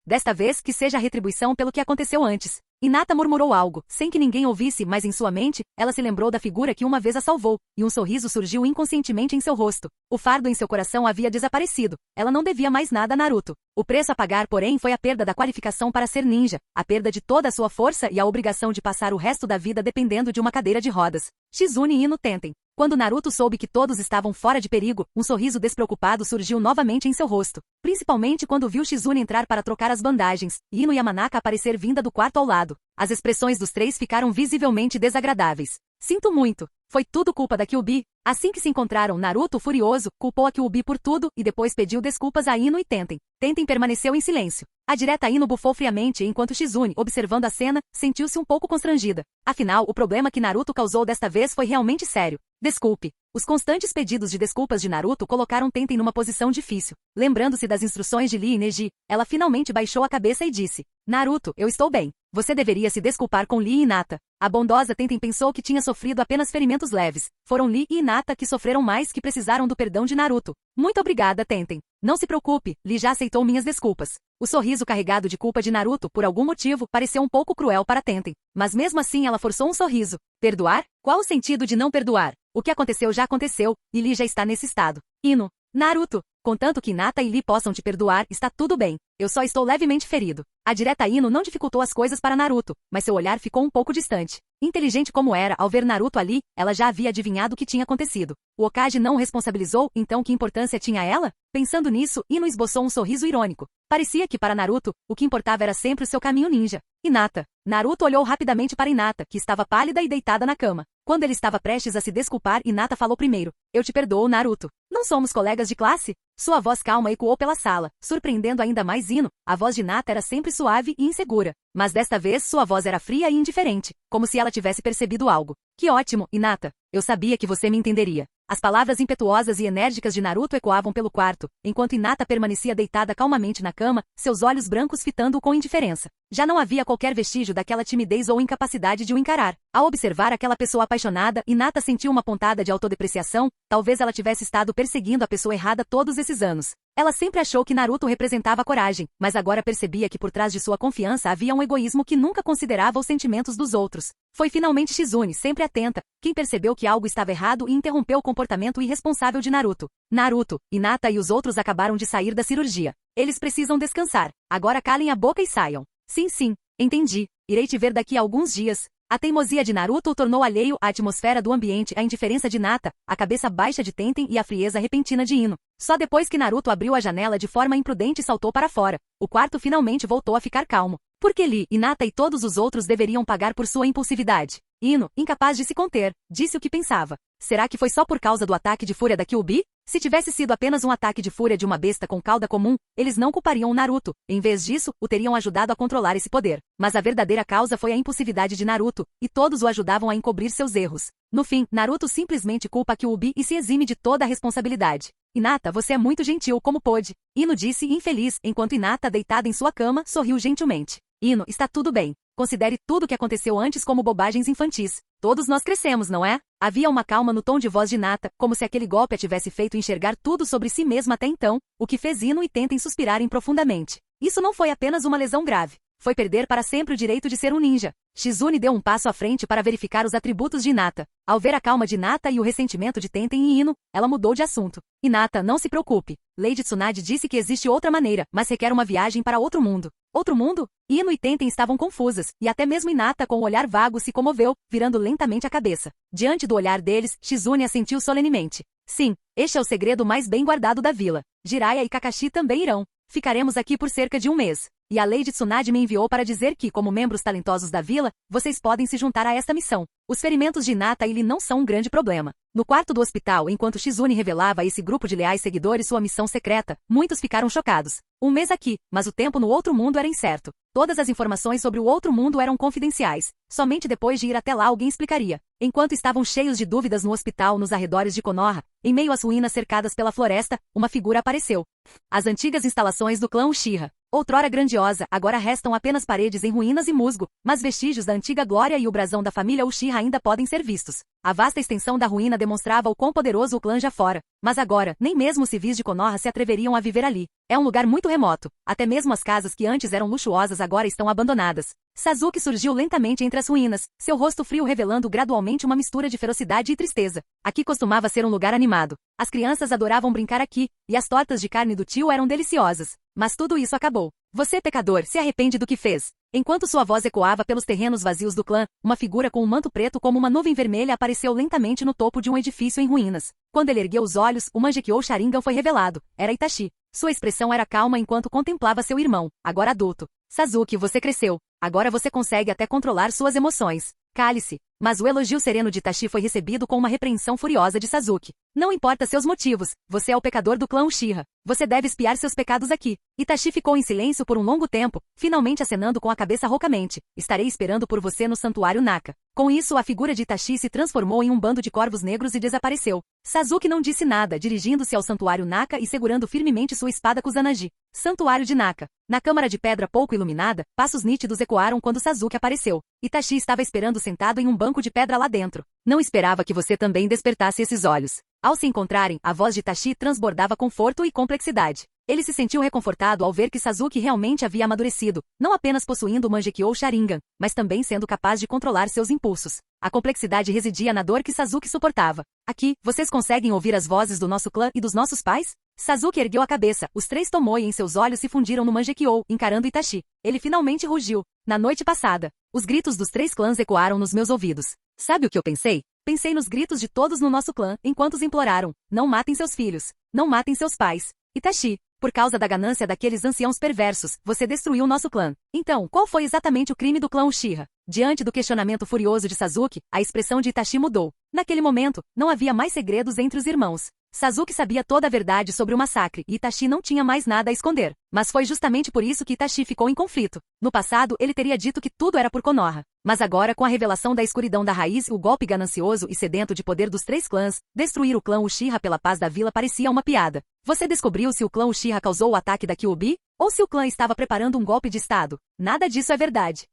Desta vez, que seja a retribuição pelo que aconteceu antes. Hinata murmurou algo, sem que ninguém ouvisse, mas em sua mente, ela se lembrou da figura que uma vez a salvou, e um sorriso surgiu inconscientemente em seu rosto. O fardo em seu coração havia desaparecido. Ela não devia mais nada a Naruto. O preço a pagar, porém, foi a perda da qualificação para ser ninja, a perda de toda a sua força e a obrigação de passar o resto da vida dependendo de uma cadeira de rodas. Shizune e Ino Tenten. Quando Naruto soube que todos estavam fora de perigo, um sorriso despreocupado surgiu novamente em seu rosto. Principalmente quando viu Shizune entrar para trocar as bandagens, e Ino Yamanaka aparecer vinda do quarto ao lado. As expressões dos três ficaram visivelmente desagradáveis. Sinto muito. Foi tudo culpa da Kyuubi. Assim que se encontraram, Naruto, furioso, culpou a Kyuubi por tudo e depois pediu desculpas a Ino e Tenten. Tenten permaneceu em silêncio. A direta Ino bufou friamente enquanto Shizune, observando a cena, sentiu-se um pouco constrangida. Afinal, o problema que Naruto causou desta vez foi realmente sério. Desculpe. Os constantes pedidos de desculpas de Naruto colocaram Tenten numa posição difícil. Lembrando-se das instruções de Lee e Neji, ela finalmente baixou a cabeça e disse: Naruto, eu estou bem. Você deveria se desculpar com Lee e Hinata. A bondosa Tenten pensou que tinha sofrido apenas ferimentos leves. Foram Lee e Hinata que sofreram mais, que precisaram do perdão de Naruto. Muito obrigada, Tenten. Não se preocupe, Lee já aceitou minhas desculpas. O sorriso carregado de culpa de Naruto, por algum motivo, pareceu um pouco cruel para Tenten. Mas mesmo assim ela forçou um sorriso. Perdoar? Qual o sentido de não perdoar? O que aconteceu já aconteceu, e Lee já está nesse estado. Ino. Naruto. Contanto que Hinata e Lee possam te perdoar, está tudo bem. Eu só estou levemente ferido. A direta Ino não dificultou as coisas para Naruto, mas seu olhar ficou um pouco distante. Inteligente como era, ao ver Naruto ali, ela já havia adivinhado o que tinha acontecido. O Hokage não o responsabilizou, então que importância tinha ela? Pensando nisso, Ino esboçou um sorriso irônico. Parecia que para Naruto, o que importava era sempre o seu caminho ninja. Hinata. Naruto olhou rapidamente para Hinata, que estava pálida e deitada na cama. Quando ele estava prestes a se desculpar, Hinata falou primeiro. Eu te perdoo, Naruto. Não somos colegas de classe? Sua voz calma ecoou pela sala, surpreendendo ainda mais Ino. A voz de Hinata era sempre suave e insegura, mas desta vez sua voz era fria e indiferente, como se ela tivesse percebido algo. Que ótimo, Hinata! Eu sabia que você me entenderia. As palavras impetuosas e enérgicas de Naruto ecoavam pelo quarto, enquanto Hinata permanecia deitada calmamente na cama, seus olhos brancos fitando-o com indiferença. Já não havia qualquer vestígio daquela timidez ou incapacidade de o encarar. Ao observar aquela pessoa apaixonada, Hinata sentiu uma pontada de autodepreciação. Talvez ela tivesse estado perseguindo a pessoa errada todos esses anos. Ela sempre achou que Naruto representava coragem, mas agora percebia que por trás de sua confiança havia um egoísmo que nunca considerava os sentimentos dos outros. Foi finalmente Shizune, sempre atenta, quem percebeu que algo estava errado e interrompeu o comportamento irresponsável de Naruto. Naruto, Hinata e os outros acabaram de sair da cirurgia. Eles precisam descansar. Agora calem a boca e saiam. Sim, entendi. Irei te ver daqui a alguns dias. A teimosia de Naruto o tornou alheio à atmosfera do ambiente, a indiferença de Hinata, a cabeça baixa de Tenten e a frieza repentina de Ino. Só depois que Naruto abriu a janela de forma imprudente e saltou para fora, o quarto finalmente voltou a ficar calmo. Porque Lee, Hinata e todos os outros deveriam pagar por sua impulsividade. Ino, incapaz de se conter, disse o que pensava. Será que foi só por causa do ataque de fúria da Kyuubi? Se tivesse sido apenas um ataque de fúria de uma besta com cauda comum, eles não culpariam o Naruto. Em vez disso, o teriam ajudado a controlar esse poder. Mas a verdadeira causa foi a impulsividade de Naruto, e todos o ajudavam a encobrir seus erros. No fim, Naruto simplesmente culpa a Kyuubi e se exime de toda a responsabilidade. Hinata, você é muito gentil, como pôde. Ino disse infeliz, enquanto Hinata, deitada em sua cama, sorriu gentilmente. Ino, está tudo bem. Considere tudo o que aconteceu antes como bobagens infantis. Todos nós crescemos, não é? Havia uma calma no tom de voz de Hinata, como se aquele golpe a tivesse feito enxergar tudo sobre si mesma até então, o que fez Ino e Tenten suspirarem profundamente. Isso não foi apenas uma lesão grave. Foi perder para sempre o direito de ser um ninja. Shizune deu um passo à frente para verificar os atributos de Hinata. Ao ver a calma de Hinata e o ressentimento de Tenten e Ino, ela mudou de assunto. Hinata, não se preocupe. Lady Tsunade disse que existe outra maneira, mas requer uma viagem para outro mundo. Outro mundo? Ino e Tenten estavam confusas, e até mesmo Hinata com o olhar vago se comoveu, virando lentamente a cabeça. Diante do olhar deles, Shizune assentiu solenemente. Sim, este é o segredo mais bem guardado da vila. Jiraiya e Kakashi também irão. Ficaremos aqui por cerca de um mês. E a Lady Tsunade me enviou para dizer que, como membros talentosos da vila, vocês podem se juntar a esta missão. Os ferimentos de Hinata e Lee não são um grande problema. No quarto do hospital, enquanto Shizune revelava a esse grupo de leais seguidores sua missão secreta, muitos ficaram chocados. Um mês aqui, mas o tempo no outro mundo era incerto. Todas as informações sobre o outro mundo eram confidenciais. Somente depois de ir até lá alguém explicaria. Enquanto estavam cheios de dúvidas no hospital nos arredores de Konoha, em meio às ruínas cercadas pela floresta, uma figura apareceu. As antigas instalações do clã Uchiha. Outrora grandiosa, agora restam apenas paredes em ruínas e musgo, mas vestígios da antiga glória e o brasão da família Uchiha ainda podem ser vistos. A vasta extensão da ruína demonstrava o quão poderoso o clã já fora, mas agora, nem mesmo os civis de Konoha se atreveriam a viver ali. É um lugar muito remoto. Até mesmo as casas que antes eram luxuosas agora estão abandonadas. Sasuke surgiu lentamente entre as ruínas, seu rosto frio revelando gradualmente uma mistura de ferocidade e tristeza. Aqui costumava ser um lugar animado. As crianças adoravam brincar aqui, e as tortas de carne do tio eram deliciosas. Mas tudo isso acabou. Você, pecador, se arrepende do que fez. Enquanto sua voz ecoava pelos terrenos vazios do clã, uma figura com um manto preto como uma nuvem vermelha apareceu lentamente no topo de um edifício em ruínas. Quando ele ergueu os olhos, o Mangekyou Sharingan foi revelado. Era Itachi. Sua expressão era calma enquanto contemplava seu irmão, agora adulto. Sasuke, você cresceu. Agora você consegue até controlar suas emoções. Cale-se. Mas o elogio sereno de Itachi foi recebido com uma repreensão furiosa de Sasuke. Não importa seus motivos, você é o pecador do clã Uchiha. Você deve expiar seus pecados aqui. Itachi ficou em silêncio por um longo tempo, finalmente acenando com a cabeça roucamente. Estarei esperando por você no santuário Naka. Com isso, a figura de Itachi se transformou em um bando de corvos negros e desapareceu. Sasuke não disse nada, dirigindo-se ao santuário Naka e segurando firmemente sua espada Kusanagi. Santuário de Naka. Na câmara de pedra pouco iluminada, passos nítidos ecoaram quando Sasuke apareceu. Itachi estava esperando sentado em um banco de pedra lá dentro. Não esperava que você também despertasse esses olhos. Ao se encontrarem, a voz de Itachi transbordava conforto e complexidade. Ele se sentiu reconfortado ao ver que Sasuke realmente havia amadurecido, não apenas possuindo o Mangekyou Sharingan, mas também sendo capaz de controlar seus impulsos. A complexidade residia na dor que Sasuke suportava. Aqui, vocês conseguem ouvir as vozes do nosso clã e dos nossos pais? Sasuke ergueu a cabeça, os três Tomoe em seus olhos se fundiram no Mangekyou, encarando Itachi. Ele finalmente rugiu. Na noite passada, os gritos dos três clãs ecoaram nos meus ouvidos. Sabe o que eu pensei? Pensei nos gritos de todos no nosso clã, enquanto os imploraram. Não matem seus filhos. Não matem seus pais. Itachi, por causa da ganância daqueles anciãos perversos, você destruiu nosso clã. Então, qual foi exatamente o crime do clã Uchiha? Diante do questionamento furioso de Sasuke, a expressão de Itachi mudou. Naquele momento, não havia mais segredos entre os irmãos. Sasuke sabia toda a verdade sobre o massacre e Itachi não tinha mais nada a esconder. Mas foi justamente por isso que Itachi ficou em conflito. No passado, ele teria dito que tudo era por Konoha. Mas agora, com a revelação da escuridão da raiz e o golpe ganancioso e sedento de poder dos 3 clãs, destruir o clã Uchiha pela paz da vila parecia uma piada. Você descobriu se o clã Uchiha causou o ataque da Kyuubi? Ou se o clã estava preparando um golpe de estado? Nada disso é verdade.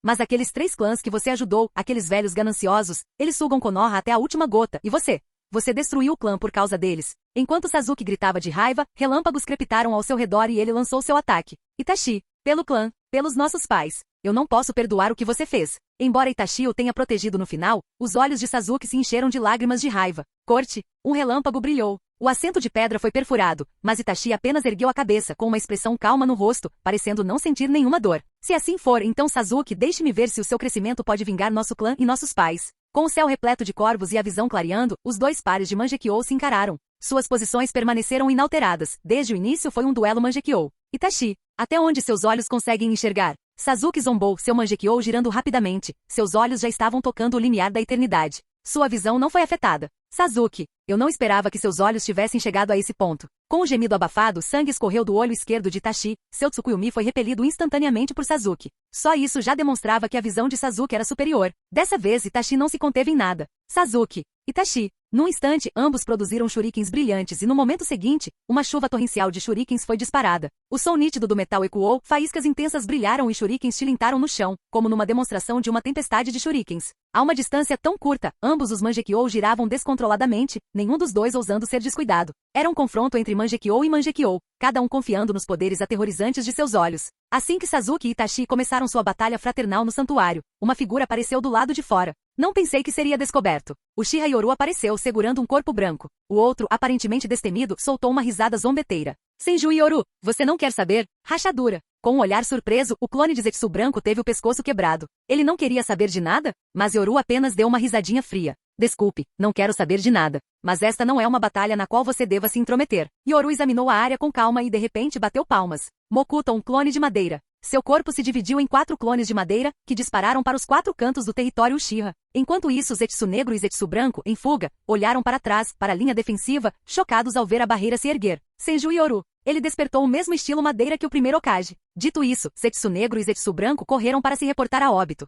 Mas aqueles 3 clãs que você ajudou, aqueles velhos gananciosos, eles sugam Konoha até a última gota, e você? Você destruiu o clã por causa deles. Enquanto Sasuke gritava de raiva, relâmpagos crepitaram ao seu redor e ele lançou seu ataque. Itachi, pelo clã, pelos nossos pais, eu não posso perdoar o que você fez. Embora Itachi o tenha protegido no final, os olhos de Sasuke se encheram de lágrimas de raiva. Corte, um relâmpago brilhou. O assento de pedra foi perfurado, mas Itachi apenas ergueu a cabeça com uma expressão calma no rosto, parecendo não sentir nenhuma dor. Se assim for, então Sasuke, deixe-me ver se o seu crescimento pode vingar nosso clã e nossos pais. Com o céu repleto de corvos e a visão clareando, os 2 pares de Mangekyou se encararam. Suas posições permaneceram inalteradas. Desde o início foi um duelo Mangekyou. Itachi, até onde seus olhos conseguem enxergar? Sasuke zombou, seu Mangekyou girando rapidamente. Seus olhos já estavam tocando o limiar da eternidade. Sua visão não foi afetada. Sasuke, eu não esperava que seus olhos tivessem chegado a esse ponto. Com um gemido abafado, sangue escorreu do olho esquerdo de Itachi. Seu Tsukuyomi foi repelido instantaneamente por Sasuke. Só isso já demonstrava que a visão de Sasuke era superior. Dessa vez, Itachi não se conteve em nada. Sasuke, Itachi. Num instante, ambos produziram shurikens brilhantes e no momento seguinte, uma chuva torrencial de shurikens foi disparada. O som nítido do metal ecoou, faíscas intensas brilharam e shurikens tilintaram no chão, como numa demonstração de uma tempestade de shurikens. A uma distância tão curta, ambos os Mangekyou giravam descontroladamente, nenhum dos dois ousando ser descuidado. Era um confronto entre Mangekyou e Mangekyou, cada um confiando nos poderes aterrorizantes de seus olhos. Assim que Sasuke e Itachi começaram sua batalha fraternal no santuário, uma figura apareceu do lado de fora. Não pensei que seria descoberto. Uchiha Yoru apareceu segurando um corpo branco. O outro, aparentemente destemido, soltou uma risada zombeteira. Senju Yoru, você não quer saber? Rachadura. Com um olhar surpreso, o clone de Zetsu branco teve o pescoço quebrado. Ele não queria saber de nada? Mas Yoru apenas deu uma risadinha fria. Desculpe, não quero saber de nada. Mas esta não é uma batalha na qual você deva se intrometer. Yoru examinou a área com calma e de repente bateu palmas. Mokuto, um clone de madeira. Seu corpo se dividiu em 4 clones de madeira, que dispararam para os 4 cantos do território Uchiha. Enquanto isso, Zetsu negro e Zetsu branco, em fuga, olharam para trás, para a linha defensiva, chocados ao ver a barreira se erguer. Senju Yoru. Ele despertou o mesmo estilo madeira que o primeiro Hokage. Dito isso, Zetsu negro e Zetsu branco correram para se reportar a óbito.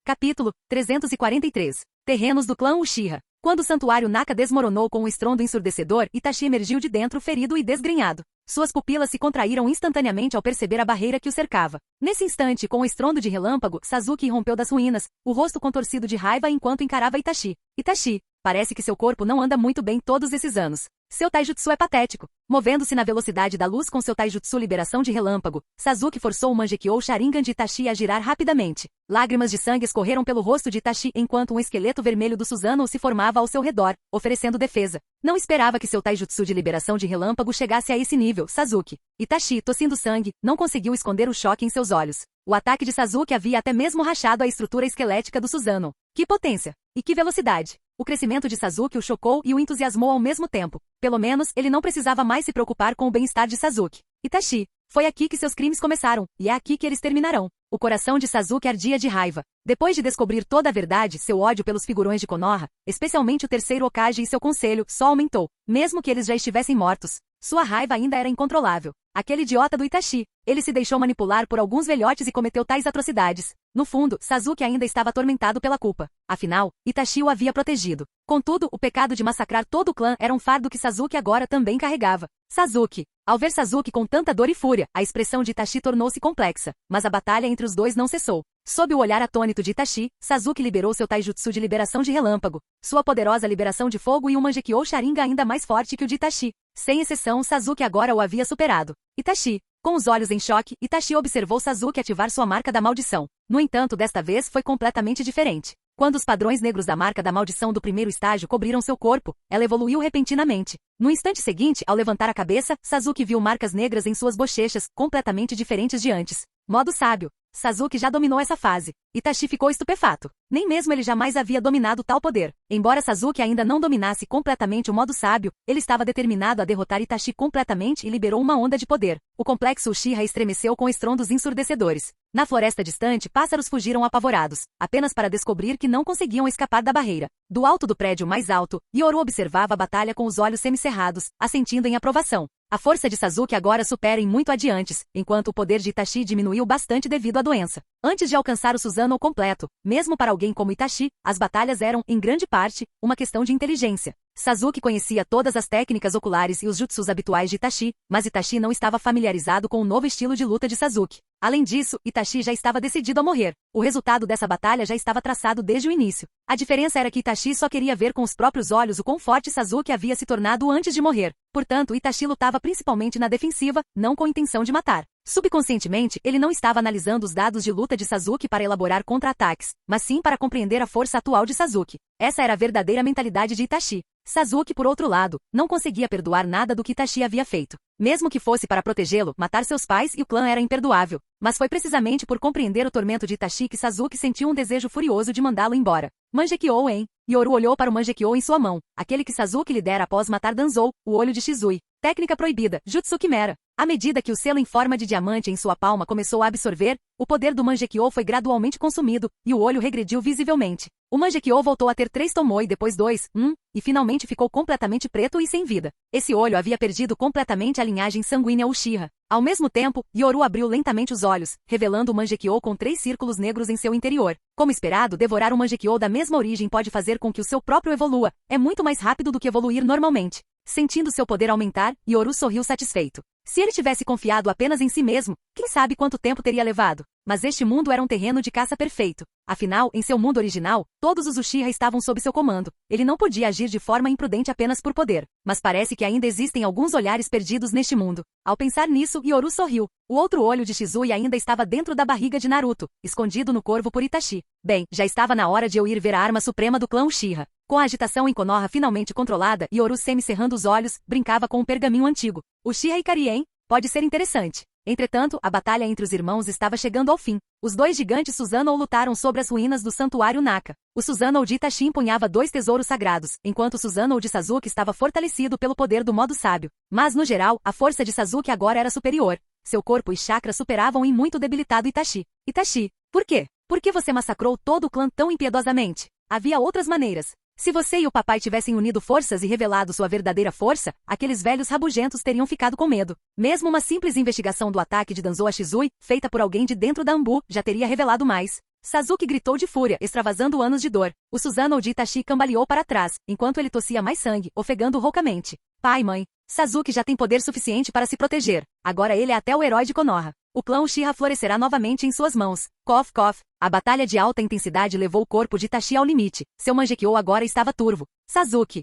Capítulo 343. Terrenos do clã Uchiha. Quando o santuário Naka desmoronou com um estrondo ensurdecedor, Itachi emergiu de dentro ferido e desgrenhado. Suas pupilas se contraíram instantaneamente ao perceber a barreira que o cercava. Nesse instante, com o estrondo de relâmpago, Sasuke irrompeu das ruínas, o rosto contorcido de raiva enquanto encarava Itachi. Itachi, parece que seu corpo não anda muito bem todos esses anos. Seu taijutsu é patético. Movendo-se na velocidade da luz com seu taijutsu liberação de relâmpago, Sasuke forçou o Mangekyou Sharingan de Itachi a girar rapidamente. Lágrimas de sangue escorreram pelo rosto de Itachi enquanto um esqueleto vermelho do Susanoo se formava ao seu redor, oferecendo defesa. Não esperava que seu taijutsu de liberação de relâmpago chegasse a esse nível, Sasuke. Itachi, tossindo sangue, não conseguiu esconder o choque em seus olhos. O ataque de Sasuke havia até mesmo rachado a estrutura esquelética do Susanoo. Que potência! E que velocidade! O crescimento de Sasuke o chocou e o entusiasmou ao mesmo tempo. Pelo menos, ele não precisava mais se preocupar com o bem-estar de Sasuke. Itachi, foi aqui que seus crimes começaram, e é aqui que eles terminarão. O coração de Sasuke ardia de raiva. Depois de descobrir toda a verdade, seu ódio pelos figurões de Konoha, especialmente o terceiro Hokage e seu conselho, só aumentou, mesmo que eles já estivessem mortos. Sua raiva ainda era incontrolável. Aquele idiota do Itachi. Ele se deixou manipular por alguns velhotes e cometeu tais atrocidades. No fundo, Sasuke ainda estava atormentado pela culpa. Afinal, Itachi o havia protegido. Contudo, o pecado de massacrar todo o clã era um fardo que Sasuke agora também carregava. Sasuke. Ao ver Sasuke com tanta dor e fúria, a expressão de Itachi tornou-se complexa, mas a batalha entre os dois não cessou. Sob o olhar atônito de Itachi, Sasuke liberou seu taijutsu de liberação de relâmpago, sua poderosa liberação de fogo e um Mangekyou Sharingan ainda mais forte que o de Itachi. Sem exceção, Sasuke agora o havia superado. Itachi. Com os olhos em choque, Itachi observou Sasuke ativar sua marca da maldição. No entanto, desta vez foi completamente diferente. Quando os padrões negros da marca da maldição do primeiro estágio cobriram seu corpo, ela evoluiu repentinamente. No instante seguinte, ao levantar a cabeça, Sasuke viu marcas negras em suas bochechas, completamente diferentes de antes. Modo sábio. Sasuke já dominou essa fase. Itachi ficou estupefato. Nem mesmo ele jamais havia dominado tal poder. Embora Sasuke ainda não dominasse completamente o modo sábio, ele estava determinado a derrotar Itachi completamente e liberou uma onda de poder. O complexo Uchiha estremeceu com estrondos ensurdecedores. Na floresta distante, pássaros fugiram apavorados, apenas para descobrir que não conseguiam escapar da barreira. Do alto do prédio mais alto, Yoru observava a batalha com os olhos semicerrados, assentindo em aprovação. A força de Sasuke agora supera em muito adiantes, enquanto o poder de Itachi diminuiu bastante devido à doença. Antes de alcançar o Susanoo completo, mesmo para alguém como Itachi, as batalhas eram, em grande parte, uma questão de inteligência. Sasuke conhecia todas as técnicas oculares e os jutsus habituais de Itachi, mas Itachi não estava familiarizado com o novo estilo de luta de Sasuke. Além disso, Itachi já estava decidido a morrer. O resultado dessa batalha já estava traçado desde o início. A diferença era que Itachi só queria ver com os próprios olhos o quão forte Sasuke havia se tornado antes de morrer. Portanto, Itachi lutava principalmente na defensiva, não com intenção de matar. Subconscientemente, ele não estava analisando os dados de luta de Sasuke para elaborar contra-ataques, mas sim para compreender a força atual de Sasuke. Essa era a verdadeira mentalidade de Itachi. Sasuke, por outro lado, não conseguia perdoar nada do que Itachi havia feito. Mesmo que fosse para protegê-lo, matar seus pais e o clã era imperdoável. Mas foi precisamente por compreender o tormento de Itachi que Sasuke sentiu um desejo furioso de mandá-lo embora. Mangekyou, hein? Yoru olhou para o Mangekyou em sua mão, aquele que Sasuke lhe dera após matar Danzou, o olho de Shizui. Técnica proibida, Jutsu Quimera. À medida que o selo em forma de diamante em sua palma começou a absorver, o poder do Mangekyou foi gradualmente consumido, e o olho regrediu visivelmente. O Mangekyou voltou a ter 3 Tomoe depois 2, e finalmente ficou completamente preto e sem vida. Esse olho havia perdido completamente a linhagem sanguínea Uchiha. Ao mesmo tempo, Yoru abriu lentamente os olhos, revelando o Mangekyou com 3 círculos negros em seu interior. Como esperado, devorar um Mangekyou da mesma origem pode fazer com que o seu próprio evolua. É muito mais rápido do que evoluir normalmente. Sentindo seu poder aumentar, Yoru sorriu satisfeito. Se ele tivesse confiado apenas em si mesmo, quem sabe quanto tempo teria levado? Mas este mundo era um terreno de caça perfeito. Afinal, em seu mundo original, todos os Uchiha estavam sob seu comando. Ele não podia agir de forma imprudente apenas por poder. Mas parece que ainda existem alguns olhares perdidos neste mundo. Ao pensar nisso, Yoru sorriu. O outro olho de Shizui ainda estava dentro da barriga de Naruto, escondido no corvo por Itachi. Bem, já estava na hora de eu ir ver a arma suprema do clã Uchiha. Com a agitação em Konoha finalmente controlada, Yoru semi-cerrando os olhos, brincava com um pergaminho antigo. Uchiha Ikari, hein? Pode ser interessante. Entretanto, a batalha entre os irmãos estava chegando ao fim. Os 2 gigantes Susanoo lutaram sobre as ruínas do santuário Naka. O Susanoo de Itachi empunhava 2 tesouros sagrados, enquanto o Susanoo de Sasuke estava fortalecido pelo poder do modo sábio. Mas, no geral, a força de Sasuke agora era superior. Seu corpo e chakra superavam em muito debilitado Itachi. Itachi, por quê? Por que você massacrou todo o clã tão impiedosamente? Havia outras maneiras. Se você e o papai tivessem unido forças e revelado sua verdadeira força, aqueles velhos rabugentos teriam ficado com medo. Mesmo uma simples investigação do ataque de Danzou a Shizui, feita por alguém de dentro da Anbu, já teria revelado mais. Sasuke gritou de fúria, extravasando anos de dor. O Susanoo de Itachi cambaleou para trás, enquanto ele tossia mais sangue, ofegando roucamente. Pai, mãe, Sasuke já tem poder suficiente para se proteger. Agora ele é até o herói de Konoha. O clã Uchiha florescerá novamente em suas mãos. Cough, cough. A batalha de alta intensidade levou o corpo de Itachi ao limite. Seu Mangekyou agora estava turvo. Sasuke.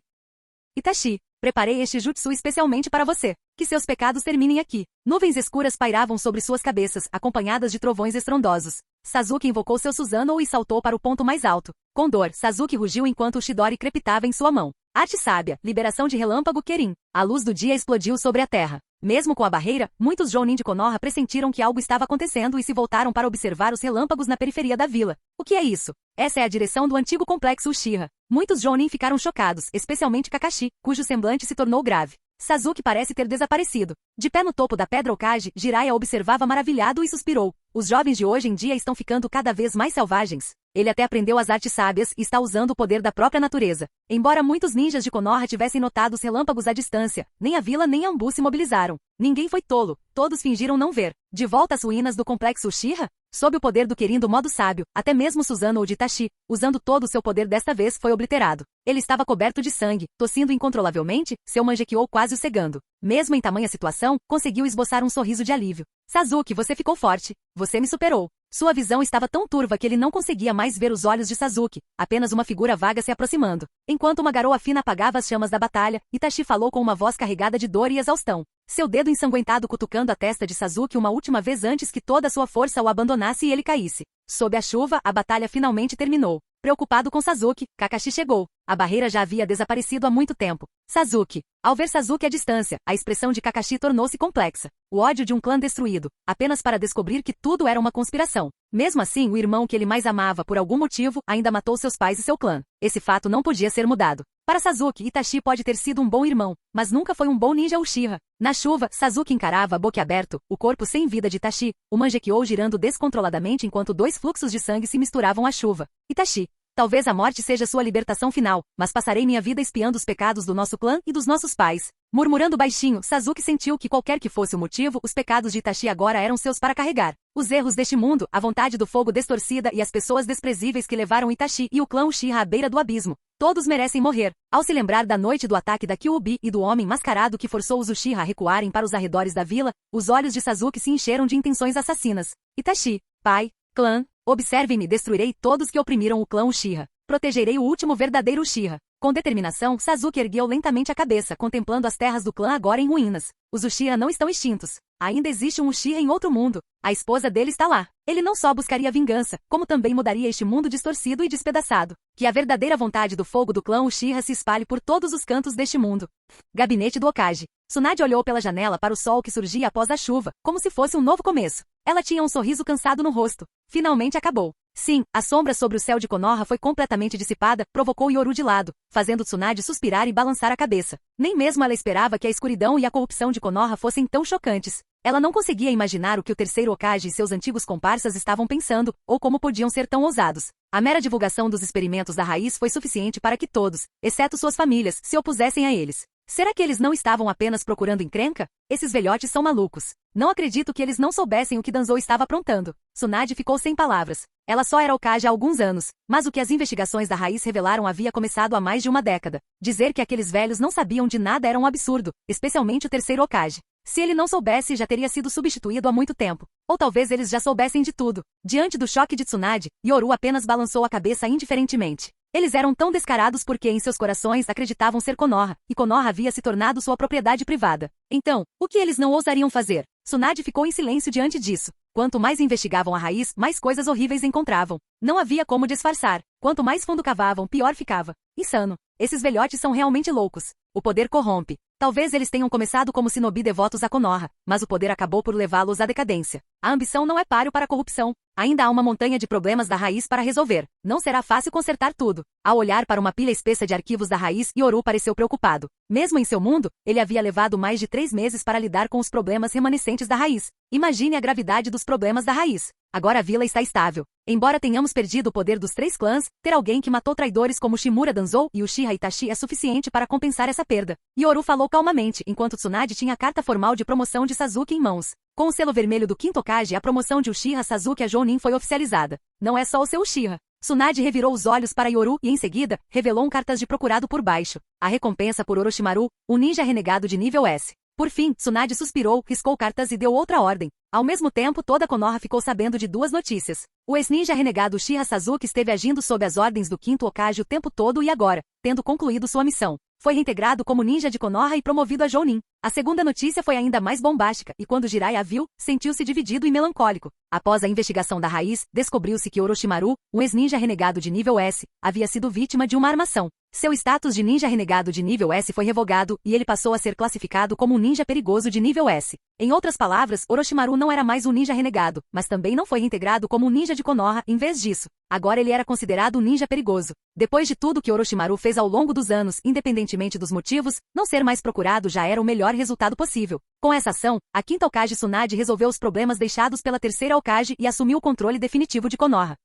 Itachi, preparei este jutsu especialmente para você. Que seus pecados terminem aqui. Nuvens escuras pairavam sobre suas cabeças, acompanhadas de trovões estrondosos. Sasuke invocou seu Susanoo e saltou para o ponto mais alto. Com dor, Sasuke rugiu enquanto o Chidori crepitava em sua mão. Arte sábia, liberação de relâmpago Kirin. A luz do dia explodiu sobre a terra. Mesmo com a barreira, muitos Jounin de Konoha pressentiram que algo estava acontecendo e se voltaram para observar os relâmpagos na periferia da vila. O que é isso? Essa é a direção do antigo complexo Uchiha. Muitos Jounin ficaram chocados, especialmente Kakashi, cujo semblante se tornou grave. Sasuke parece ter desaparecido. De pé no topo da pedra Hokage, Jiraiya observava maravilhado e suspirou. Os jovens de hoje em dia estão ficando cada vez mais selvagens. Ele até aprendeu as artes sábias e está usando o poder da própria natureza. Embora muitos ninjas de Konoha tivessem notado os relâmpagos à distância, nem a vila nem a Anbu se mobilizaram. Ninguém foi tolo, todos fingiram não ver. De volta às ruínas do complexo Uchiha? Sob o poder do Kirin do modo sábio, até mesmo Susanoo de Itachi, usando todo o seu poder desta vez, foi obliterado. Ele estava coberto de sangue, tossindo incontrolavelmente, seu Mangekyou quase o cegando. Mesmo em tamanha situação, conseguiu esboçar um sorriso de alívio. Sasuke, você ficou forte. Você me superou. Sua visão estava tão turva que ele não conseguia mais ver os olhos de Sasuke, apenas uma figura vaga se aproximando. Enquanto uma garoa fina apagava as chamas da batalha, Itachi falou com uma voz carregada de dor e exaustão. Seu dedo ensanguentado cutucando a testa de Sasuke uma última vez antes que toda sua força o abandonasse e ele caísse. Sob a chuva, a batalha finalmente terminou. Preocupado com Sasuke, Kakashi chegou. A barreira já havia desaparecido há muito tempo. Sasuke. Ao ver Sasuke à distância, a expressão de Kakashi tornou-se complexa. O ódio de um clã destruído, apenas para descobrir que tudo era uma conspiração. Mesmo assim, o irmão que ele mais amava por algum motivo ainda matou seus pais e seu clã. Esse fato não podia ser mudado. Para Sasuke, Itachi pode ter sido um bom irmão, mas nunca foi um bom ninja Uchiha. Na chuva, Sasuke encarava boquiaberto o corpo sem vida de Itachi, o Mangekyou girando descontroladamente enquanto dois fluxos de sangue se misturavam à chuva. Itachi. Talvez a morte seja sua libertação final, mas passarei minha vida espiando os pecados do nosso clã e dos nossos pais. Murmurando baixinho, Sasuke sentiu que qualquer que fosse o motivo, os pecados de Itachi agora eram seus para carregar. Os erros deste mundo, a vontade do fogo distorcida e as pessoas desprezíveis que levaram Itachi e o clã Uchiha à beira do abismo. Todos merecem morrer. Ao se lembrar da noite do ataque da Kyuubi e do homem mascarado que forçou os Uchiha a recuarem para os arredores da vila, os olhos de Sasuke se encheram de intenções assassinas. Itachi, pai, clã, observem-me, destruirei todos que oprimiram o clã Uchiha. Protegerei o último verdadeiro Uchiha. Com determinação, Sasuke ergueu lentamente a cabeça, contemplando as terras do clã agora em ruínas. Os Uchiha não estão extintos. Ainda existe um Uchiha em outro mundo. A esposa dele está lá. Ele não só buscaria vingança, como também mudaria este mundo distorcido e despedaçado. Que a verdadeira vontade do fogo do clã Uchiha se espalhe por todos os cantos deste mundo. Gabinete do Hokage. Tsunade olhou pela janela para o sol que surgia após a chuva, como se fosse um novo começo. Ela tinha um sorriso cansado no rosto. Finalmente acabou. Sim, a sombra sobre o céu de Konoha foi completamente dissipada, provocou Yoru de lado, fazendo Tsunade suspirar e balançar a cabeça. Nem mesmo ela esperava que a escuridão e a corrupção de Konoha fossem tão chocantes. Ela não conseguia imaginar o que o terceiro Hokage e seus antigos comparsas estavam pensando, ou como podiam ser tão ousados. A mera divulgação dos experimentos da raiz foi suficiente para que todos, exceto suas famílias, se opusessem a eles. Será que eles não estavam apenas procurando encrenca? Esses velhotes são malucos. Não acredito que eles não soubessem o que Danzou estava aprontando. Tsunade ficou sem palavras. Ela só era Hokage há alguns anos, mas o que as investigações da raiz revelaram havia começado há mais de uma década. Dizer que aqueles velhos não sabiam de nada era um absurdo, especialmente o terceiro Hokage. Se ele não soubesse, já teria sido substituído há muito tempo. Ou talvez eles já soubessem de tudo. Diante do choque de Tsunade, Yoru apenas balançou a cabeça indiferentemente. Eles eram tão descarados porque em seus corações acreditavam ser Konoha, e Konoha havia se tornado sua propriedade privada. Então, o que eles não ousariam fazer? Tsunade ficou em silêncio diante disso. Quanto mais investigavam a raiz, mais coisas horríveis encontravam. Não havia como disfarçar. Quanto mais fundo cavavam, pior ficava. Insano. Esses velhotes são realmente loucos. O poder corrompe. Talvez eles tenham começado como shinobi devotos a Konoha, mas o poder acabou por levá-los à decadência. A ambição não é páreo para a corrupção. Ainda há uma montanha de problemas da raiz para resolver. Não será fácil consertar tudo. Ao olhar para uma pilha espessa de arquivos da raiz, Yoru pareceu preocupado. Mesmo em seu mundo, ele havia levado mais de 3 meses para lidar com os problemas remanescentes da raiz. Imagine a gravidade dos problemas da raiz. Agora a vila está estável. Embora tenhamos perdido o poder dos 3 clãs, ter alguém que matou traidores como Shimura Danzou e Uchiha Itachi é suficiente para compensar essa perda. Yoru falou calmamente, enquanto Tsunade tinha a carta formal de promoção de Sasuke em mãos. Com o selo vermelho do quinto Hokage, a promoção de Uchiha Sasuke a Jounin foi oficializada. Não é só o seu Uchiha. Tsunade revirou os olhos para Yoru e, em seguida, revelou um cartas de procurado por baixo. A recompensa por Orochimaru, um ninja renegado de nível S. Por fim, Tsunade suspirou, riscou cartas e deu outra ordem. Ao mesmo tempo, toda Konoha ficou sabendo de 2 notícias. O ex-ninja renegado Uchiha Sasuke esteve agindo sob as ordens do quinto Hokage o tempo todo e agora, tendo concluído sua missão, foi reintegrado como ninja de Konoha e promovido a Jounin. A segunda notícia foi ainda mais bombástica, e quando Jiraiya a viu, sentiu-se dividido e melancólico. Após a investigação da raiz, descobriu-se que Orochimaru, um ex-ninja renegado de nível S, havia sido vítima de uma armação. Seu status de ninja renegado de nível S foi revogado, e ele passou a ser classificado como um ninja perigoso de nível S. Em outras palavras, Orochimaru não era mais um ninja renegado, mas também não foi reintegrado como um ninja de Konoha, em vez disso. Agora ele era considerado um ninja perigoso. Depois de tudo que Orochimaru fez ao longo dos anos, independentemente dos motivos, não ser mais procurado já era o melhor resultado possível. Com essa ação, a quinta Hokage Tsunade resolveu os problemas deixados pela terceira Hokage e assumiu o controle definitivo de Konoha.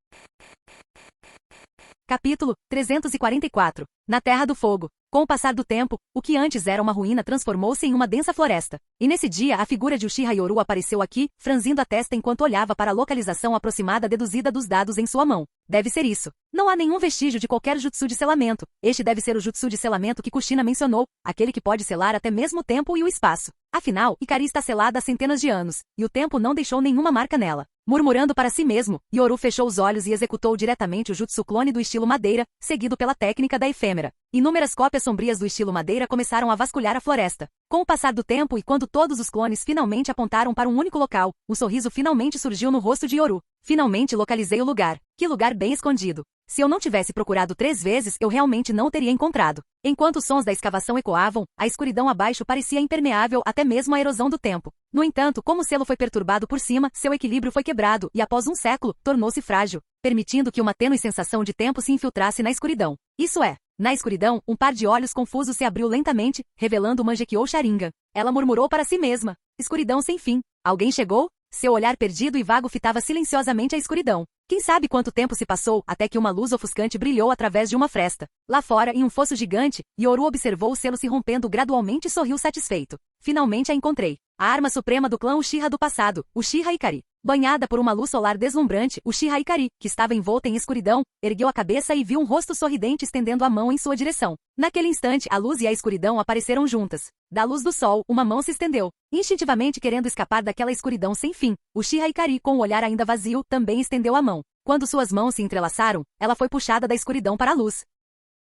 Capítulo 344. Na Terra do Fogo. Com o passar do tempo, o que antes era uma ruína transformou-se em uma densa floresta. E nesse dia a figura de Uchiha Yoru apareceu aqui, franzindo a testa enquanto olhava para a localização aproximada deduzida dos dados em sua mão. Deve ser isso. Não há nenhum vestígio de qualquer jutsu de selamento. Este deve ser o jutsu de selamento que Kushina mencionou, aquele que pode selar até mesmo o tempo e o espaço. Afinal, Ikari está selada há centenas de anos, e o tempo não deixou nenhuma marca nela. Murmurando para si mesmo, Yoru fechou os olhos e executou diretamente o jutsu clone do estilo madeira, seguido pela técnica da efêmera. Inúmeras cópias sombrias do estilo madeira começaram a vasculhar a floresta. Com o passar do tempo e quando todos os clones finalmente apontaram para um único local, um sorriso finalmente surgiu no rosto de Yoru. Finalmente localizei o lugar. Que lugar bem escondido. Se eu não tivesse procurado 3 vezes, eu realmente não o teria encontrado. Enquanto os sons da escavação ecoavam, a escuridão abaixo parecia impermeável até mesmo à erosão do tempo. No entanto, como o selo foi perturbado por cima, seu equilíbrio foi quebrado e, após um século, tornou-se frágil, permitindo que uma tênue sensação de tempo se infiltrasse na escuridão. Isso é, na escuridão, um par de olhos confusos se abriu lentamente, revelando Mangekyou Sharingan. Ela murmurou para si mesma. Escuridão sem fim. Alguém chegou? Seu olhar perdido e vago fitava silenciosamente a escuridão. Quem sabe quanto tempo se passou até que uma luz ofuscante brilhou através de uma fresta. Lá fora, em um fosso gigante, Yoru observou o selo se rompendo gradualmente e sorriu satisfeito. Finalmente a encontrei. A arma suprema do clã Uchiha do passado, Uchiha Ikari. Banhada por uma luz solar deslumbrante, Uchiha Ikari, que estava envolta em escuridão, ergueu a cabeça e viu um rosto sorridente estendendo a mão em sua direção. Naquele instante, a luz e a escuridão apareceram juntas. Da luz do sol, uma mão se estendeu, instintivamente querendo escapar daquela escuridão sem fim. Uchiha Ikari, com o olhar ainda vazio, também estendeu a mão. Quando suas mãos se entrelaçaram, ela foi puxada da escuridão para a luz.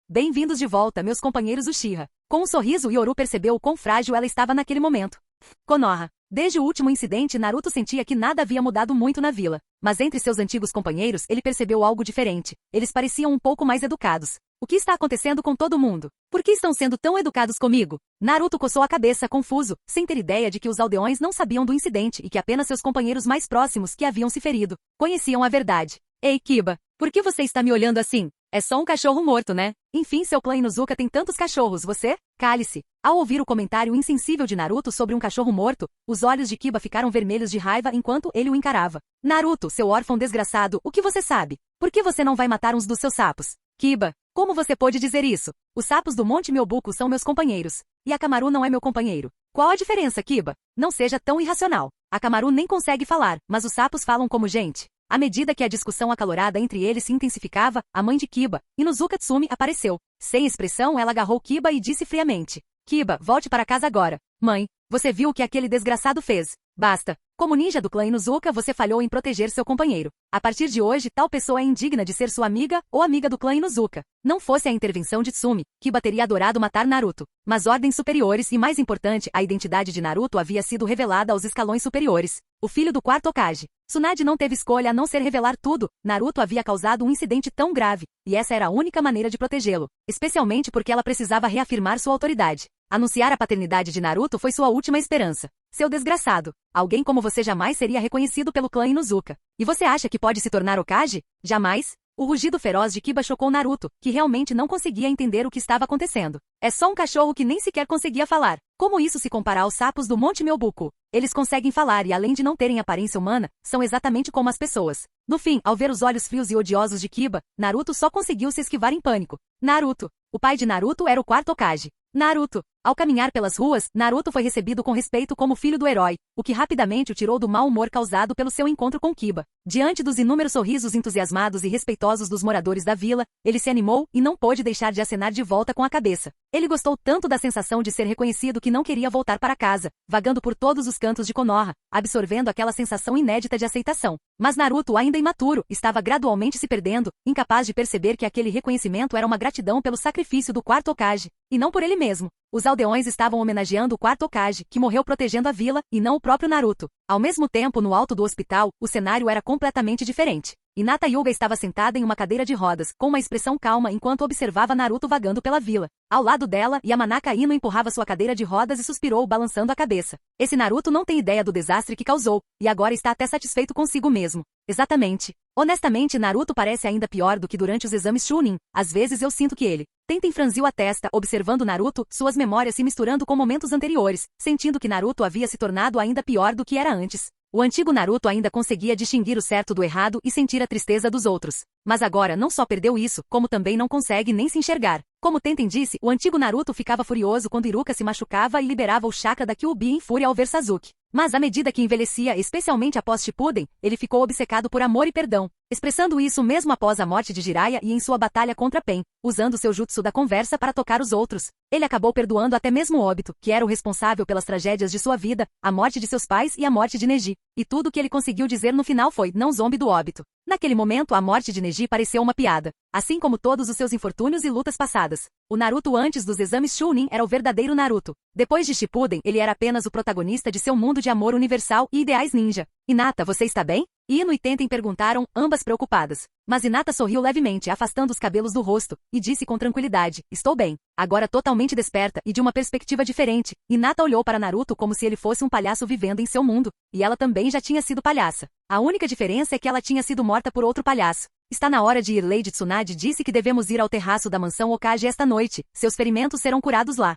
Bem-vindos de volta, meus companheiros Uchiha. Com um sorriso, Yoru percebeu o quão frágil ela estava naquele momento. Konoha. Desde o último incidente, Naruto sentia que nada havia mudado muito na vila. Mas entre seus antigos companheiros, ele percebeu algo diferente. Eles pareciam um pouco mais educados. O que está acontecendo com todo mundo? Por que estão sendo tão educados comigo? Naruto coçou a cabeça, confuso, sem ter ideia de que os aldeões não sabiam do incidente e que apenas seus companheiros mais próximos que haviam se ferido conheciam a verdade. Ei, Kiba, por que você está me olhando assim? É só um cachorro morto, né? Enfim, seu clã Inuzuka tem tantos cachorros, você? Cale-se. Ao ouvir o comentário insensível de Naruto sobre um cachorro morto, os olhos de Kiba ficaram vermelhos de raiva enquanto ele o encarava. Naruto, seu órfão desgraçado, o que você sabe? Por que você não vai matar uns dos seus sapos? Kiba, como você pôde dizer isso? Os sapos do Monte Myobuku são meus companheiros. E Akamaru não é meu companheiro. Qual a diferença, Kiba? Não seja tão irracional. Akamaru nem consegue falar, mas os sapos falam como gente. À medida que a discussão acalorada entre eles se intensificava, a mãe de Kiba, Inuzuka Tsumi, apareceu. Sem expressão, ela agarrou Kiba e disse friamente. Kiba, volte para casa agora. Mãe, você viu o que aquele desgraçado fez. Basta. Como ninja do clã Inuzuka, você falhou em proteger seu companheiro. A partir de hoje, tal pessoa é indigna de ser sua amiga ou amiga do clã Inuzuka. Não fosse a intervenção de Tsumi, Kiba teria adorado matar Naruto. Mas ordens superiores e, mais importante, a identidade de Naruto havia sido revelada aos escalões superiores. O filho do quarto Hokage. Tsunade não teve escolha a não ser revelar tudo. Naruto havia causado um incidente tão grave, e essa era a única maneira de protegê-lo. Especialmente porque ela precisava reafirmar sua autoridade. Anunciar a paternidade de Naruto foi sua última esperança. Seu desgraçado. Alguém como você jamais seria reconhecido pelo clã Inuzuka. E você acha que pode se tornar Hokage? Jamais? O rugido feroz de Kiba chocou Naruto, que realmente não conseguia entender o que estava acontecendo. É só um cachorro que nem sequer conseguia falar. Como isso se compara aos sapos do Monte Myobuku? Eles conseguem falar e, além de não terem aparência humana, são exatamente como as pessoas. No fim, ao ver os olhos frios e odiosos de Kiba, Naruto só conseguiu se esquivar em pânico. Naruto. O pai de Naruto era o quarto Hokage. Naruto. Ao caminhar pelas ruas, Naruto foi recebido com respeito como filho do herói, o que rapidamente o tirou do mau humor causado pelo seu encontro com Kiba. Diante dos inúmeros sorrisos entusiasmados e respeitosos dos moradores da vila, ele se animou e não pôde deixar de acenar de volta com a cabeça. Ele gostou tanto da sensação de ser reconhecido que não queria voltar para casa, vagando por todos os cantos de Konoha, absorvendo aquela sensação inédita de aceitação. Mas Naruto, ainda imaturo, estava gradualmente se perdendo, incapaz de perceber que aquele reconhecimento era uma gratidão pelo sacrifício do quarto Hokage, e não por ele mesmo. Os aldeões estavam homenageando o quarto Hokage, que morreu protegendo a vila, e não o próprio Naruto. Ao mesmo tempo, no alto do hospital, o cenário era completamente diferente. Hinata Hyuga estava sentada em uma cadeira de rodas, com uma expressão calma enquanto observava Naruto vagando pela vila. Ao lado dela, Yamanaka Ino empurrava sua cadeira de rodas e suspirou, balançando a cabeça. Esse Naruto não tem ideia do desastre que causou, e agora está até satisfeito consigo mesmo. Exatamente. Honestamente, Naruto parece ainda pior do que durante os exames Chunin. Às vezes eu sinto que ele Tenten franziu a testa, observando Naruto, suas memórias se misturando com momentos anteriores, sentindo que Naruto havia se tornado ainda pior do que era antes. O antigo Naruto ainda conseguia distinguir o certo do errado e sentir a tristeza dos outros. Mas agora não só perdeu isso, como também não consegue nem se enxergar. Como Tenten disse, o antigo Naruto ficava furioso quando Iruka se machucava e liberava o chakra da Kyuubi em fúria ao ver Sasuke. Mas à medida que envelhecia, especialmente após Shippuden, ele ficou obcecado por amor e perdão, expressando isso mesmo após a morte de Jiraiya e em sua batalha contra Pen, usando seu jutsu da conversa para tocar os outros. Ele acabou perdoando até mesmo Obito, que era o responsável pelas tragédias de sua vida, a morte de seus pais e a morte de Neji. E tudo o que ele conseguiu dizer no final foi, não zombe do Obito. Naquele momento, a morte de Neji pareceu uma piada, assim como todos os seus infortúnios e lutas passadas. O Naruto antes dos exames Chunin era o verdadeiro Naruto. Depois de Shippuden, ele era apenas o protagonista de seu mundo de amor universal e ideais ninja. Hinata, você está bem? Ino e Tenten perguntaram, ambas preocupadas. Mas Hinata sorriu levemente, afastando os cabelos do rosto, e disse com tranquilidade, estou bem. Agora totalmente desperta e de uma perspectiva diferente, Hinata olhou para Naruto como se ele fosse um palhaço vivendo em seu mundo, e ela também já tinha sido palhaça. A única diferença é que ela tinha sido morta por outro palhaço. Está na hora de ir. Lady Tsunade disse que devemos ir ao terraço da mansão Okage esta noite, seus ferimentos serão curados lá.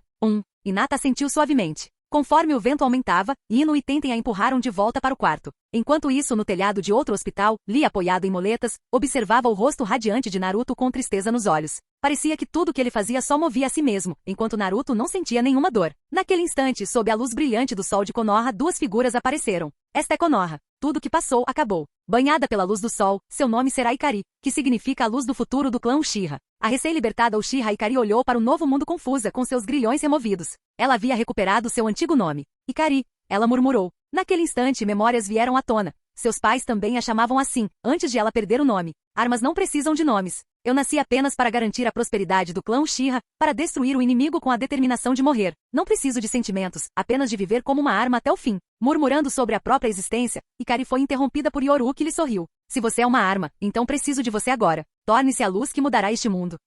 Hinata assentiu suavemente. Conforme o vento aumentava, Ino e Tenten a empurraram de volta para o quarto. Enquanto isso, no telhado de outro hospital, Lee, apoiado em moletas, observava o rosto radiante de Naruto com tristeza nos olhos. Parecia que tudo que ele fazia só movia a si mesmo, enquanto Naruto não sentia nenhuma dor. Naquele instante, sob a luz brilhante do sol de Konoha, duas figuras apareceram. Esta é Konoha. Tudo que passou, acabou. Banhada pela luz do sol, seu nome será Ikari, que significa a luz do futuro do clã Uchiha. A recém-libertada Uchiha Ikari olhou para o novo mundo confusa com seus grilhões removidos. Ela havia recuperado seu antigo nome. Ikari, ela murmurou. Naquele instante, memórias vieram à tona. Seus pais também a chamavam assim, antes de ela perder o nome. Armas não precisam de nomes. Eu nasci apenas para garantir a prosperidade do clã Uchiha, para destruir o inimigo com a determinação de morrer. Não preciso de sentimentos, apenas de viver como uma arma até o fim. Murmurando sobre a própria existência, Ikari foi interrompida por Yoru, que lhe sorriu. Se você é uma arma, então preciso de você agora. Torne-se a luz que mudará este mundo.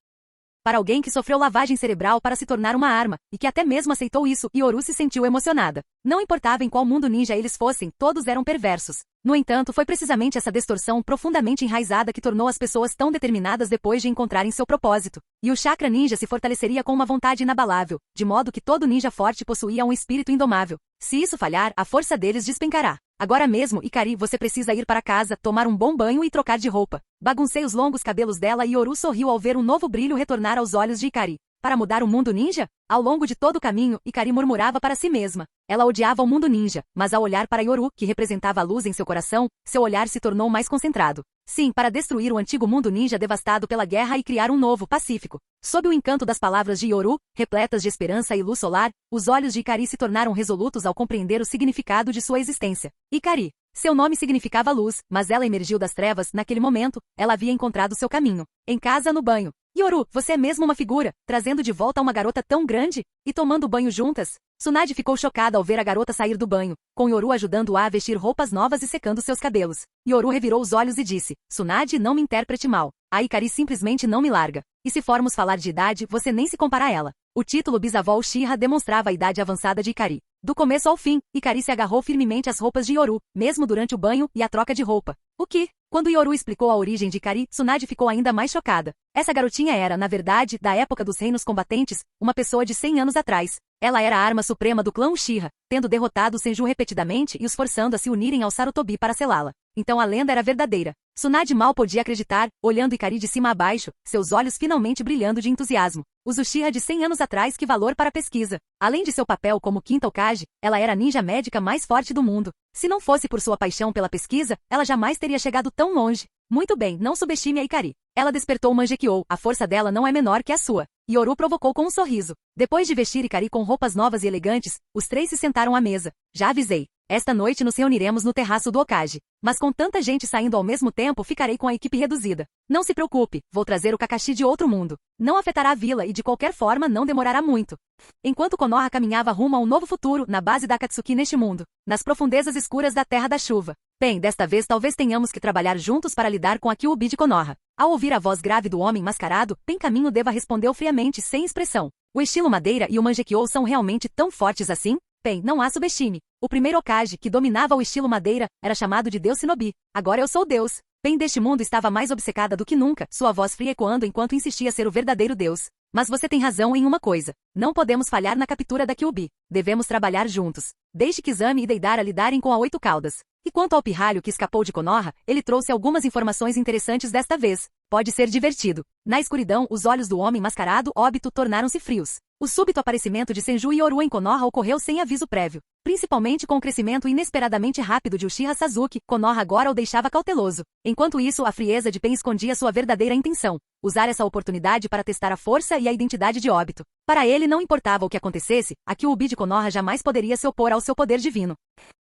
Para alguém que sofreu lavagem cerebral para se tornar uma arma, e que até mesmo aceitou isso, Yoru se sentiu emocionada. Não importava em qual mundo ninja eles fossem, todos eram perversos. No entanto, foi precisamente essa distorção profundamente enraizada que tornou as pessoas tão determinadas depois de encontrarem seu propósito. E o chakra ninja se fortaleceria com uma vontade inabalável, de modo que todo ninja forte possuía um espírito indomável. Se isso falhar, a força deles despencará. Agora mesmo, Ikari, você precisa ir para casa, tomar um bom banho e trocar de roupa. Baguncei os longos cabelos dela e Yoru sorriu ao ver um novo brilho retornar aos olhos de Ikari. Para mudar o mundo ninja? Ao longo de todo o caminho, Ikari murmurava para si mesma. Ela odiava o mundo ninja, mas ao olhar para Yoru, que representava a luz em seu coração, seu olhar se tornou mais concentrado. Sim, para destruir o antigo mundo ninja devastado pela guerra e criar um novo, pacífico. Sob o encanto das palavras de Yoru, repletas de esperança e luz solar, os olhos de Ikari se tornaram resolutos ao compreender o significado de sua existência. Ikari. Seu nome significava luz, mas ela emergiu das trevas, naquele momento, ela havia encontrado seu caminho. Em casa, no banho. Yoru, você é mesmo uma figura, trazendo de volta uma garota tão grande, e tomando banho juntas. Tsunade ficou chocada ao ver a garota sair do banho, com Yoru ajudando-a a vestir roupas novas e secando seus cabelos. Yoru revirou os olhos e disse, Tsunade, não me interprete mal. A Ikari simplesmente não me larga. E se formos falar de idade, você nem se compara a ela. O título bisavó Uchiha demonstrava a idade avançada de Ikari. Do começo ao fim, Ikari se agarrou firmemente às roupas de Yoru, mesmo durante o banho e a troca de roupa. O que? Quando Yoru explicou a origem de Ikari, Tsunade ficou ainda mais chocada. Essa garotinha era, na verdade, da época dos reinos combatentes, uma pessoa de 100 anos atrás. Ela era a arma suprema do clã Uchiha, tendo derrotado Senju repetidamente e os forçando a se unirem ao Sarutobi para selá-la. Então a lenda era verdadeira. Tsunade mal podia acreditar, olhando Ikari de cima a baixo, seus olhos finalmente brilhando de entusiasmo. Os Uchiha de 100 anos atrás, que valor para a pesquisa. Além de seu papel como quinta Hokage, ela era a ninja médica mais forte do mundo. Se não fosse por sua paixão pela pesquisa, ela jamais teria chegado tão longe. Muito bem, não subestime a Ikari. Ela despertou o Mangekyou, a força dela não é menor que a sua. Yoru provocou com um sorriso. Depois de vestir Ikari com roupas novas e elegantes, os três se sentaram à mesa. Já avisei. Esta noite nos reuniremos no terraço do Hokage. Mas com tanta gente saindo ao mesmo tempo, ficarei com a equipe reduzida. Não se preocupe, vou trazer o Kakashi de outro mundo. Não afetará a vila e de qualquer forma não demorará muito. Enquanto Konoha caminhava rumo a um novo futuro, na base da Akatsuki neste mundo, nas profundezas escuras da Terra da Chuva. Bem, desta vez talvez tenhamos que trabalhar juntos para lidar com a Kyuubi de Konoha. Ao ouvir a voz grave do homem mascarado, Pencaminho Deva respondeu friamente, sem expressão. O estilo Madeira e o Mangekyou são realmente tão fortes assim? Bem, não há subestime. O primeiro Hokage, que dominava o estilo Madeira, era chamado de Deus Shinobi. Agora eu sou Deus. Bem deste mundo estava mais obcecada do que nunca, sua voz fria ecoando enquanto insistia ser o verdadeiro Deus. Mas você tem razão em uma coisa. Não podemos falhar na captura da Kyuubi. Devemos trabalhar juntos. Deixe Kizami e Deidara lidarem com a Oito Caudas. E quanto ao pirralho que escapou de Konoha, ele trouxe algumas informações interessantes desta vez. Pode ser divertido. Na escuridão, os olhos do homem mascarado óbito tornaram-se frios. O súbito aparecimento de Senju e Yoru em Konoha ocorreu sem aviso prévio. Principalmente com o crescimento inesperadamente rápido de Uchiha Sasuke, Konoha agora o deixava cauteloso. Enquanto isso, a frieza de Pen escondia sua verdadeira intenção. Usar essa oportunidade para testar a força e a identidade de óbito. Para ele não importava o que acontecesse, a Kyuubi de Konoha jamais poderia se opor ao seu poder divino.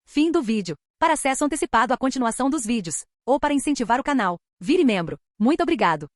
Fim do vídeo. Para acesso antecipado à continuação dos vídeos, ou para incentivar o canal, vire membro. Muito obrigado.